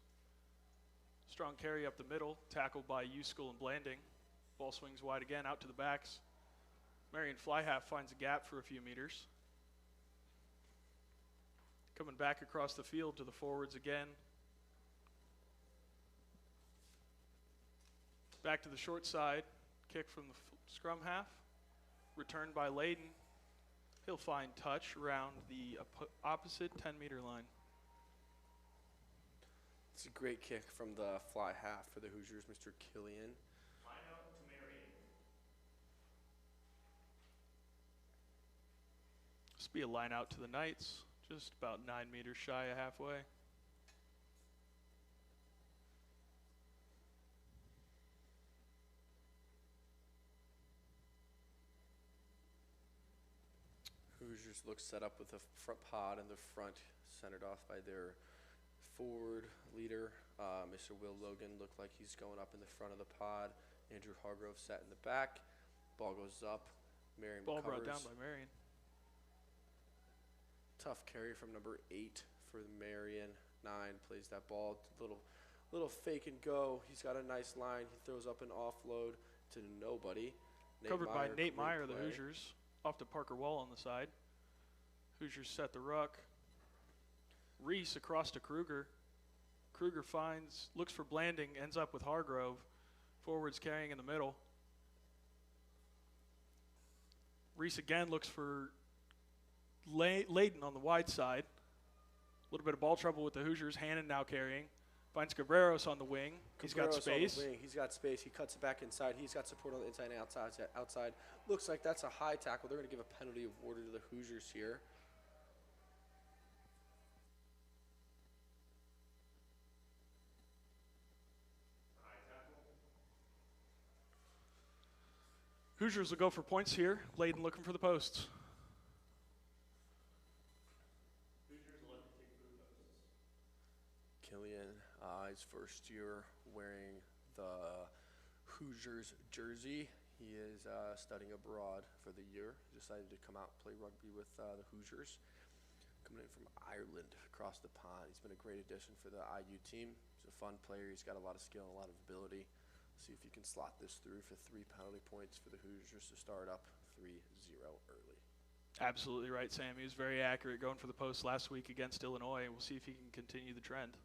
Strong carry up the middle. Tackled by Uskul and Blanding. Ball swings wide again out to the backs. Marian fly half finds a gap for a few meters. Coming back across the field to the forwards again. Back to the short side, kick from the scrum half, returned by Layden. He'll find touch around the opposite 10-meter line. It's a great kick from the fly half for the Hoosiers, Mr. Killian. Line out to Marian. This will be a line out to the Knights, just about 9 meters shy of halfway. Hoosiers look set up with a front pod in the front, centered off by their forward leader. Mr. Will Logan looked like he's going up in the front of the pod. Andrew Hargrove sat in the back. Ball goes up. Marian Ball recovers. brought down by Marian. Tough carry from number 8 for the Marian. 9 plays that ball. Little fake and go. He's got a nice line. He throws up an offload to nobody. Covered by Nate great Meyer, the play. Hoosiers. Off to Parker Wall on the side. Hoosiers set the ruck. Reese across to Kruger. Kruger looks for Blanding, ends up with Hargrove. Forwards carrying in the middle. Reese again looks for Layden on the wide side. A little bit of ball trouble with the Hoosiers. Hannon now carrying. Finds Cabreros on the wing. He's got space. On the wing. He's got space. He cuts it back inside. He's got support on the inside and outside. Looks like that's a high tackle. They're going to give a penalty awarded to the Hoosiers here. Hoosiers will go for points here. Layden looking for the posts. Hoosiers will let the kick for the posts. Killian, his first year wearing the Hoosiers jersey. He is studying abroad for the year. He decided to come out and play rugby with the Hoosiers. Coming in from Ireland across the pond. He's been a great addition for the IU team. He's a fun player. He's got a lot of skill and a lot of ability. See if he can slot this through for 3 penalty points for the Hoosiers to start up 3-0 early. Absolutely right, Sam. He was very accurate going for the post last week against Illinois. We'll see if he can continue the trend.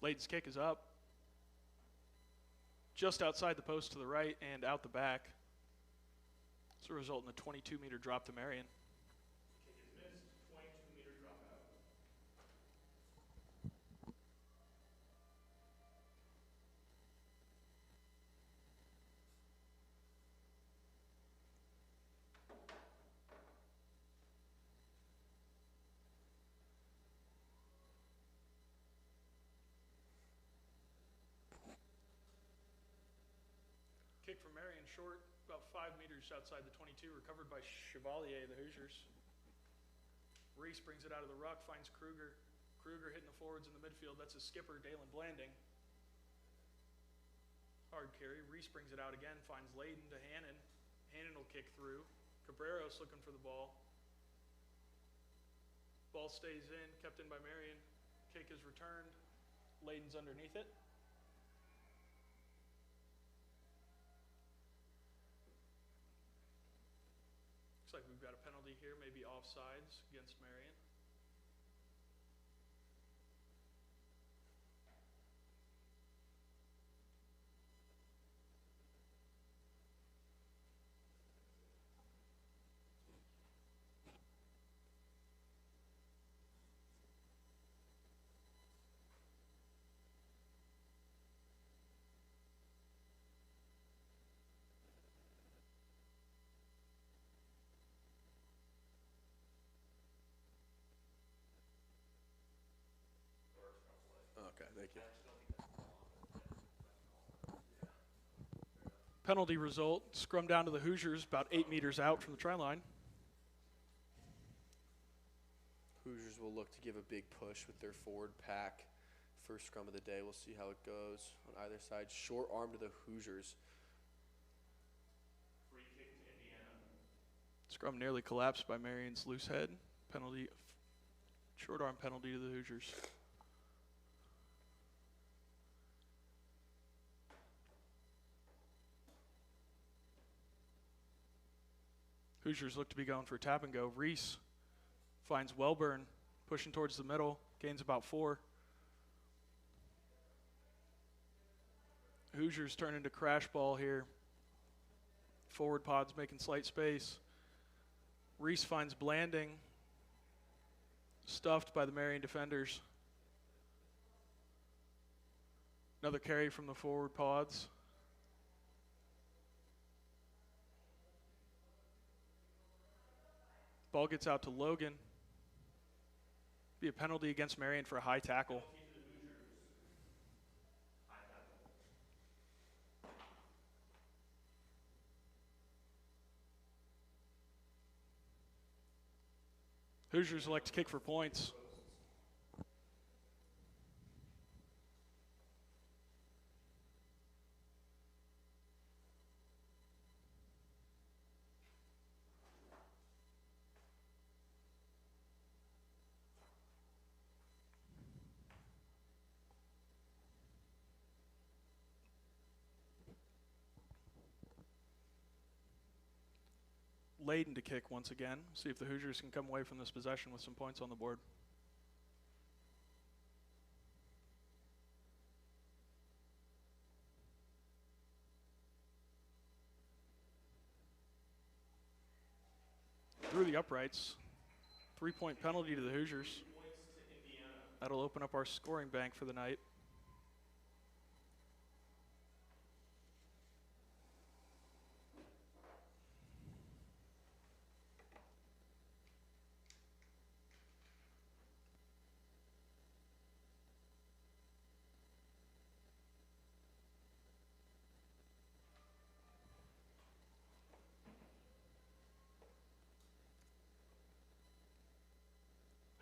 Layden's kick is up. Just outside the post to the right and out the back. This will result in a 22-meter drop to Marian. Kick is missed. 22-meter dropout. Kick from Marian short, about 5 meters outside the 22, recovered by Chevalier, the Hoosiers. Reese brings it out of the ruck, finds Kruger. Kruger hitting the forwards in the midfield. That's his skipper, Dalen Blanding. Hard carry. Reese brings it out again, finds Layden to Hannon. Hannon will kick through. Cabreros looking for the ball. Ball stays in, kept in by Marian. Kick is returned. Layden's underneath it. Looks like we've got a penalty here, maybe offsides against Marian. Okay, thank you. Penalty result, scrum down to the Hoosiers, about 8 meters out from the try line. Hoosiers will look to give a big push with their forward pack. First scrum of the day. We'll see how it goes on either side. Short arm to the Hoosiers. Free kick to Indiana. Scrum nearly collapsed by Marian's loose head. Penalty, short arm penalty to the Hoosiers. Hoosiers look to be going for a tap and go. Reese Finds Welburn, pushing towards the middle, gains about 4. Hoosiers turn into crash ball here. Forward pods making slight space. Reese finds Blanding, stuffed by the Marian defenders. Another carry from the forward pods. Ball gets out to Logan. Be a penalty against Marian for a high tackle. Hoosiers elect to kick for points. Layden to kick once again. See if the Hoosiers can come away from this possession with some points on the board. Through the uprights. 3-point penalty to the Hoosiers. That'll open up our scoring bank for the night.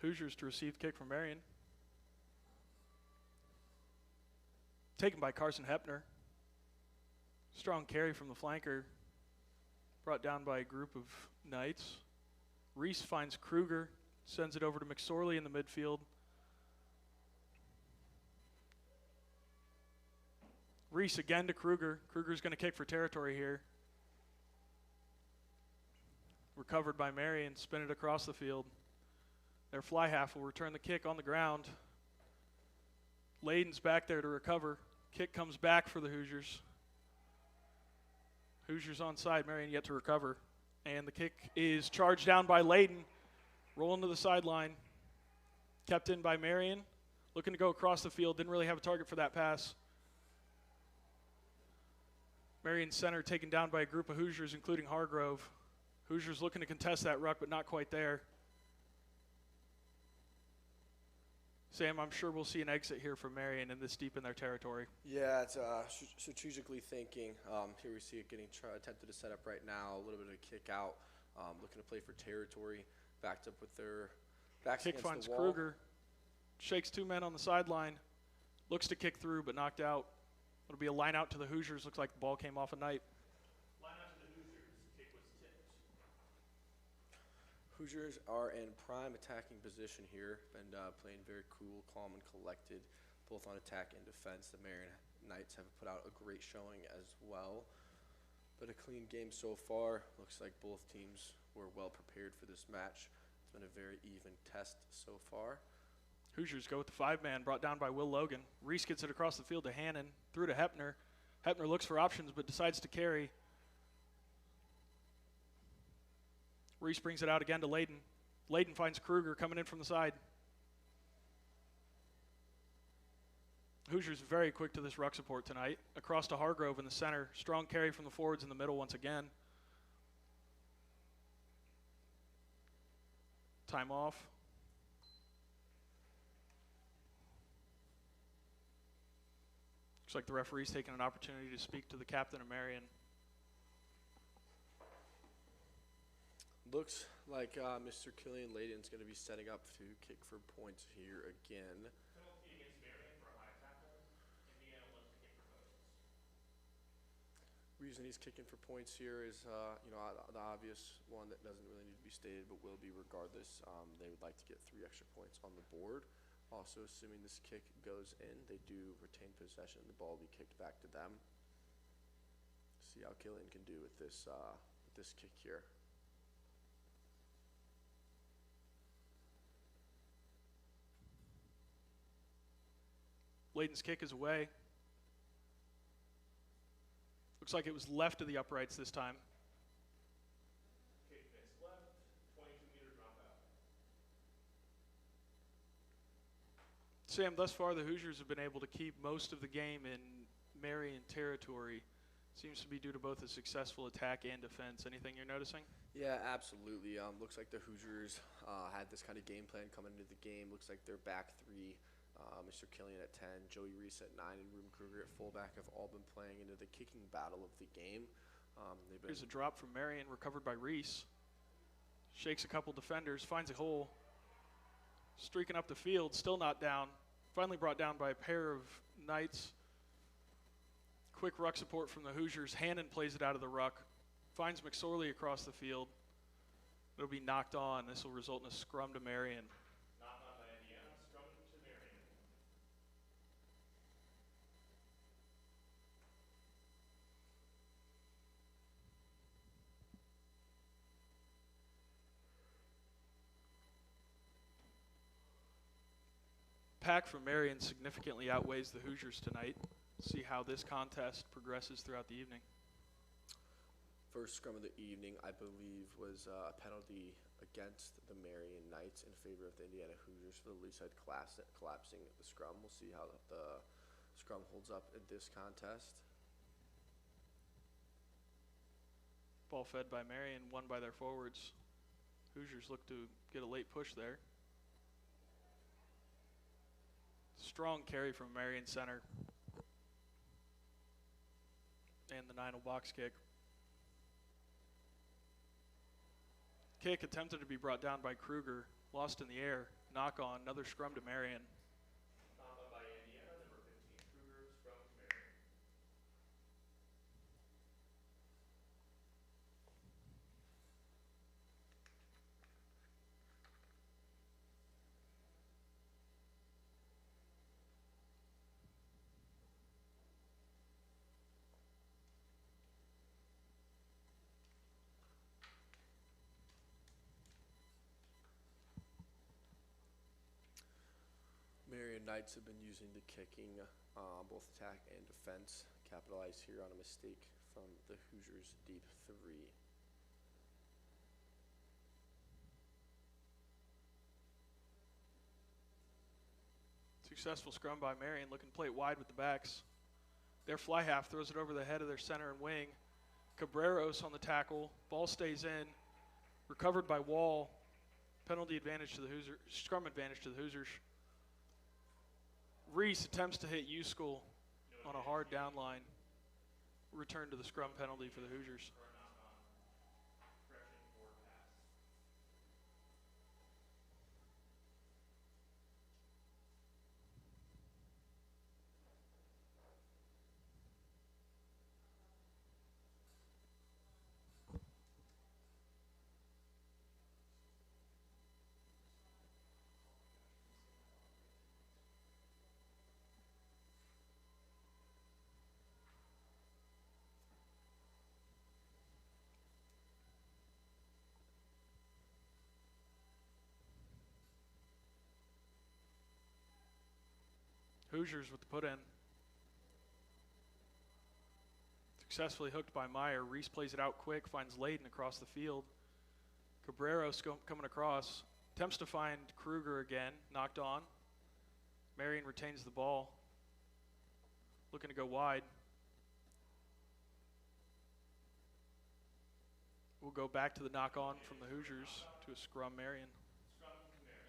Hoosiers to receive kick from Marian. Taken by Carson Hepner. Strong carry from the flanker. Brought down by a group of Knights. Reese finds Kruger. Sends it over to McSorley in the midfield. Reese again to Kruger. Kruger's going to kick for territory here. Recovered by Marian. Spin it across the field. Their fly half will return the kick on the ground. Layden's back there to recover. Kick comes back for the Hoosiers. Hoosiers onside, Marian yet to recover. And the kick is charged down by Layden. Rolling to the sideline. Kept in by Marian. Looking to go across the field. Didn't really have a target for that pass. Marian center taken down by a group of Hoosiers, including Hargrove. Hoosiers looking to contest that ruck, but not quite there. Sam, I'm sure we'll see an exit here from Marian in this deep in their territory. Yeah, it's strategically thinking. Here we see it getting attempted to set up right now. A little bit of a kick out, looking to play for territory. Backed up with their backs Kick against finds the wall. Kruger. Shakes 2 men on the sideline. Looks to kick through, but knocked out. It'll be a line out to the Hoosiers. Looks like the ball came off a Knight. Line out to the Hoosiers. Kick was tipped. Hoosiers are in prime attacking position here and playing very cool, calm, and collected, both on attack and defense. The Marian Knights have put out a great showing as well. But a clean game so far. Looks like both teams were well prepared for this match. It's been a very even test so far. Hoosiers go with the 5-man, brought down by Will Logan. Reese gets it across the field to Hannon, through to Hepner. Hepner looks for options, but decides to carry. Reese brings it out again to Layden. Layden finds Kruger coming in from the side. Hoosiers very quick to this ruck support tonight. Across to Hargrove in the center. Strong carry from the forwards in the middle once again. Time off. Looks like the referee's taking an opportunity to speak to the captain of Marian. Looks like Mr. Killian Layden's going to be setting up to kick for points here again. Penalty against Marian for a high tackle. Indiana wants to kick for posts. Reason he's kicking for points here is, the obvious one that doesn't really need to be stated, but will be regardless. They would like to get 3 extra points on the board. Also, assuming this kick goes in, they do retain possession, and the ball will be kicked back to them. See how Killian can do with this kick here. Layden's kick is away. Looks like it was left of the uprights this time. Kick face left, 22-meter dropout. Sam, thus far the Hoosiers have been able to keep most of the game in Marian territory. Seems to be due to both a successful attack and defense. Anything you're noticing? Yeah, absolutely. Looks like the Hoosiers had this kind of game plan coming into the game. Looks like their back three, Mr. Killian at 10, Joey Reese at 9, and Ruben Kruger at fullback have all been playing into the kicking battle of the game. Here's a drop from Marian, recovered by Reese. Shakes a couple defenders, finds a hole. Streaking up the field, still not down. Finally brought down by a pair of Knights. Quick ruck support from the Hoosiers. Hannon plays it out of the ruck. Finds McSorley across the field. It'll be knocked on. This will result in a scrum to Marian. Knock on by Indiana, scrum to Marian. Pack from Marian significantly outweighs the Hoosiers tonight. See how this contest progresses throughout the evening. First scrum of the evening, I believe, was a penalty against the Marian Knights in favor of the Indiana Hoosiers for the lee side collapsing the scrum. We'll see how the scrum holds up in this contest. Ball fed by Marian, won by their forwards. Hoosiers look to get a late push there. Strong carry from Marian center. And the 9-0 box kick. Kick attempted to be brought down by Kruger. Lost in the air. Knock on. Another scrum to Marian. Knock on by Indiana, number 15, Kruger, scrum to Marian. Marian Knights have been using the kicking, both attack and defense. Capitalize here on a mistake from the Hoosiers' deep three. Successful scrum by Marian, looking to play it wide with the backs. Their fly half throws it over the head of their center and wing. Cabreros on the tackle. Ball stays in. Recovered by Wall. Penalty advantage to the Hoosiers. Scrum advantage to the Hoosiers. Reese attempts to hit Uskul on a hard down line. Return to the scrum penalty for the Hoosiers. Or a knock on, correction, forward pass. Hoosiers with the put in. Successfully hooked by Meyer. Reese plays it out quick, finds Layden across the field. Cabreros coming across. Attempts to find Kruger again, knocked on. Marian retains the ball. Looking to go wide. We'll go back to the knock on from the Hoosiers to a scrum Marian. Scrum to Marian.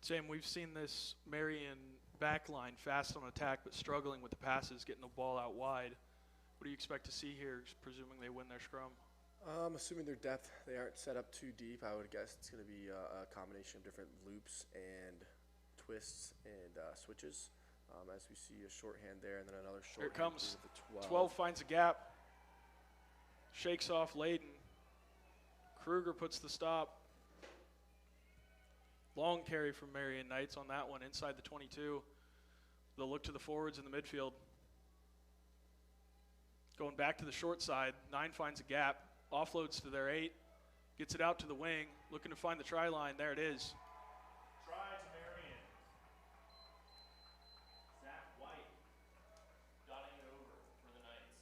Sam, we've seen this Marian back line fast on attack but struggling with the passes, getting the ball out wide. What do you expect to see here, presuming they win their scrum? Assuming their depth, they aren't set up too deep, I would guess it's going to be a combination of different loops and twists and switches. As we see a shorthand there, and then another Here shorthand it comes. through the 12. 12 finds a gap. Shakes off Layden. Kruger puts the stop. Long carry from Marian Knights on that one inside the 22. They'll look to the forwards in the midfield. Going back to the short side, 9 finds a gap, offloads to their 8, gets it out to the wing, looking to find the try line. There it is. Try to Marian. Zach White dotting it over for the Knights.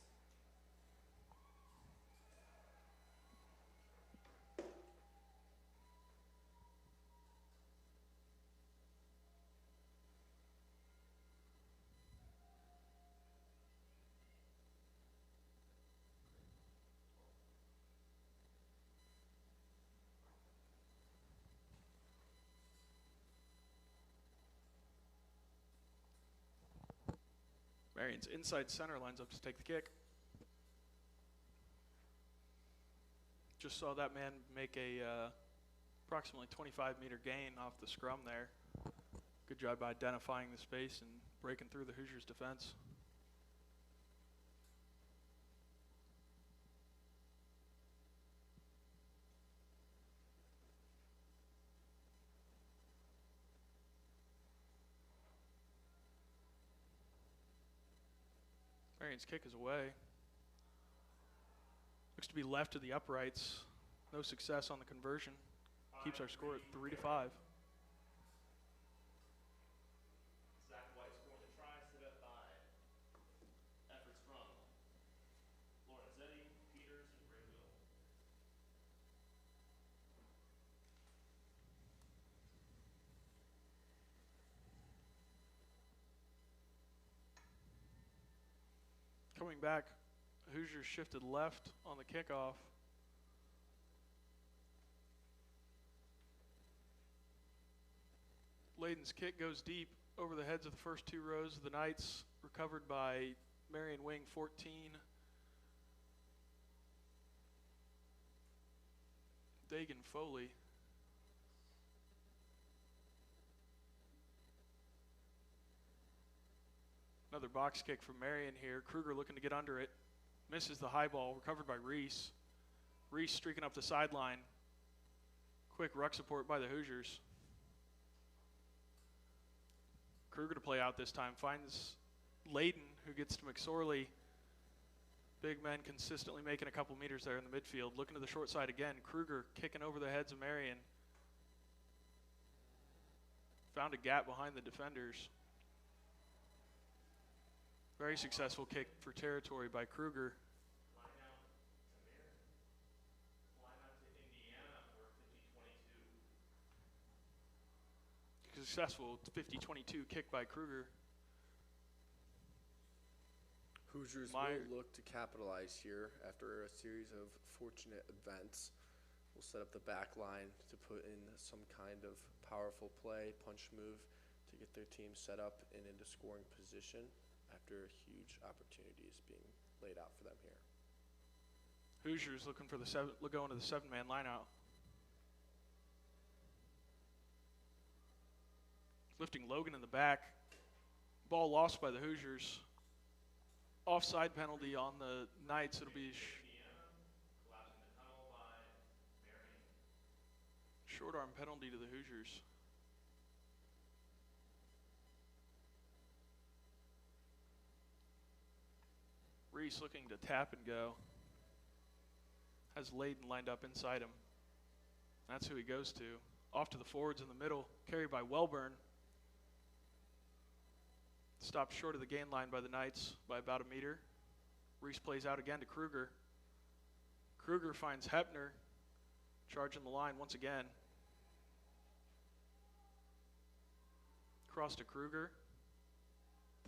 Marian's inside center lines up to take the kick. Just saw that man make a approximately 25-meter gain off the scrum there. Good job by identifying the space and breaking through the Hoosiers' defense. Marian's kick is away. Looks to be left to the uprights. No success on the conversion. Keeps our score at 3-5. Zach White scoring the try, set up by efforts from Lorenzetti, Peters, and Graybill. Coming back, Hoosiers shifted left on the kickoff. Layden's kick goes deep over the heads of the first 2 rows of the Knights, recovered by Marian wing 14. Dagan Foley. Another box kick from Marian here. Kruger looking to get under it. Misses the high ball, recovered by Reese. Reese streaking up the sideline. Quick ruck support by the Hoosiers. Kruger to play out this time. Finds Layden, who gets to McSorley. Big men consistently making a couple meters there in the midfield. Looking to the short side again. Kruger kicking over the heads of Marian. Found a gap behind the defenders. Very successful kick for territory by Kruger. Line out to Marian. Line out to Indiana for 50-22. Successful 50-22 kick by Kruger. Hoosiers Meyer. will look to capitalize here after a series of fortunate events. We'll set up the back line to put in some kind of powerful play, punch move to get their team set up and into scoring position after huge opportunities being laid out for them here. Hoosiers looking for the going to the 7-man lineout. Lifting Logan in the back. Ball lost by the Hoosiers. Offside penalty on the Knights. It'll be Collapsing the tunnel by Marian. short arm penalty to the Hoosiers. Reese looking to tap and go. Has Layden lined up inside him. That's who he goes to. Off to the forwards in the middle. Carried by Welburn. Stopped short of the gain line by the Knights by about a meter. Reese plays out again to Kruger. Kruger finds Hepner. Charging the line once again. Cross to Kruger.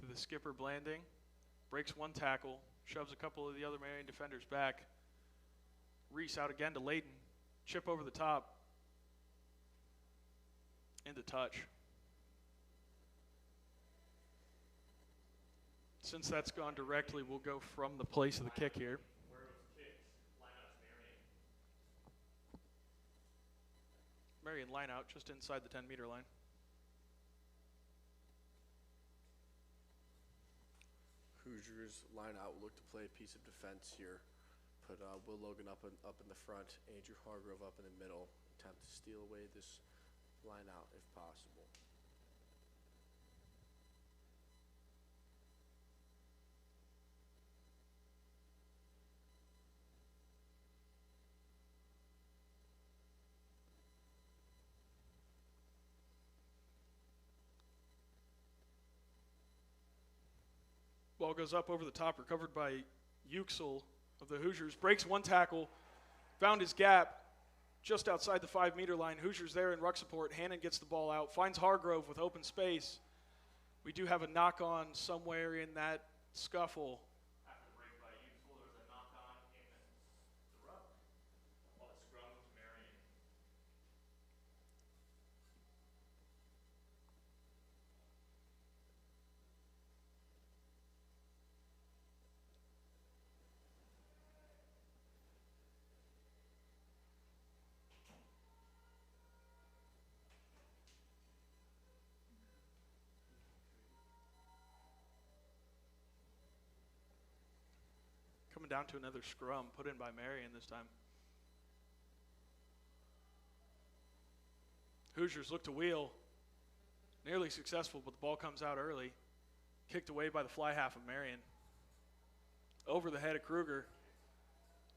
To the skipper Blanding. Breaks one tackle. Shoves a couple of the other Marian defenders back. Reese out again to Layden. Chip over the top. Into touch. Since that's gone directly, we'll go from the place of the kick here. Where it was kicked, line out to Marian. Marian line out just inside the 10-meter line. Hoosiers line out will look to play a piece of defense here. Put Will Logan up in the front, Andrew Hargrove up in the middle. Attempt to steal away this line out if possible. Ball goes up over the top, recovered by Uxel of the Hoosiers. Breaks one tackle, found his gap just outside the 5-meter line. Hoosiers there in ruck support. Hannon gets the ball out, finds Hargrove with open space. We do have a knock-on somewhere in that scuffle. After the break by Youthful, there was a knock-on in the ruck. Called a scrum to Marian. Coming down to another scrum put in by Marian this time. Hoosiers look to wheel. Nearly successful, but the ball comes out early. Kicked away by the fly half of Marian. Over the head of Kruger.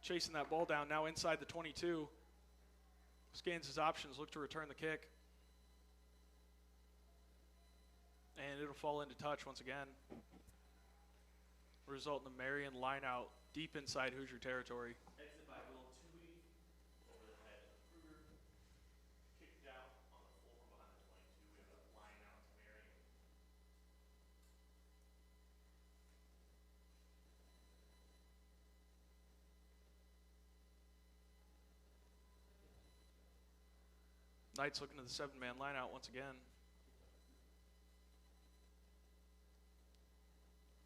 Chasing that ball down, now inside the 22. Scans his options, look to return the kick. And it'll fall into touch once again. Result in the Marian line out deep inside Hoosier territory. Exit by Will Tui over the head of Kruger. Kicked out on the full from behind the 22. We have a line out to Marian. Knights looking to the 7-man line out once again.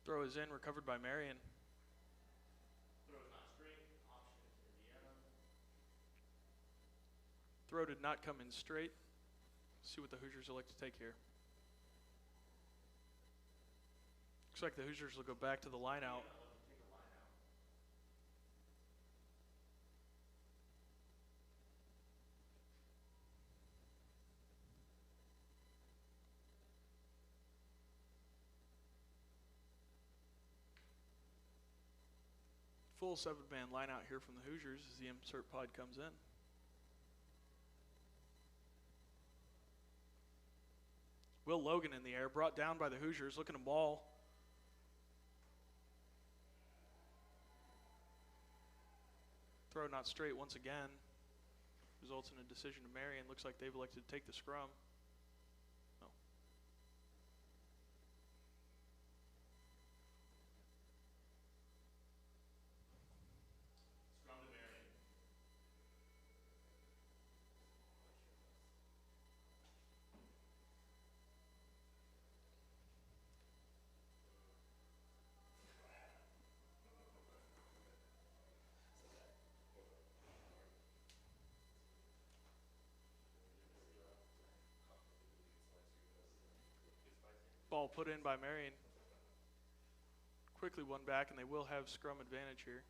Throw is in, recovered by Marian. Throw is not straight. Option to Indiana. Throw did not come in straight. See what the Hoosiers will like to take here. Looks like the Hoosiers will go back to the line out. Take the line out. Full 7-man line out here from the Hoosiers as the insert pod comes in. Will Logan in the air, brought down by the Hoosiers, looking to maul. Throw not straight once again. Results in a decision to Marian. Looks like they've elected to take the scrum. No. Scrum to Marian. Ball put in by Marian. Quickly won back, and they will have scrum advantage here.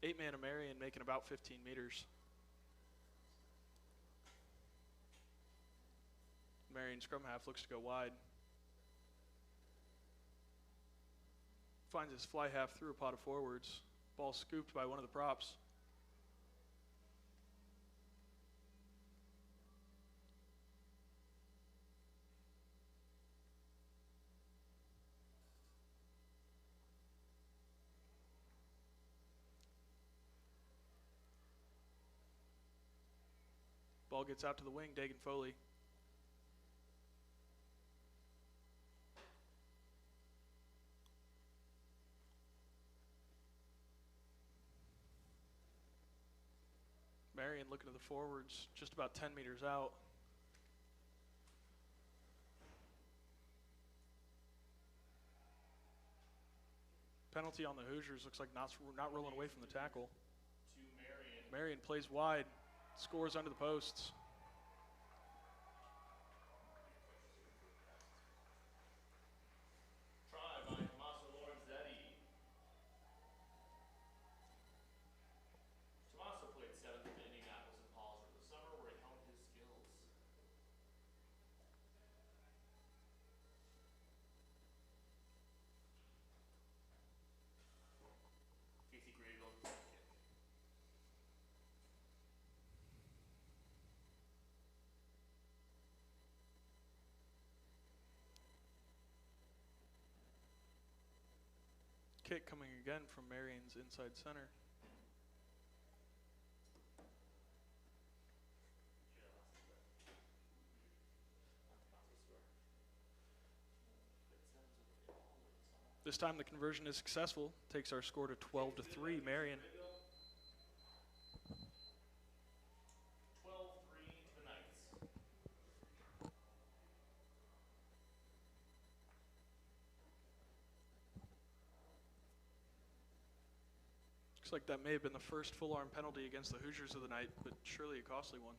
8-man of Marian making about 15 meters. Marian scrum half looks to go wide. Finds his fly half through a pot of forwards. Ball scooped by one of the props. Ball gets out to the wing, Dagan Foley. Marian looking to the forwards, just about 10 meters out. Penalty on the Hoosiers, looks like not rolling away from the tackle. To Marian. Marian plays wide, scores under the posts. kick coming again from Marian's inside center. This time the conversion is successful. Takes our score to 12-3, Marian. 12-3 the Knights. Looks like that may have been the first full arm penalty against the Hoosiers of the night, but surely a costly one.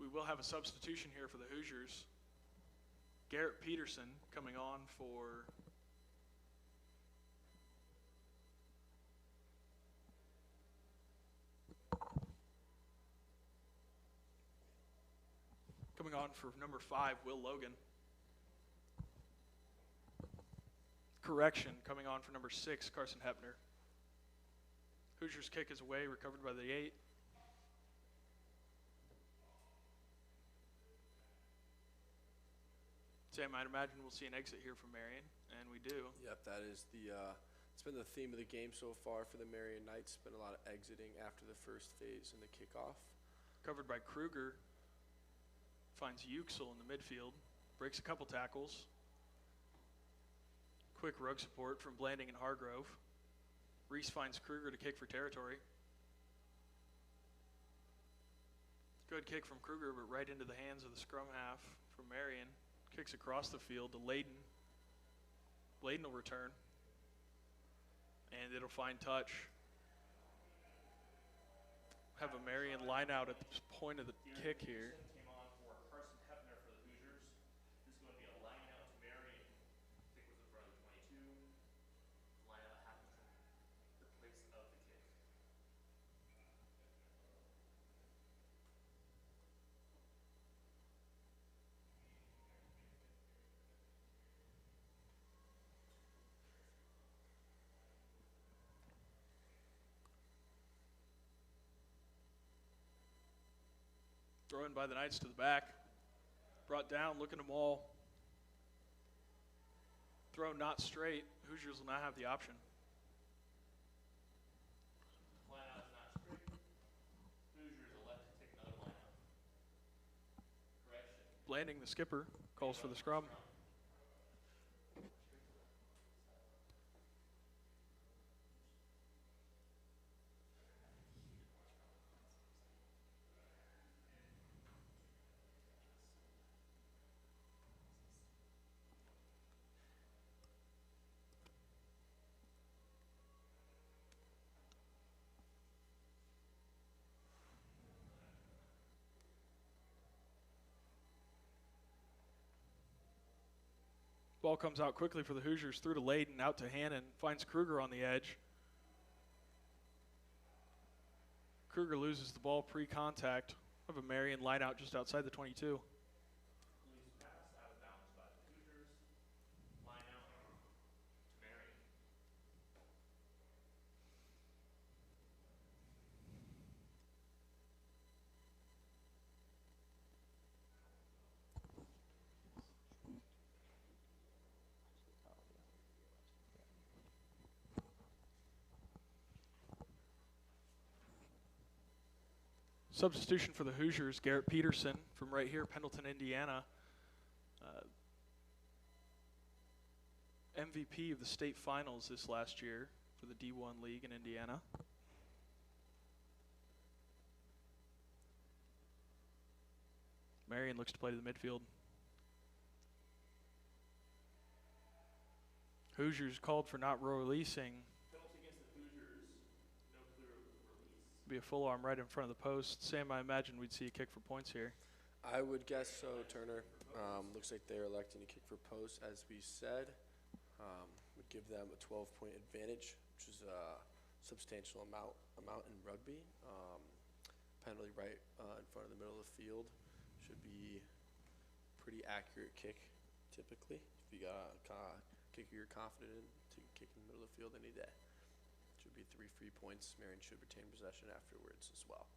We will have a substitution here for the Hoosiers. Garrett Peterson coming on for number 5, Will Logan. Correction coming on for number 6, Carson Hepner. Hoosiers kick is away, recovered by the 8. Sam, I'd imagine we'll see an exit here from Marian, and we do. Yep, that is it's been the theme of the game so far for the Marian Knights. Been a lot of exiting after the first phase in the kickoff. Covered by Kruger. Finds Uxel in the midfield. Breaks a couple tackles. Quick rug support from Blanding and Hargrove. Reese finds Kruger to kick for territory. Good kick from Kruger, but right into the hands of the scrum half from Marian. Kicks across the field to Layden. Layden will return. And it'll find touch. Have a Marian line out at the point of the kick here. Came on for Carson Hepner for the Hoosiers. This is going to be a line out to Marian. I think was in front of the 22. Line out happens in the place of the kick. Throw in by the Knights to the back. Brought down, looking to maul. Throw not straight. Hoosiers will not have the option. Line out is not straight. Hoosiers elect to take another line out. Correction. Blanding, the skipper, calls for the scrum. Ball comes out quickly for the Hoosiers, through to Layden, out to Hannon, finds Kruger on the edge. Kruger loses the ball pre-contact. Have a Marian line out just outside the 22. Loose pass out of bounds by the Hoosiers. Line out to Marian. Substitution for the Hoosiers, Garrett Peterson from right here, Pendleton, Indiana. MVP of the state finals this last year for the D1 League in Indiana. Marian looks to play to the midfield. Hoosiers called for not releasing. Penalty against the Hoosiers. No clear release. Be a full arm right in front of the post. Sam, I imagine we'd see a kick for points here. I would guess so, Turner. Looks like they're electing to kick for post, as we said. Would give them a 12-point advantage, which is a substantial amount in rugby. Penalty right in front of the middle of the field should be pretty accurate kick, typically. If you got a kicker you're confident in to kick in the middle of the field any day. Should be 3 free points. Marian should retain possession afterwards as well.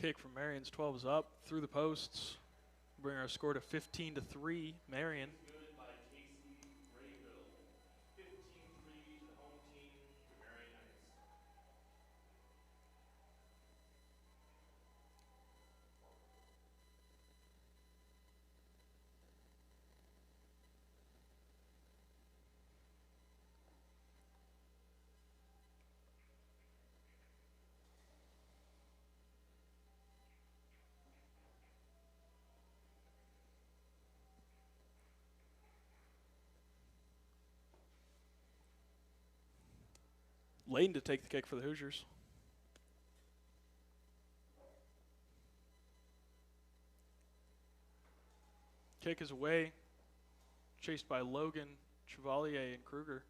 Kick from Marian's 12 is up through the posts. Bring our score to 15-3. Marian. Good by Casey Rayville. 15-3 to the home team, the Marian Knights. Layden to take the kick for the Hoosiers. Kick is away. Chased by Logan, Chevalier, and Kruger.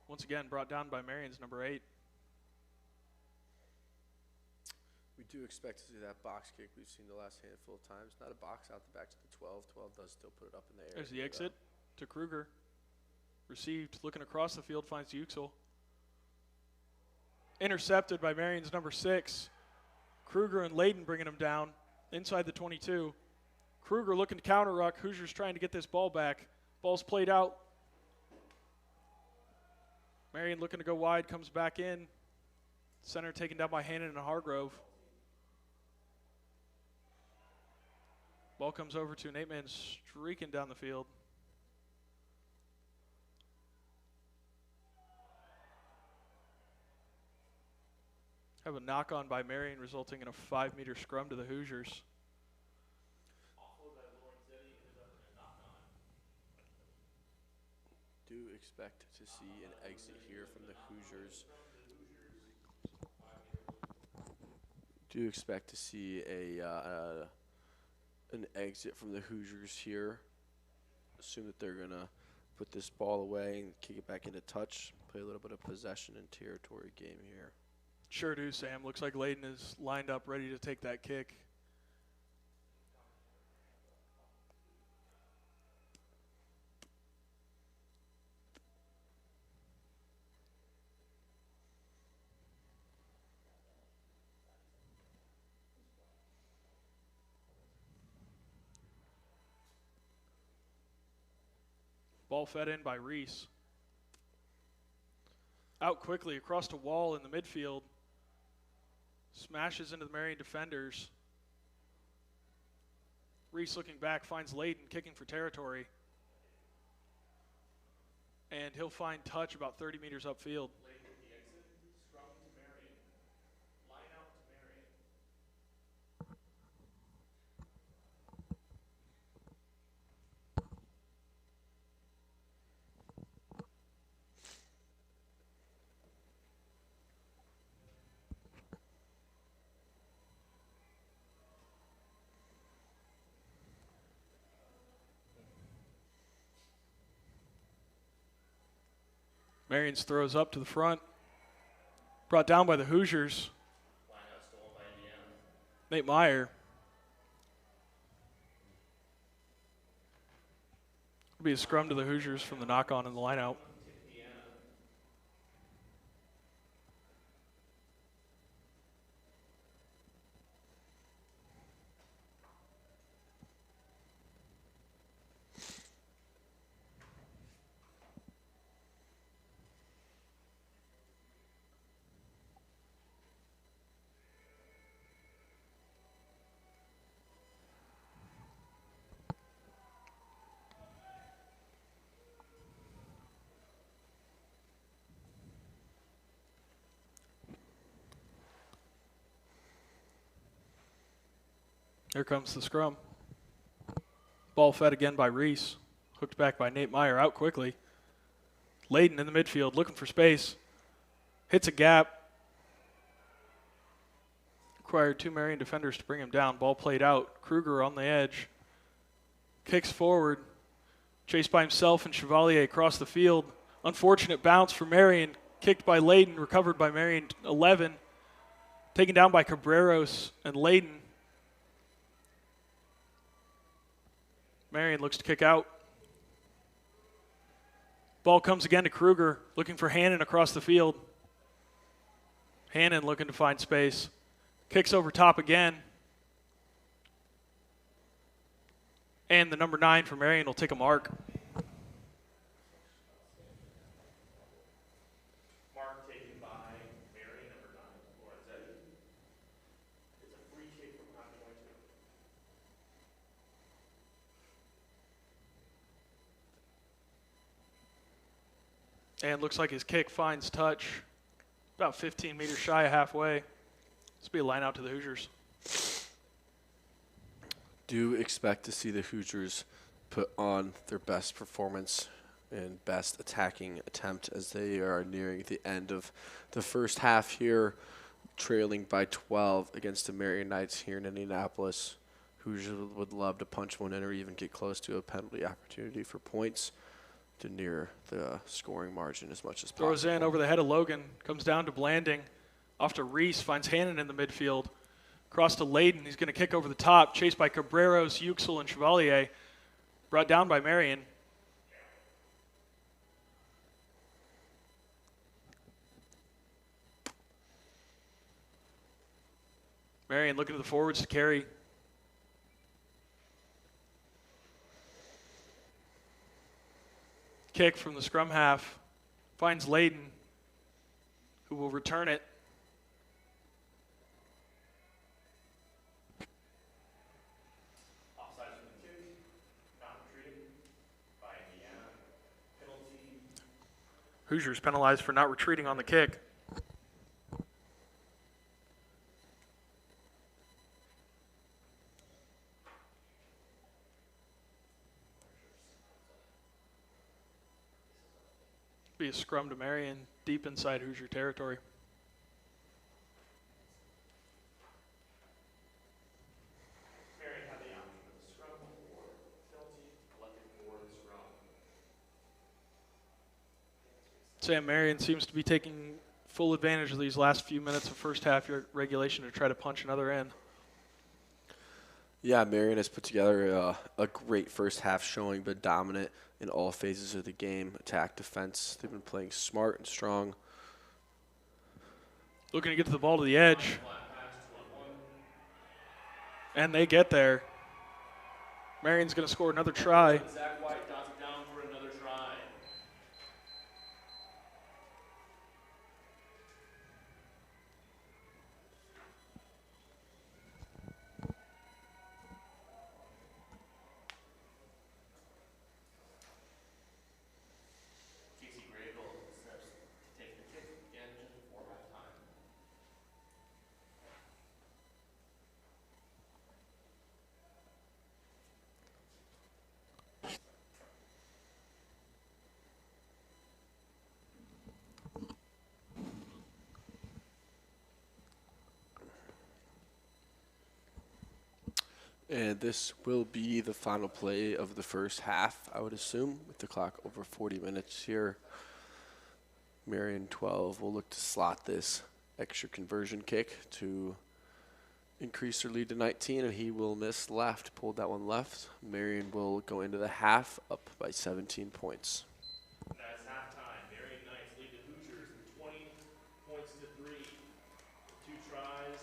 Once again, brought down by Marian's number 8. We do expect to see that box kick we've seen the last handful of times. Not a box out the back to the 12. 12 does still put it up in the air. There's the exit to Kruger. Received, looking across the field, finds Uxel. Intercepted by Marian's number 6. Kruger and Layden bringing him down inside the 22. Kruger looking to counter ruck. Hoosiers trying to get this ball back. Ball's played out. Marian looking to go wide, comes back in. Center taken down by Hannon and Hargrove. Ball comes over to an 8-man streaking down the field. Have a knock on by Marian, resulting in a 5-meter scrum to the Hoosiers. Do expect to see an exit here from the Hoosiers. Do expect to see an exit from the Hoosiers here. Assume that they're gonna put this ball away and kick it back into touch. Play a little bit of possession and territory game here. Sure do, Sam. Looks like Layden is lined up, ready to take that kick. Ball fed in by Reese. Out quickly across the wall in the midfield. Smashes into the Marian defenders. Reese looking back, finds Layden kicking for territory. And he'll find touch about 30 meters upfield. Layden with the exit. Scrum to Marian. Line out to Marian. Marian's throws up to the front. Brought down by the Hoosiers. Line out stolen by Indiana. Nate Meyer. It'll be a scrum to the Hoosiers from the knock-on and the line-out. Here comes the scrum. Ball fed again by Reese. Hooked back by Nate Meyer, out quickly. Layden in the midfield, looking for space. Hits a gap. Required 2 Marian defenders to bring him down. Ball played out. Kruger on the edge. Kicks forward. Chased by himself and Chevalier across the field. Unfortunate bounce for Marian. Kicked by Layden, recovered by Marian 11. Taken down by Cabreros and Layden. Marian looks to kick out. Ball comes again to Kruger, looking for Hannon across the field. Hannon looking to find space. Kicks over top again. And the number 9 for Marian will take a mark. Mark taken by Marian, number 9, Lorenzetti. It's a free kick from behind the 22. And looks like his kick finds touch. About 15 meters shy of halfway. This will be a line out to the Hoosiers. Do expect to see the Hoosiers put on their best performance and best attacking attempt as they are nearing the end of the first half here, trailing by 12 against the Marian Knights here in Indianapolis. Hoosiers would love to punch one in or even get close to a penalty opportunity for points to near the scoring margin as much as possible. Throws in over the head of Logan. Comes down to Blanding. Off to Reese. Finds Hannon in the midfield. Cross to Layden. He's going to kick over the top. Chased by Cabreros, Yüksel, and Chevalier. Brought down by Marian. Marian looking to the forwards to carry. Kick from the scrum half. Finds Layden, who will return it. Offside from the kick, not retreating by Indiana. Penalty. Hoosiers penalized for not retreating on the kick. Be a scrum to Marian, deep inside Hoosier territory. Marian had the option of the scrum or penalty, elected for the scrum. Sam Marian seems to be taking full advantage of these last few minutes of first half regulation to try to punch another in. Yeah, Marian has put together a great first half showing, but dominant in all phases of the game, attack, defense. They've been playing smart and strong. Looking to get to the ball to the edge. And they get there. Marian's going to score another try. Zach White dots it down for another try. Casey Grable steps to take the kick again just before halftime. And this will be the final play of the first half, I would assume, with the clock over 40 minutes here. Marian 12 will look to slot this extra conversion kick to increase their lead to 19, and he will miss left, pulled that one left. Marian will go into the half up by 17 points. And that is halftime. Marian Knights lead the Hoosiers 20 points to 3. 2 tries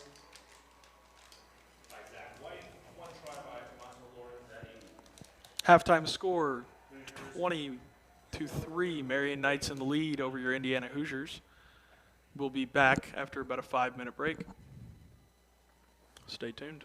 by Zach White, 1 try by Tomaso Lorenzetti. Halftime score 20-3. Marian Knights in the lead over your Indiana Hoosiers. We'll be back after about a 5-minute break. Stay tuned.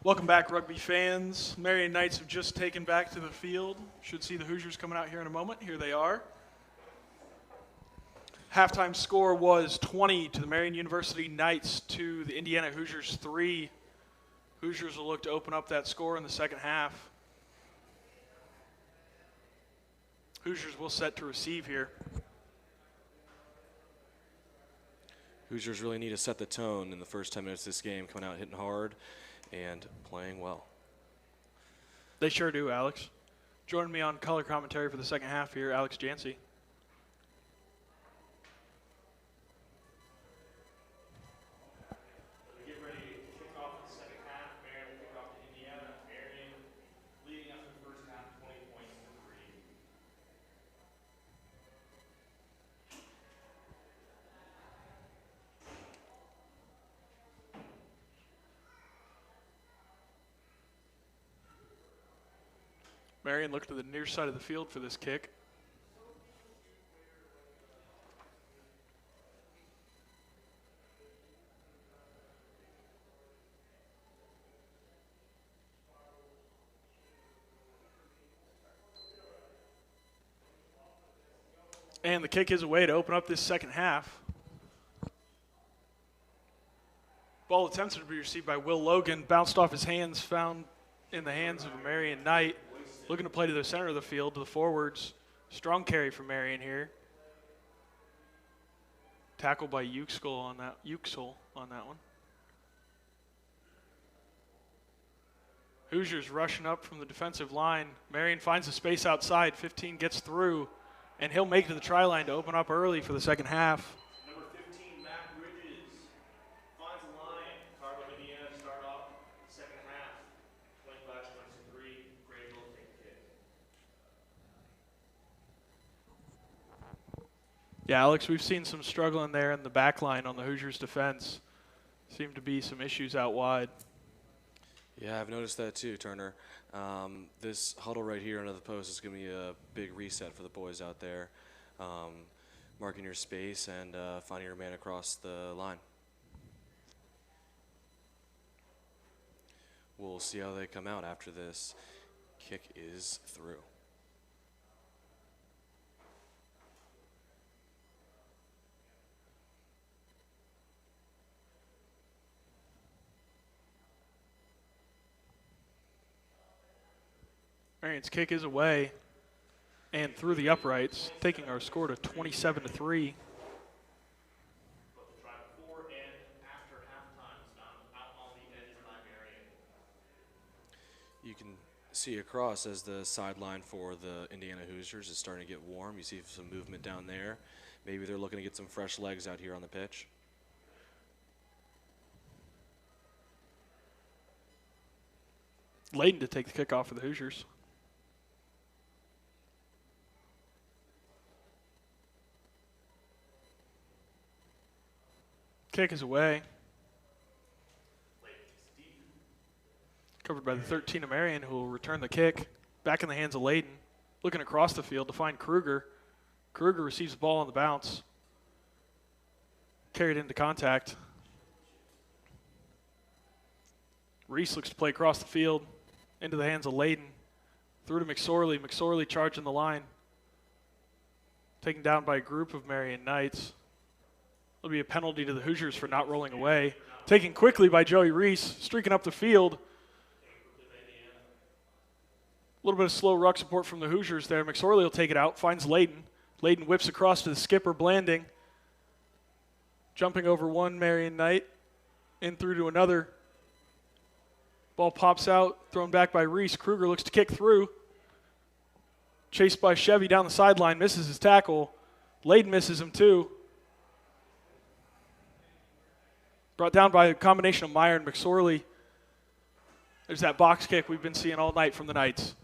Welcome back, rugby fans. Marian Knights have just taken back to the field. Should see the Hoosiers coming out here in a moment. Here they are. Halftime score was 20 to the Marian University Knights to the Indiana Hoosiers 3. Hoosiers will look to open up that score in the second half. Hoosiers will set to receive here. Hoosiers really need to set the tone in the first 10 minutes of this game, coming out hitting hard and playing well. They sure do, Alex. Joining me on color commentary for the second half here, Alex Jancy. We get ready to kick off the second half. Marian will kick off to Indiana. Marian leading after the first half, 20 points to 3. Marian looked to the near side of the field for this kick. And the kick is away to open up this second half. Ball attempted to be received by Will Logan, bounced off his hands, found in the hands of a Marian Knight. Looking to play to the center of the field, to the forwards. Strong carry from Marian here. Tackled by Uxel on that one. Hoosiers rushing up from the defensive line. Marian finds the space outside. 15 gets through, and he'll make it to the try line to open up early for the second half. Number 15, Matt Bridges, finds the line. Carver, Indiana, start off the second half. 25-23, Gray will take the kick. Yeah, Alex, we've seen some struggling there in the back line on the Hoosiers' defense. Seem to be some issues out wide. Yeah, I've noticed that too, Turner. This huddle right here under the post is going to be a big reset for the boys out there. Marking your space and finding your man across the line. We'll see how they come out after this kick is through. Marian's kick is away and through the uprights, taking our score to 27-3. But the try before and after halftime is found out on the edge by Marian. You can see across as the sideline for the Indiana Hoosiers is starting to get warm. You see some movement down there. Maybe they're looking to get some fresh legs out here on the pitch. Layden to take the kickoff for the Hoosiers. Kick is away. Covered by the 13 of Marian, who will return the kick. Back in the hands of Layden. Looking across the field to find Kruger. Kruger receives the ball on the bounce. Carried into contact. Reese looks to play across the field. Into the hands of Layden. Through to McSorley. McSorley charging the line. Taken down by a group of Marian Knights. There'll be a penalty to the Hoosiers for not rolling away. Taken quickly by Joey Reese, streaking up the field. A little bit of slow ruck support from the Hoosiers there. McSorley will take it out, finds Layden. Layden whips across to the skipper, Blanding. Jumping over one Marian Knight, in through to another. Ball pops out, thrown back by Reese. Kruger looks to kick through. Chased by Chevy down the sideline, misses his tackle. Layden misses him too. Brought down by a combination of Meyer and McSorley. There's that box kick we've been seeing all night from the Knights.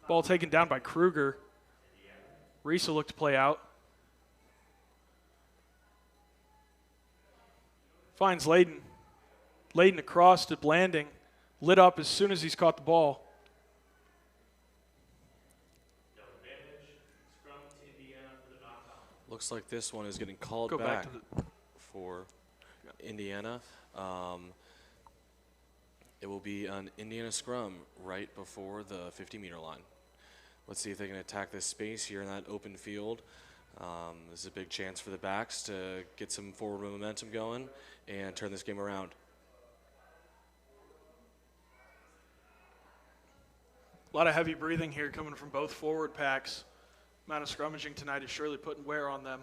Ball taken down by Kruger. Reese will look to play out. Finds Layden. Layden across to Blanding. Lit up as soon as he's caught the ball. Looks like this one is getting called Go back back to the for Indiana. It will be an Indiana scrum right before the 50-meter line. Let's see if they can attack this space here in that open field. This is a big chance for the backs to get some forward momentum going and turn this game around. A lot of heavy breathing here coming from both forward packs. Amount of scrummaging tonight is surely putting wear on them.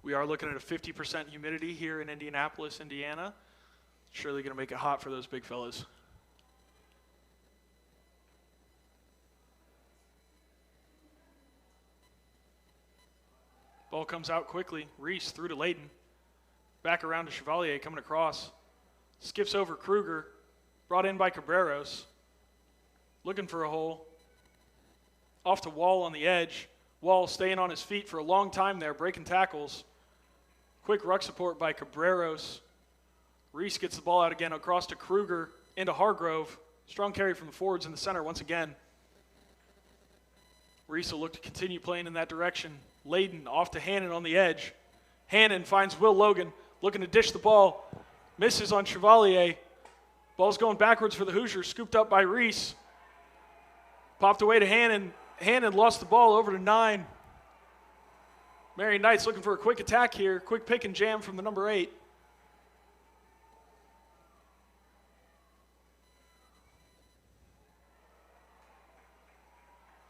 We are looking at a 50% humidity here in Indianapolis, Indiana. Surely going to make it hot for those big fellas. Ball comes out quickly. Reese through to Layden. Back around to Chevalier coming across. Skips over Kruger. Brought in by Cabreros. Looking for a hole. Off to Wall on the edge. Wall staying on his feet for a long time there, breaking tackles. Quick ruck support by Cabreros. Reese gets the ball out again across to Kruger, into Hargrove. Strong carry from the forwards in the center once again. Reese will look to continue playing in that direction. Layden off to Hannon on the edge. Hannon finds Will Logan, looking to dish the ball. Misses on Chevalier. Ball's going backwards for the Hoosiers, scooped up by Reese. Popped away to Hannon. Hannon lost the ball over to 9. Marian Knights looking for a quick attack here. Quick pick and jam from the number 8.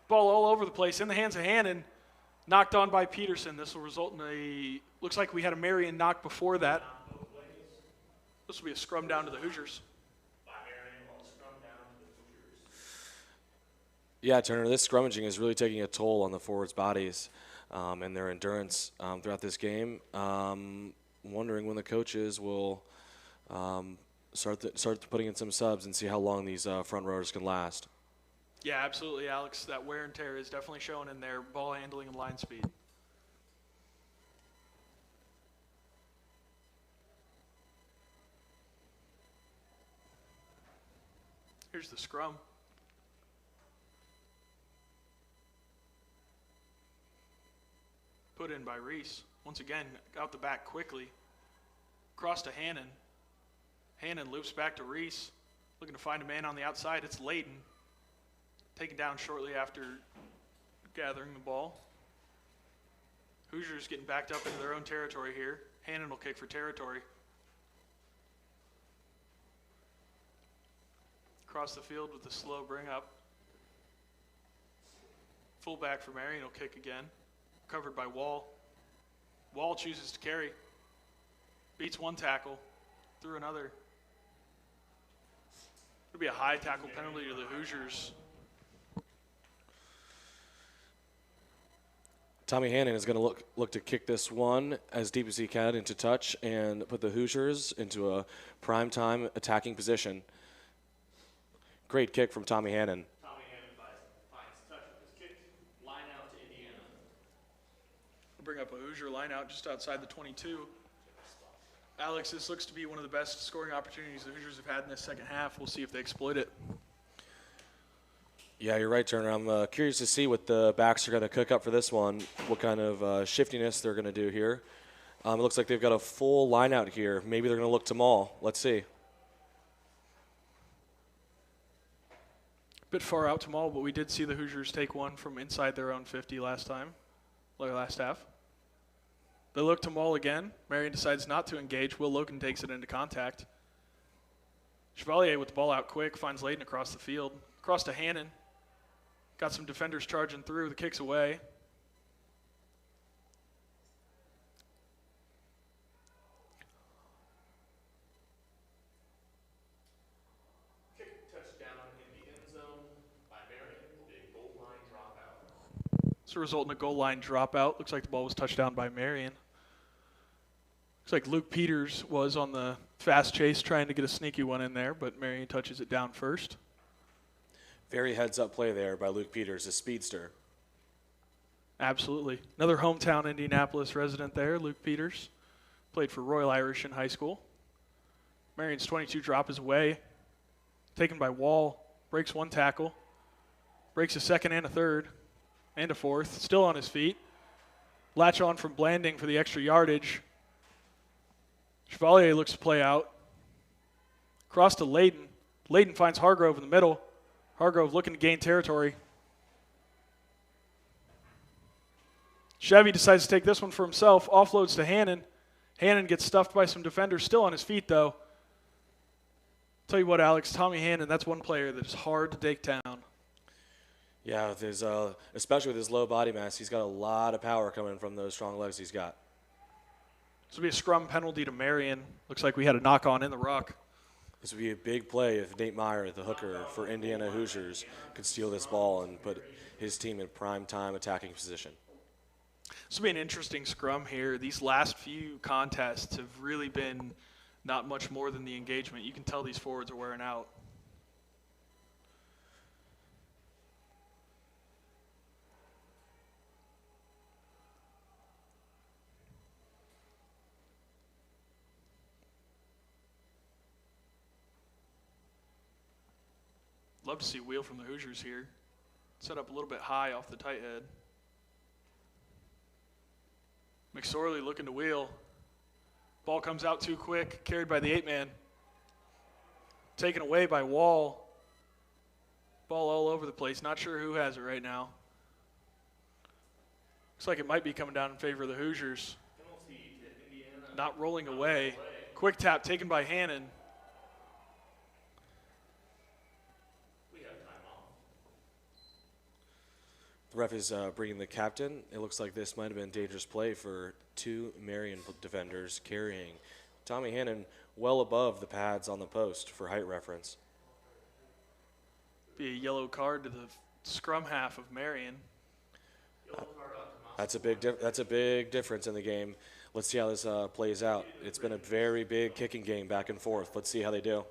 Ball all over the place in the hands of Hannon. Knocked on by Peterson. This will result in a, looks like we had a Marian knock before that. This will be a scrum down to the Hoosiers. Yeah, Turner, this scrummaging is really taking a toll on the forwards' bodies and their endurance throughout this game. Wondering when the coaches will start putting in some subs and see how long these front rowers can last. Yeah, absolutely, Alex. That wear and tear is definitely showing in their ball handling and line speed. Here's the scrum. Put in by Reese. Once again, out the back quickly. Cross to Hannon. Hannon loops back to Reese. Looking to find a man on the outside. It's Layden. Taken down shortly after gathering the ball. Hoosiers getting backed up into their own territory here. Hannon will kick for territory. Across the field with the slow bring up. Fullback for Marian will kick again. Covered by Wall. Wall chooses to carry. Beats one tackle. Through another. It'll be a high tackle penalty to the Hoosiers. Tommy Hannon is going to look to kick this one as deep as he can into touch and put the Hoosiers into a prime-time attacking position. Great kick from Tommy Hannon. Tommy Hannon finds touch with his kick. Line out to Indiana. We'll bring up a Hoosier line out just outside the 22. Alex, this looks to be one of the best scoring opportunities the Hoosiers have had in this second half. We'll see if they exploit it. Yeah, you're right, Turner. I'm curious to see what the backs are going to cook up for this one, what kind of shiftiness they're going to do here. It looks like they've got a full line out here. Maybe they're going to look to maul. Let's see. Bit far out to maul, but we did see the Hoosiers take one from inside their own 50 last half. They look to maul again. Marian decides not to engage. Will Logan takes it into contact. Chevalier with the ball out quick, finds Layden across the field. Across to Hannon. Got some defenders charging through. The kick's away. Kick touchdown in the end zone by Marian. Big goal line dropout. This will result in a goal line dropout. Looks like the ball was touched down by Marian. Looks like Luke Peters was on the fast chase trying to get a sneaky one in there, but Marian touches it down first. Very heads-up play there by Luke Peters, a speedster. Absolutely. Another hometown Indianapolis resident there, Luke Peters. Played for Royal Irish in high school. Marian's 22 drop is away. Taken by Wall. Breaks one tackle. Breaks a second and a third. And a fourth. Still on his feet. Latch on from Blanding for the extra yardage. Chevalier looks to play out. Cross to Layden. Layden finds Hargrove in the middle. Hargrove looking to gain territory. Chevy decides to take this one for himself. Offloads to Hannon. Hannon gets stuffed by some defenders. Still on his feet, though. Tell you what, Alex, Tommy Hannon, that's one player that is hard to take down. Yeah, with his, especially with his low body mass, he's got a lot of power coming from those strong legs he's got. This will be a scrum penalty to Marian. Looks like we had a knock on in the ruck. This would be a big play if Nate Meyer, the hooker for Indiana Hoosiers, could steal this ball and put his team in prime time attacking position. This will be an interesting scrum here. These last few contests have really been not much more than the engagement. You can tell these forwards are wearing out. Love to see Wheel from the Hoosiers here. Set up a little bit high off the tight head. McSorley looking to wheel. Ball comes out too quick, carried by the 8-man. Taken away by Wall. Ball all over the place. Not sure who has it right now. Looks like it might be coming down in favor of the Hoosiers. Not rolling away. Quick tap taken by Hannon. The ref is bringing the captain. It looks like this might have been a dangerous play for two Marian defenders carrying Tommy Hannon well above the pads on the post for height reference. Be a yellow card to the scrum half of Marian. That's a big difference in the game. Let's see how this plays out. It's been a very big kicking game back and forth. Let's see how they do.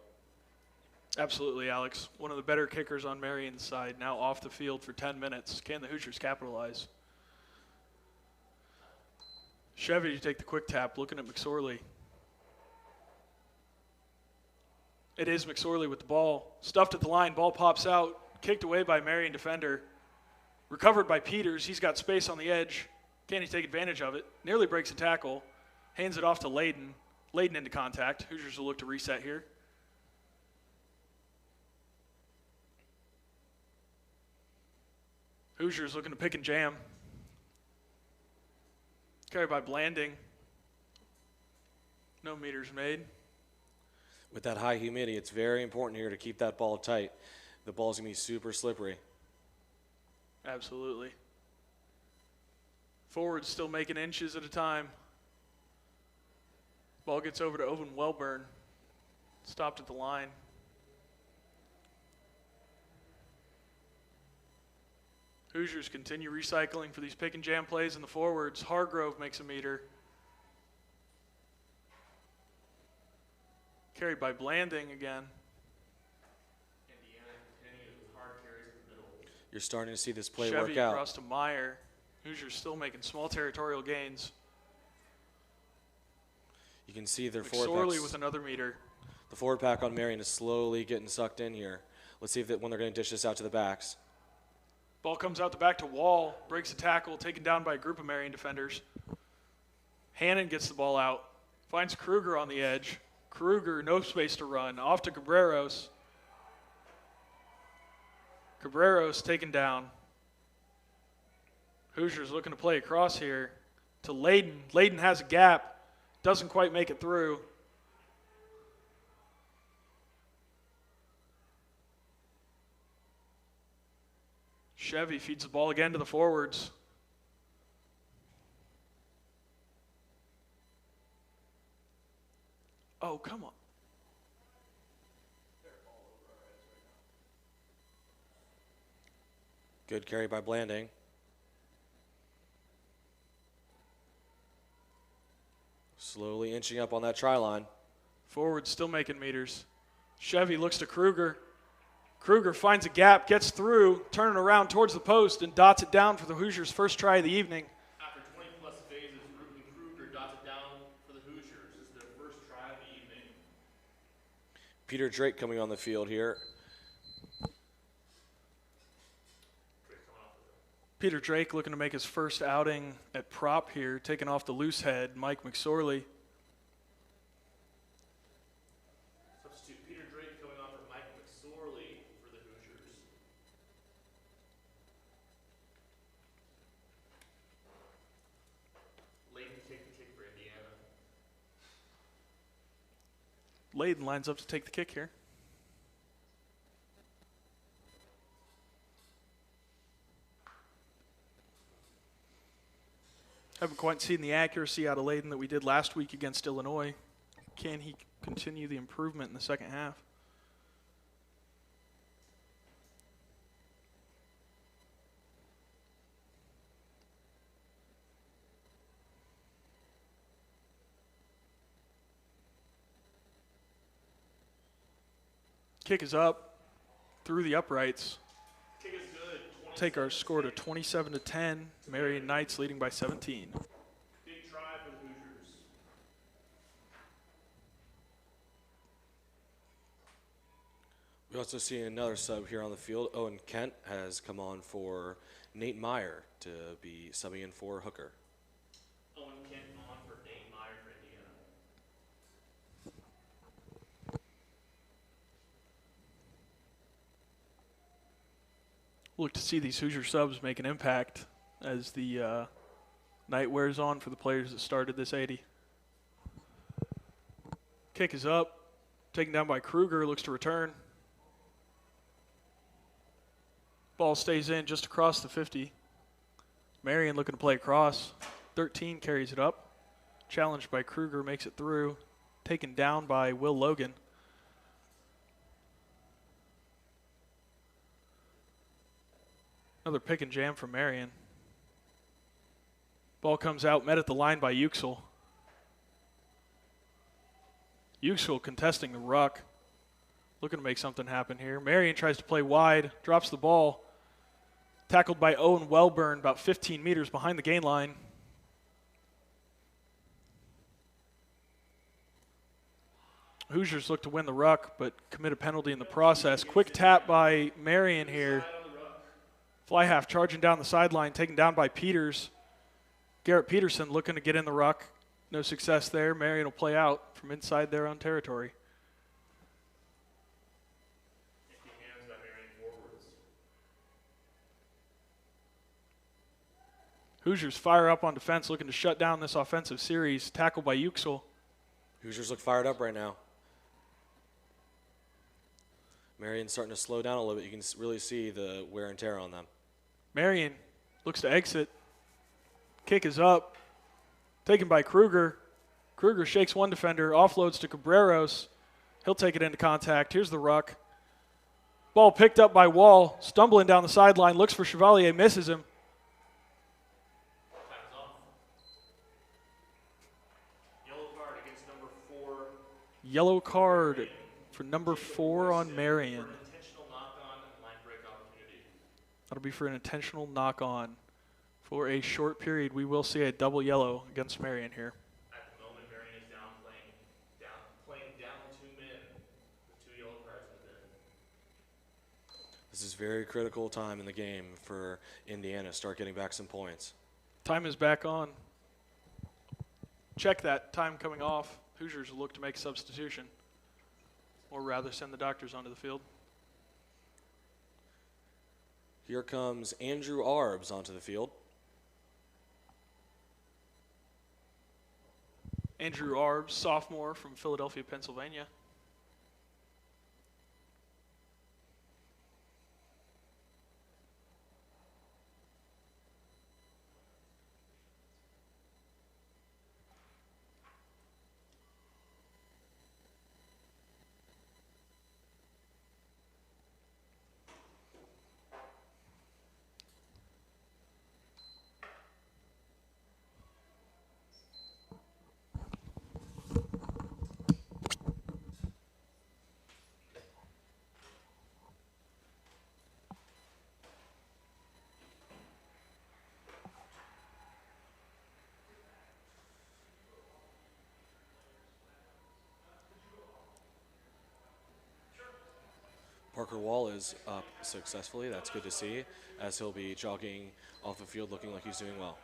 Absolutely, Alex. One of the better kickers on Marian's side, now off the field for 10 minutes. Can the Hoosiers capitalize? Chevy to take the quick tap, looking at McSorley. It is McSorley with the ball. Stuffed at the line, ball pops out. Kicked away by Marian defender. Recovered by Peters. He's got space on the edge. Can he take advantage of it? Nearly breaks a tackle. Hands it off to Layden. Layden into contact. Hoosiers will look to reset here. Hoosiers looking to pick and jam. Carried by Blanding. No meters made. With that high humidity, it's very important here to keep that ball tight. The ball's going to be super slippery. Absolutely. Forwards still making inches at a time. Ball gets over to Owen Welburn. Stopped at the line. Hoosiers continue recycling for these pick and jam plays in the forwards. Hargrove makes a meter. Carried by Blanding again. Indiana continues with hard carries in the middle. You're starting to see this play Chevy work out. across to Meyer. Hoosiers still making small territorial gains. You can see their McSorley with another meter. The forward pack on Marian is slowly getting sucked in here. Let's see if when they're going to dish this out to the backs. Ball comes out the back to Wall, breaks a tackle, taken down by a group of Marian defenders. Hannon gets the ball out, finds Kruger on the edge. Kruger, no space to run, off to Cabreros. Cabreros taken down. Hoosiers looking to play across here to Layden. Layden has a gap, doesn't quite make it through. Chevy feeds the ball again to the forwards. Oh, come on. Good carry by Blanding. Slowly inching up on that try line. Forward still making meters. Chevy looks to Kruger. Kruger finds a gap, gets through, turning around towards the post, and dots it down for the Hoosiers' first try of the evening. After 20-plus phases, Ruben Kruger dots it down for the Hoosiers. This is their first try of the evening. Peter Drake coming on the field here. Peter Drake looking to make his first outing at prop here, taking off the loose head, Mike McSorley. Substitute Peter Drake coming on for Mike McSorley for the Hoosiers. Layden take the kick for Indiana. Layden lines up to take the kick here. Haven't quite seen the accuracy out of Layden that we did last week against Illinois. Can he continue the improvement in the second half? Kick is up through the uprights. Kick is good. Take our score to 27-10. Marian Knights leading by 17. Big try for the Hoosiers. We also see another sub here on the field. Owen Kent has come on for Nate Meyer to be subbing in for Hooker. Owen Kent on for Nate Meyer for Indiana. Look to see these Hoosier subs make an impact as the night wears on for the players that started this 80. Kick is up, taken down by Kruger, looks to return. Ball stays in just across the 50. Marian looking to play across. 13 carries it up. Challenged by Kruger, makes it through. Taken down by Will Logan. Another pick and jam from Marian. Ball comes out, met at the line by Uxel. Uxel contesting the ruck. Looking to make something happen here. Marian tries to play wide, drops the ball. Tackled by Owen Welburn about 15 meters behind the gain line. Hoosiers look to win the ruck, but commit a penalty in the process. Quick tap by Marian here. Fly half charging down the sideline, taken down by Peters. Garrett Peterson looking to get in the ruck. No success there. Marian will play out from inside their own territory. Hands by Marian forwards. Hoosiers fire up on defense, looking to shut down this offensive series. Tackled by Uxel. Hoosiers look fired up right now. Marian's starting to slow down a little bit. You can really see the wear and tear on them. Marian looks to exit. Kick is up. Taken by Kruger. Kruger shakes one defender, offloads to Cabreros. He'll take it into contact. Here's the ruck. Ball picked up by Wall, stumbling down the sideline, looks for Chevalier, misses him. Time's off. Yellow card against number 4. Yellow card for number 4 on Marian. For an intentional knock-on and line break opportunity. That'll be for an intentional knock-on. For a short period, we will see a double yellow against Marian here. At the moment, Marian is playing down 2 men with 2 yellow cards in the bin. This is very critical time in the game for Indiana to start getting back some points. Time is back on. Check that time coming off. Hoosiers will look to make a substitution, or rather send the doctors onto the field. Here comes Andrew Arbs onto the field. Andrew Arbs, sophomore from Philadelphia, Pennsylvania. Parker Wall is up successfully. That's good to see, as he'll be jogging off the field looking like he's doing well.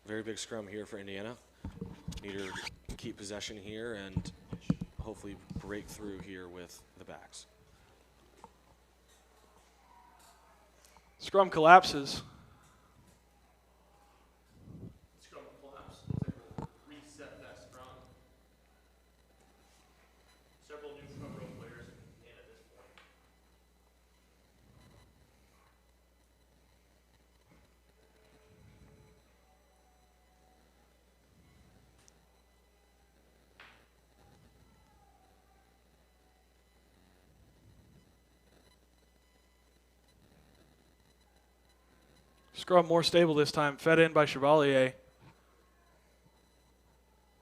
Very big scrum here for Indiana. Need to keep possession here and hopefully break through here with the backs. Scrum collapses. Scrum collapse. Looks like we'll reset that scrum. Several new front row players in at this point. Scrum more stable this time, fed in by Chevalier.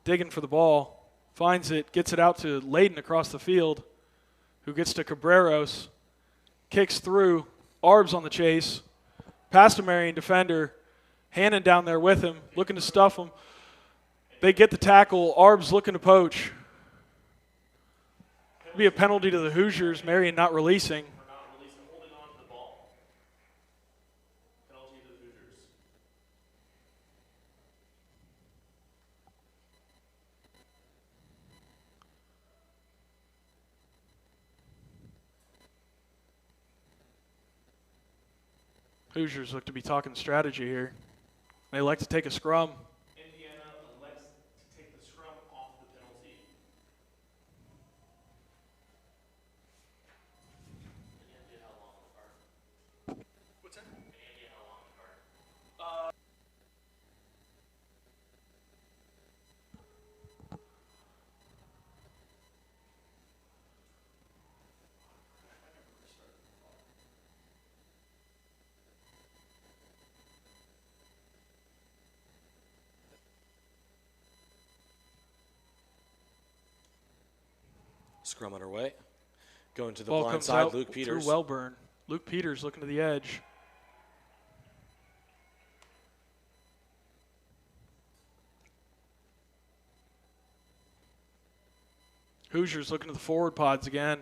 Digging for the ball, finds it, gets it out to Layden across the field, who gets to Cabreros, kicks through, Arbs on the chase, past a Marian defender, Hannon down there with him, looking to stuff him. They get the tackle, Arbs looking to poach. Be a penalty to the Hoosiers, Marian not releasing. We're not releasing, holding on to the ball. Penalty to the Hoosiers. Hoosiers look to be talking strategy here. They like to take a scrum. Indiana elects to take the scrum off the penalty. Any idea how long the card? What's that? Any idea how long the card? Scrum underway. Going to the Ball blind comes side, out Luke Peters. through Wellburn. Luke Peters looking to the edge. Hoosiers looking to the forward pods again.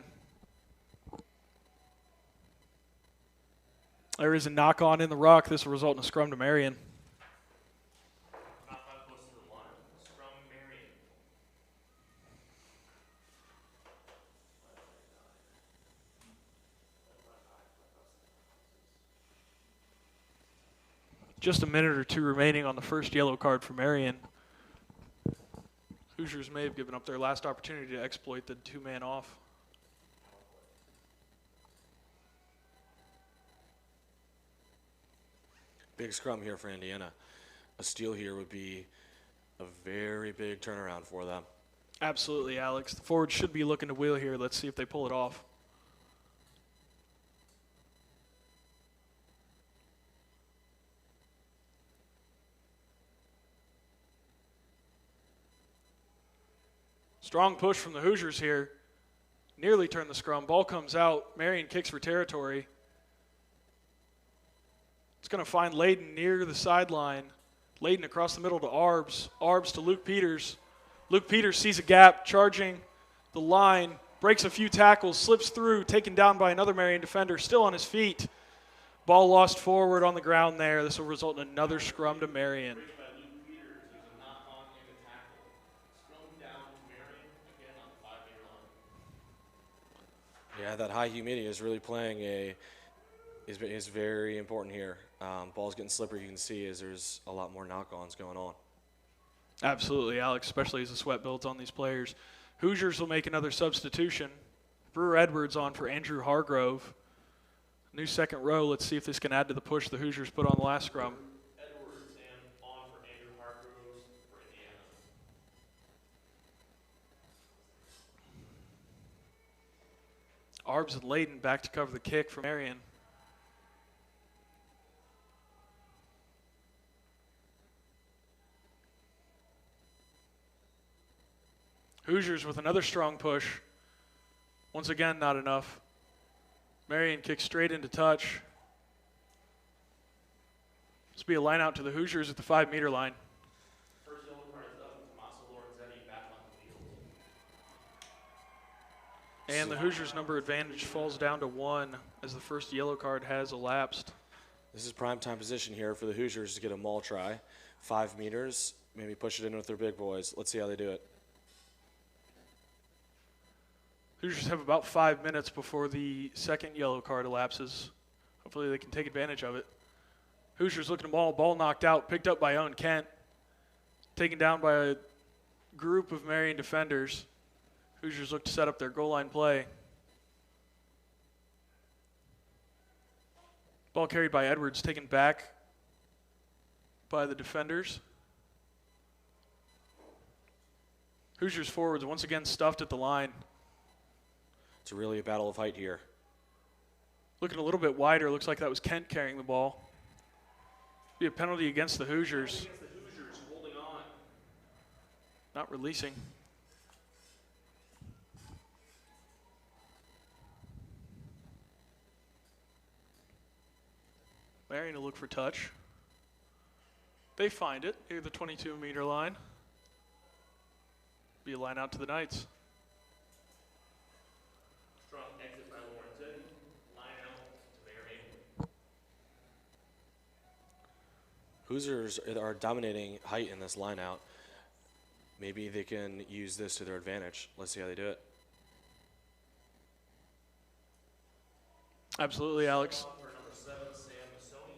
There is a knock on in the ruck. This will result in a scrum to Marian. Not that close to the line. Scrum Marian. Just a minute or two remaining on the first yellow card for Marian. Hoosiers may have given up their last opportunity to exploit the two-man off. Big scrum here for Indiana. A steal here would be a very big turnaround for them. Absolutely, Alex. The forwards should be looking to wheel here. Let's see if they pull it off. Strong push from the Hoosiers here. Nearly turned the scrum. Ball comes out. Marian kicks for territory. It's going to find Layden near the sideline. Layden across the middle to Arbs. Arbs to Luke Peters. Luke Peters sees a gap, charging the line, breaks a few tackles, slips through, taken down by another Marian defender, still on his feet. Ball lost forward on the ground there. This will result in another scrum to Marian. By Luke Peters, there's a knock on in the tackle. Scrum down to Marian, again on the 5-meter line. Yeah, that high humidity is really playing is very important here. Ball's getting slippery. You can see as there's a lot more knock-ons going on. Absolutely, Alex, especially as the sweat builds on these players. Hoosiers will make another substitution. Brewer Edwards on for Andrew Hargrove. New second row. Let's see if this can add to the push the Hoosiers put on the last scrum. Edwards and on for Andrew Hargroves for Indiana. Arbs and Layden back to cover the kick from Marian. Hoosiers with another strong push. Once again, not enough. Marian kicks straight into touch. This will be a line out to the Hoosiers at the 5-meter line. First yellow card is up. Tommaso Lorenzetti back on the field. And the Hoosiers' number advantage falls down to 1 as the first yellow card has elapsed. This is prime time position here for the Hoosiers to get a maul try. 5 meters, maybe push it in with their big boys. Let's see how they do it. Hoosiers have about 5 minutes before the second yellow card elapses. Hopefully they can take advantage of it. Hoosiers looking to maul, ball knocked out, picked up by Owen Kent. Taken down by a group of Marian defenders. Hoosiers look to set up their goal line play. Ball carried by Edwards, taken back by the defenders. Hoosiers forwards once again stuffed at the line. It's really a battle of height here. Looking a little bit wider, looks like that was Kent carrying the ball. Be a penalty against the Hoosiers. Against the Hoosiers, holding on. Not releasing. Marian will look for touch. They find it near the 22-meter line. Be a line out to the Knights. Strong exit by Lawrence. Line out to Marian. Hoosiers are dominating height in this line out. Maybe they can use this to their advantage. Let's see how they do it. Absolutely, Alex. For number 7, Sam Masoni.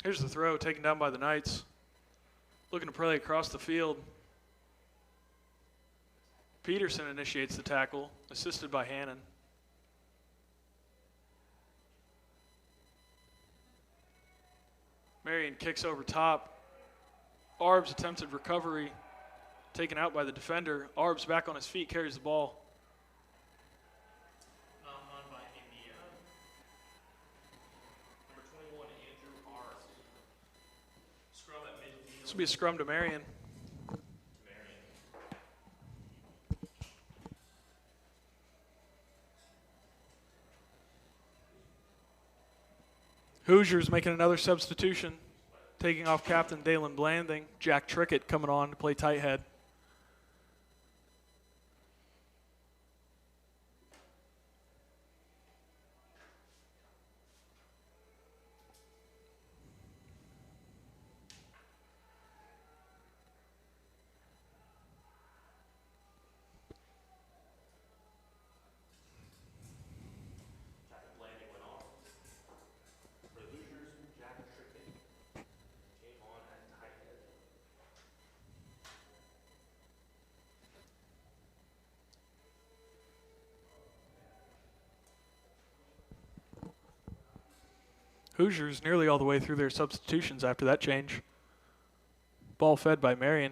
Here's the throw taken down by the Knights. Looking to play across the field. Peterson initiates the tackle, assisted by Hannon. Marian kicks over top. Arb's attempted recovery, taken out by the defender. Arb's back on his feet, carries the ball. On by Indiana. Number 21, Andrew R. Scrum at midfield. This will be a scrum to Marian. Marian. Hoosiers making another substitution, taking off captain Dalen Blanding. Jack Trickett coming on to play tight head. Captain Blanding went off. For the Hoosiers, Jack Trickett came on at tight head. Hoosiers nearly all the way through their substitutions after that change. Ball fed by Marian.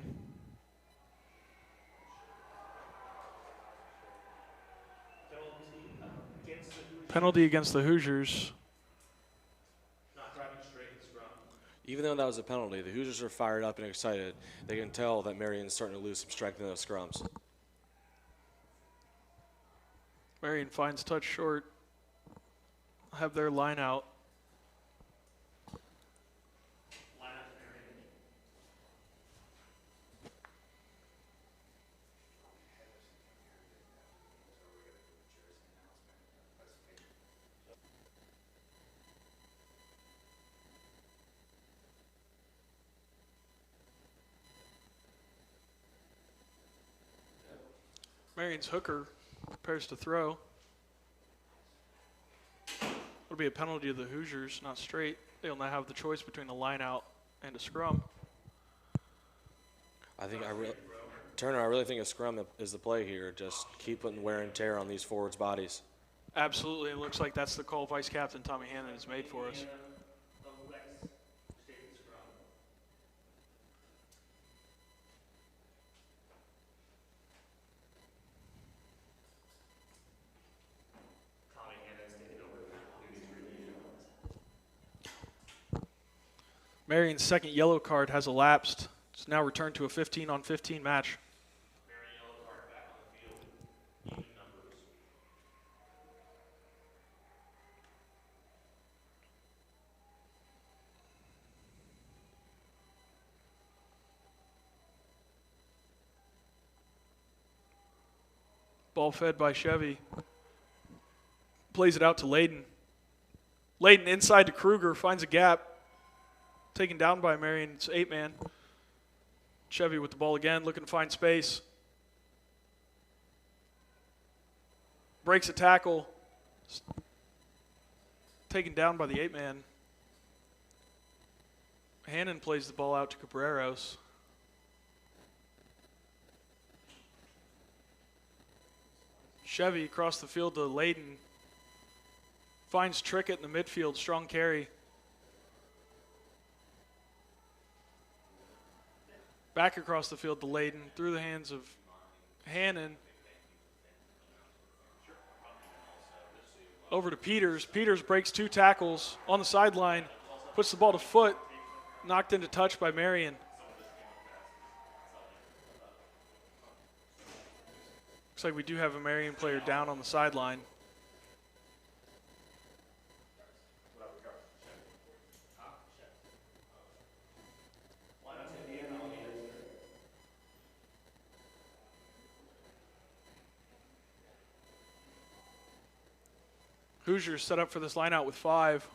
Penalty against the Hoosiers. Not driving straight in scrum. Even though that was a penalty, the Hoosiers are fired up and excited. They can tell that Marian's starting to lose some strength in those scrums. Marian finds touch short. Have their line out. Line out to Marian. Marian's hooker prepares to throw. It'll be a penalty to the Hoosiers, not straight. They'll now have the choice between a line out and a scrum. Turner, I really think a scrum is the play here. Just keep putting wear and tear on these forwards' bodies. Absolutely. It looks like that's the call Vice Captain Tommy Hannon has made for us. Elect straight in scrum. Tommy Hannon's taking over duties for the Marian's second yellow card has elapsed. It's now returned to a 15-on-15 match. Marian yellow card back on the field. Even numbers. Ball fed by Chevy. Plays it out to Layden. Layden inside to Kruger, finds a gap. Taken down by Marian. It's 8-man. Chevy with the ball again, looking to find space. Breaks a tackle. Taken down by the 8-man. Hannon plays the ball out to Cabreros. Chevy across the field to Layden. Finds Trickett in the midfield, strong carry. Back across the field to Layden, through the hands of Hannon. Over to Peters. Peters breaks 2 tackles on the sideline, puts the ball to foot, knocked into touch by Marian. Looks like we do have a Marian player down on the sideline. Hoosiers set up for this line out with 5.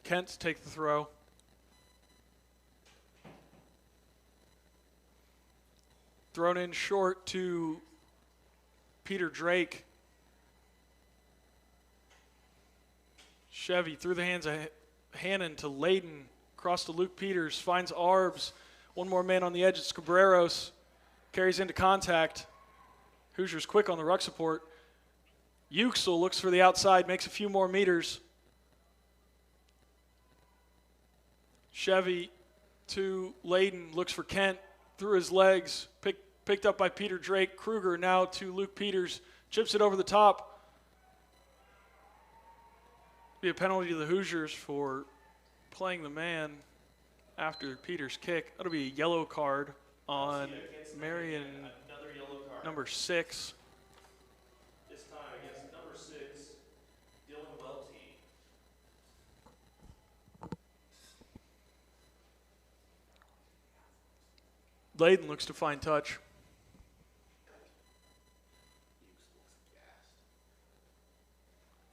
Kent take the throw. Thrown in short to Peter Drake. Chevy through the hands of Hannon to Layden. Across to Luke Peters. Finds Arbs. One more man on the edge. It's Cabreros. Carries into contact. Hoosiers quick on the ruck support. Uxel looks for the outside. Makes a few more meters. Chevy to Layden. Looks for Kent. Through his legs. Picked up by Peter Drake. Kruger now to Luke Peters. Chips it over the top. Be a penalty to the Hoosiers for playing the man after Peters' kick. That'll be a yellow card on Marian, Another yellow card. number 6. This time against number 6, Dylan Welty. Layden looks to find touch.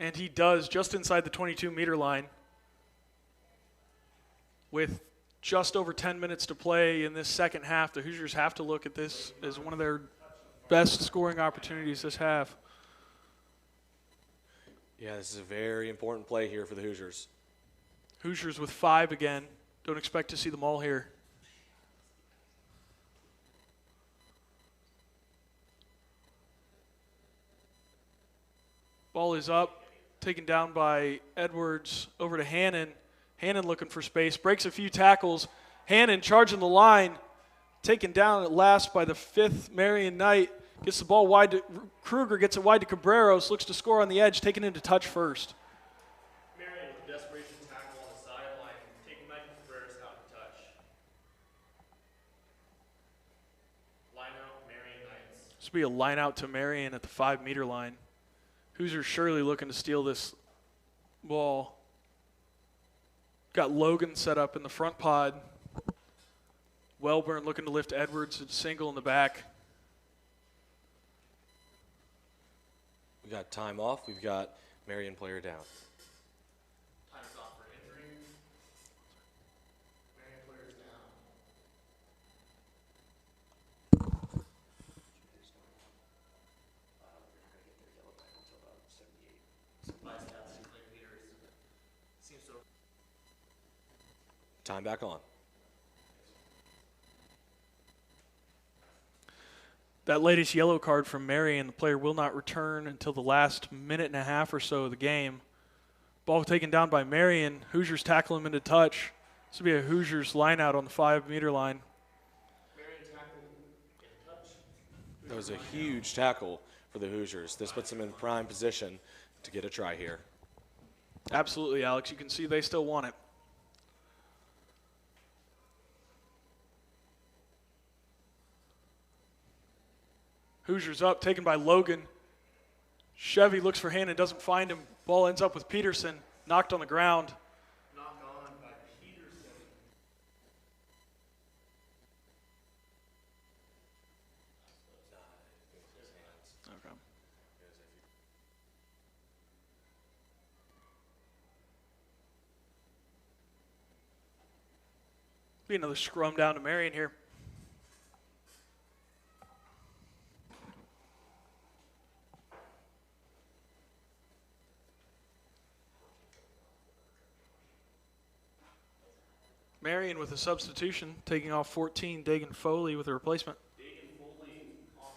And he does, just inside the 22-meter line. With just over 10 minutes to play in this second half, the Hoosiers have to look at this as one of their best scoring opportunities this half. Yeah, this is a very important play here for the Hoosiers. Hoosiers with 5 again. Don't expect to see them all here. Ball is up. Taken down by Edwards over to Hannon. Hannon looking for space, breaks a few tackles. Hannon charging the line, taken down at last by the 5th Marian Knight. Gets the ball wide to Kruger, gets it wide to Cabreros, looks to score on the edge, taken into touch first. Marian with a desperation tackle on the sideline, taking Michael Cabreras out of touch. Line out, Marian Knights. This will be a line out to Marian at the 5-meter line. Hoosiers surely looking to steal this ball. Got Logan set up in the front pod. Welburn looking to lift Edwards, a single in the back. We got time off. We've got Marian player down. Time is off for injury. Marian players down. Time back on. That latest yellow card from Marian, the player will not return until the last minute and a half or so of the game. Ball taken down by Marian. Hoosiers tackle him into touch. This will be a Hoosiers line out on the 5-meter line. Marian tackle in touch. That was a huge tackle for the Hoosiers. This puts them in prime position to get a try here. Absolutely, Alex. You can see they still want it. Hoosiers up, taken by Logan. Chevy looks for Hannon, doesn't find him. Ball ends up with Peterson, knocked on the ground. Knock on by Peterson. Be another scrum down to Marian here. Marian with a substitution, taking off 14, Dagan Foley with a replacement. Dagan Foley off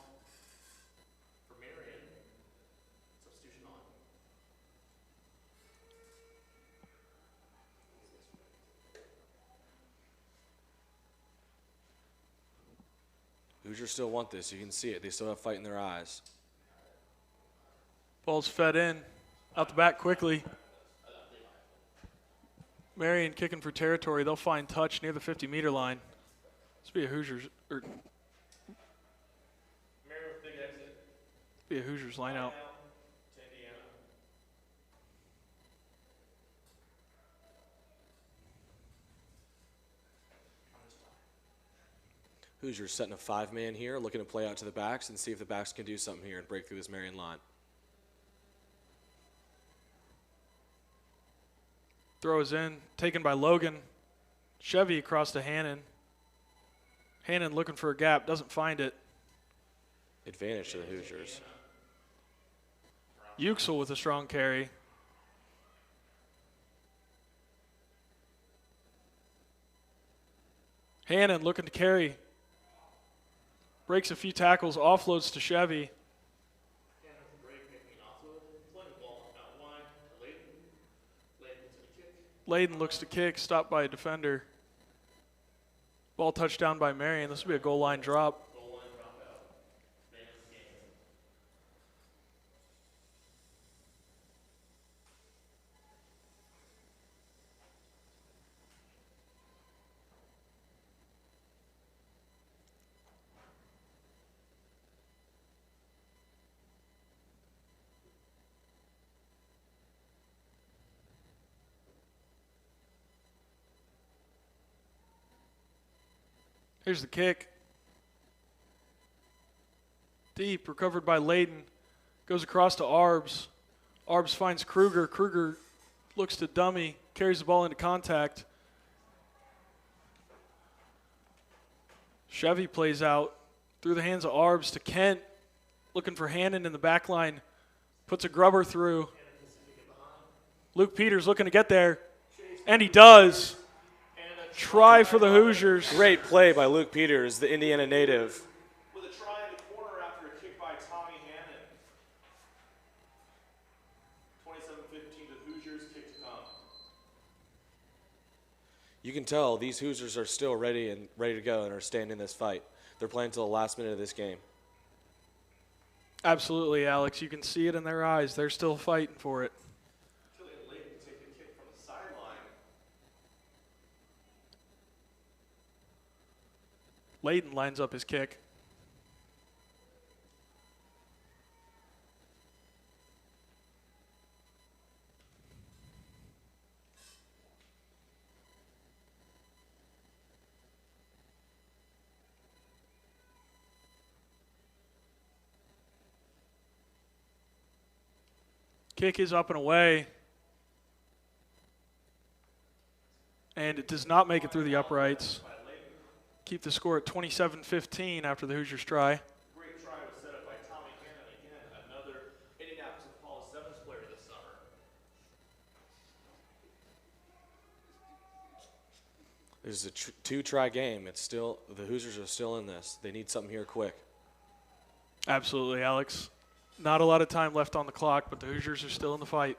for Marian. Substitution on. Hoosiers still want this. You can see it. They still have fight in their eyes. Ball's fed in, out the back quickly. Marian kicking for territory. They'll find touch near the 50-meter line. This will be a Hoosiers, or Marian with big exit. be a Hoosiers line out. To Indiana. Hoosiers setting a 5-man here, looking to play out to the backs and see if the backs can do something here and break through this Marian line. Throws in, taken by Logan. Chevy across to Hannon. Hannon looking for a gap, doesn't find it. Advantage to the Hoosiers. Uxel with a strong carry. Hannon looking to carry. Breaks a few tackles, offloads to Chevy. Hannon with the break, making an offload. Playing the ball out wide to Layden. Layden to the kick. Layden looks to kick, stopped by a defender. Ball touchdown by Marian. This will be a goal line drop. Goal line drop out. Man of the game. Here's the kick. Deep, recovered by Layden. Goes across to Arbs. Arbs finds Kruger. Kruger looks to dummy, carries the ball into contact. Chevy plays out through the hands of Arbs to Kent. Looking for Hannon in the back line. Puts a grubber through. Luke Peters looking to get there. And he does. Try for the Hoosiers. Great play by Luke Peters, the Indiana native. With a try in the corner after a kick by Tommy Hannon. 27-15 to Hoosiers, kick to come. You can tell these Hoosiers are still ready to go and are staying in this fight. They're playing until the last minute of this game. Absolutely, Alex. You can see it in their eyes. They're still fighting for it. Killian Layden to take a kick from the sideline. Layden lines up his kick. Kick is up and away. And it does not make it through the uprights. Keep the score at 27-15 after the Hoosiers try. Great try was set up by Tommy Hannon again, another Indianapolis Apollo 7s player this summer. This is a two-try game. It's still, the Hoosiers are still in this. They need something here quick. Absolutely, Alex. Not a lot of time left on the clock, but the Hoosiers are still in the fight.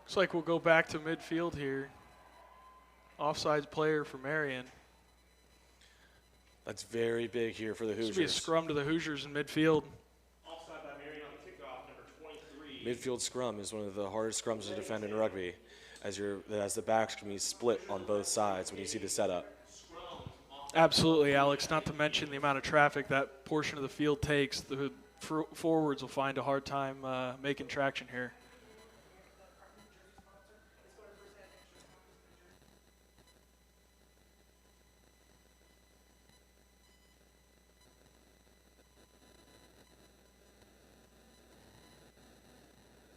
Looks like we'll go back to midfield here. Offsides player for Marian. That's very big here for the This will be a Hoosiers. scrum to the Hoosiers in midfield. Offside by Marian on the kickoff, number 23. Midfield scrum is one of the hardest scrums to defend in rugby, as the backs can be split on both sides when you see the setup. Absolutely, Alex. Not to mention the amount of traffic that portion of the field takes. The forwards will find a hard time making traction here.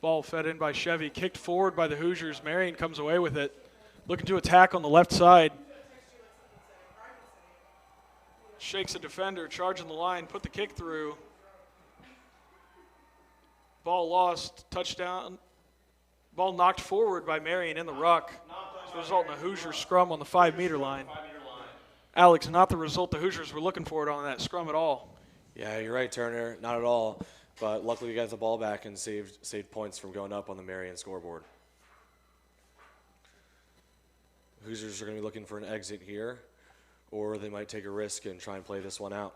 Ball fed in by Chevy, kicked forward by the Hoosiers. Marian comes away with it. Looking to attack on the left side. Shakes a defender, charging the line, put the kick through. Ball lost, touchdown. Ball knocked forward by Marian in the ruck. This result in a Hoosier scrum on the 5-meter line. Alex, not the result the Hoosiers were looking for on that scrum at all. Yeah, you're right, Turner. Not at all. But luckily we got the ball back and saved points from going up on the Marian scoreboard. Hoosiers are going to be looking for an exit here, or they might take a risk and try and play this one out.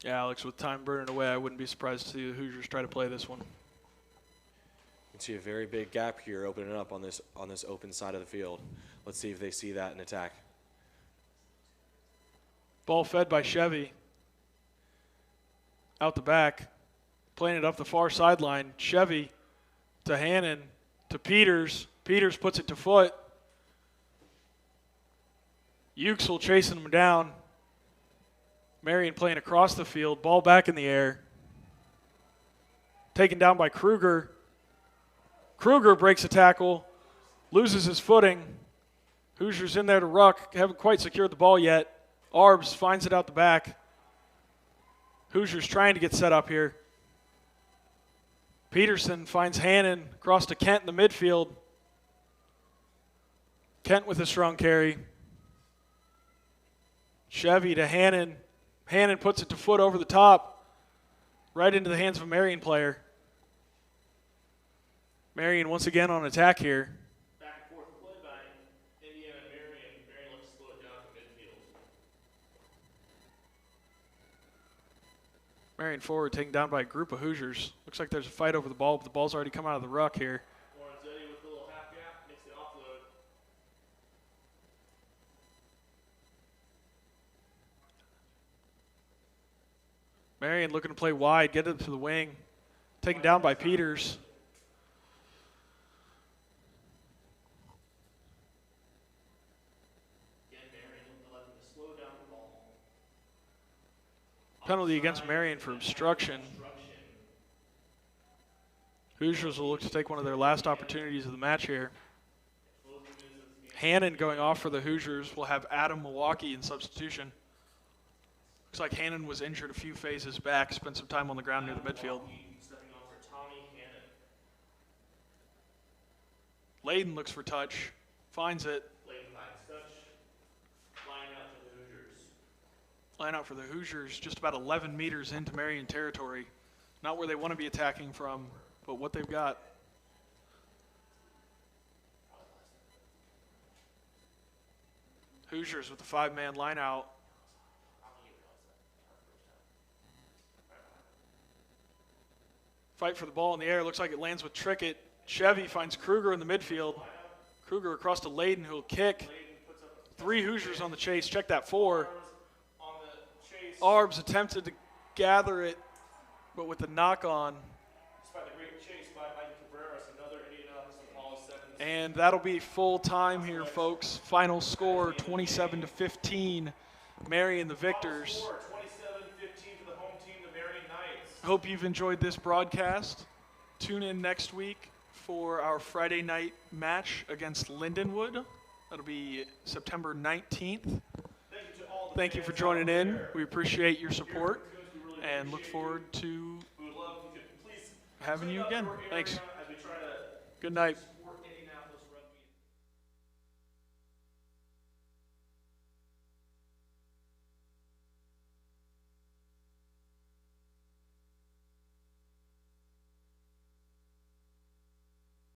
Yeah, Alex, with time burning away, I wouldn't be surprised to see the Hoosiers try to play this one. You can see a very big gap here opening up on this open side of the field. Let's see if they see that in attack. Ball fed by Chevy. Out the back, playing it up the far sideline. Chevy to Hannon to Peters. Peters puts it to foot. Uxel chasing him down. Marian playing across the field. Ball back in the air. Taken down by Kruger. Kruger breaks a tackle, loses his footing. Hoosiers in there to ruck. Haven't quite secured the ball yet. Arbs finds it out the back. Hoosiers trying to get set up here. Peterson finds Hannon across to Kent in the midfield. Kent with a strong carry. Chevy to Hannon. Hannon puts it to foot over the top, right into the hands of a Marian player. Marian once again on attack here. Back and forth play by Indiana and Marian. Marian looks to slow it down to midfield. Marian forward taken down by a group of Hoosiers. Looks like there's a fight over the ball, but the ball's already come out of the ruck here. Lorenzetti with a little half gap, makes the offload. Marian looking to play wide, get it to the wing. Taken down by Peters. Again, Marian looking to slow down the ball. Penalty against Marian for obstruction. Hoosiers will look to take one of their last opportunities of the match here. Hannon going off for the Hoosiers. Will have Adam Milwaukee in substitution. Looks like Hannon was injured a few phases back, spent some time on the ground near the midfield. Stepping on for Tommy Hannon. Layden looks for touch, finds it. Layden finds touch. Line out for the Hoosiers. Line out for the Hoosiers, just about 11 meters into Marian territory. Not where they want to be attacking from, but what they've got. Hoosiers with the 5-man line out. Fight for the ball in the air. Looks like it lands with Trickett. Chevy finds Kruger in the midfield. Kruger across to Layden, who'll kick. 3 Hoosiers on the chase. Check that 4. On the chase. Arbs attempted to gather it, but with the knock on. Despite the great chase by Mike Cabrera, another Indianapolis Apollo 7. And that'll be full time here, folks. Final score 27-15. Marian the victors. 27-15 for the home team, the Marian Knights. Hope you've enjoyed this broadcast. Tune in next week for our Friday night match against Lindenwood. That'll be September 19th. Thank you for joining in. We appreciate your support and look forward to having you again. Thanks. Good night.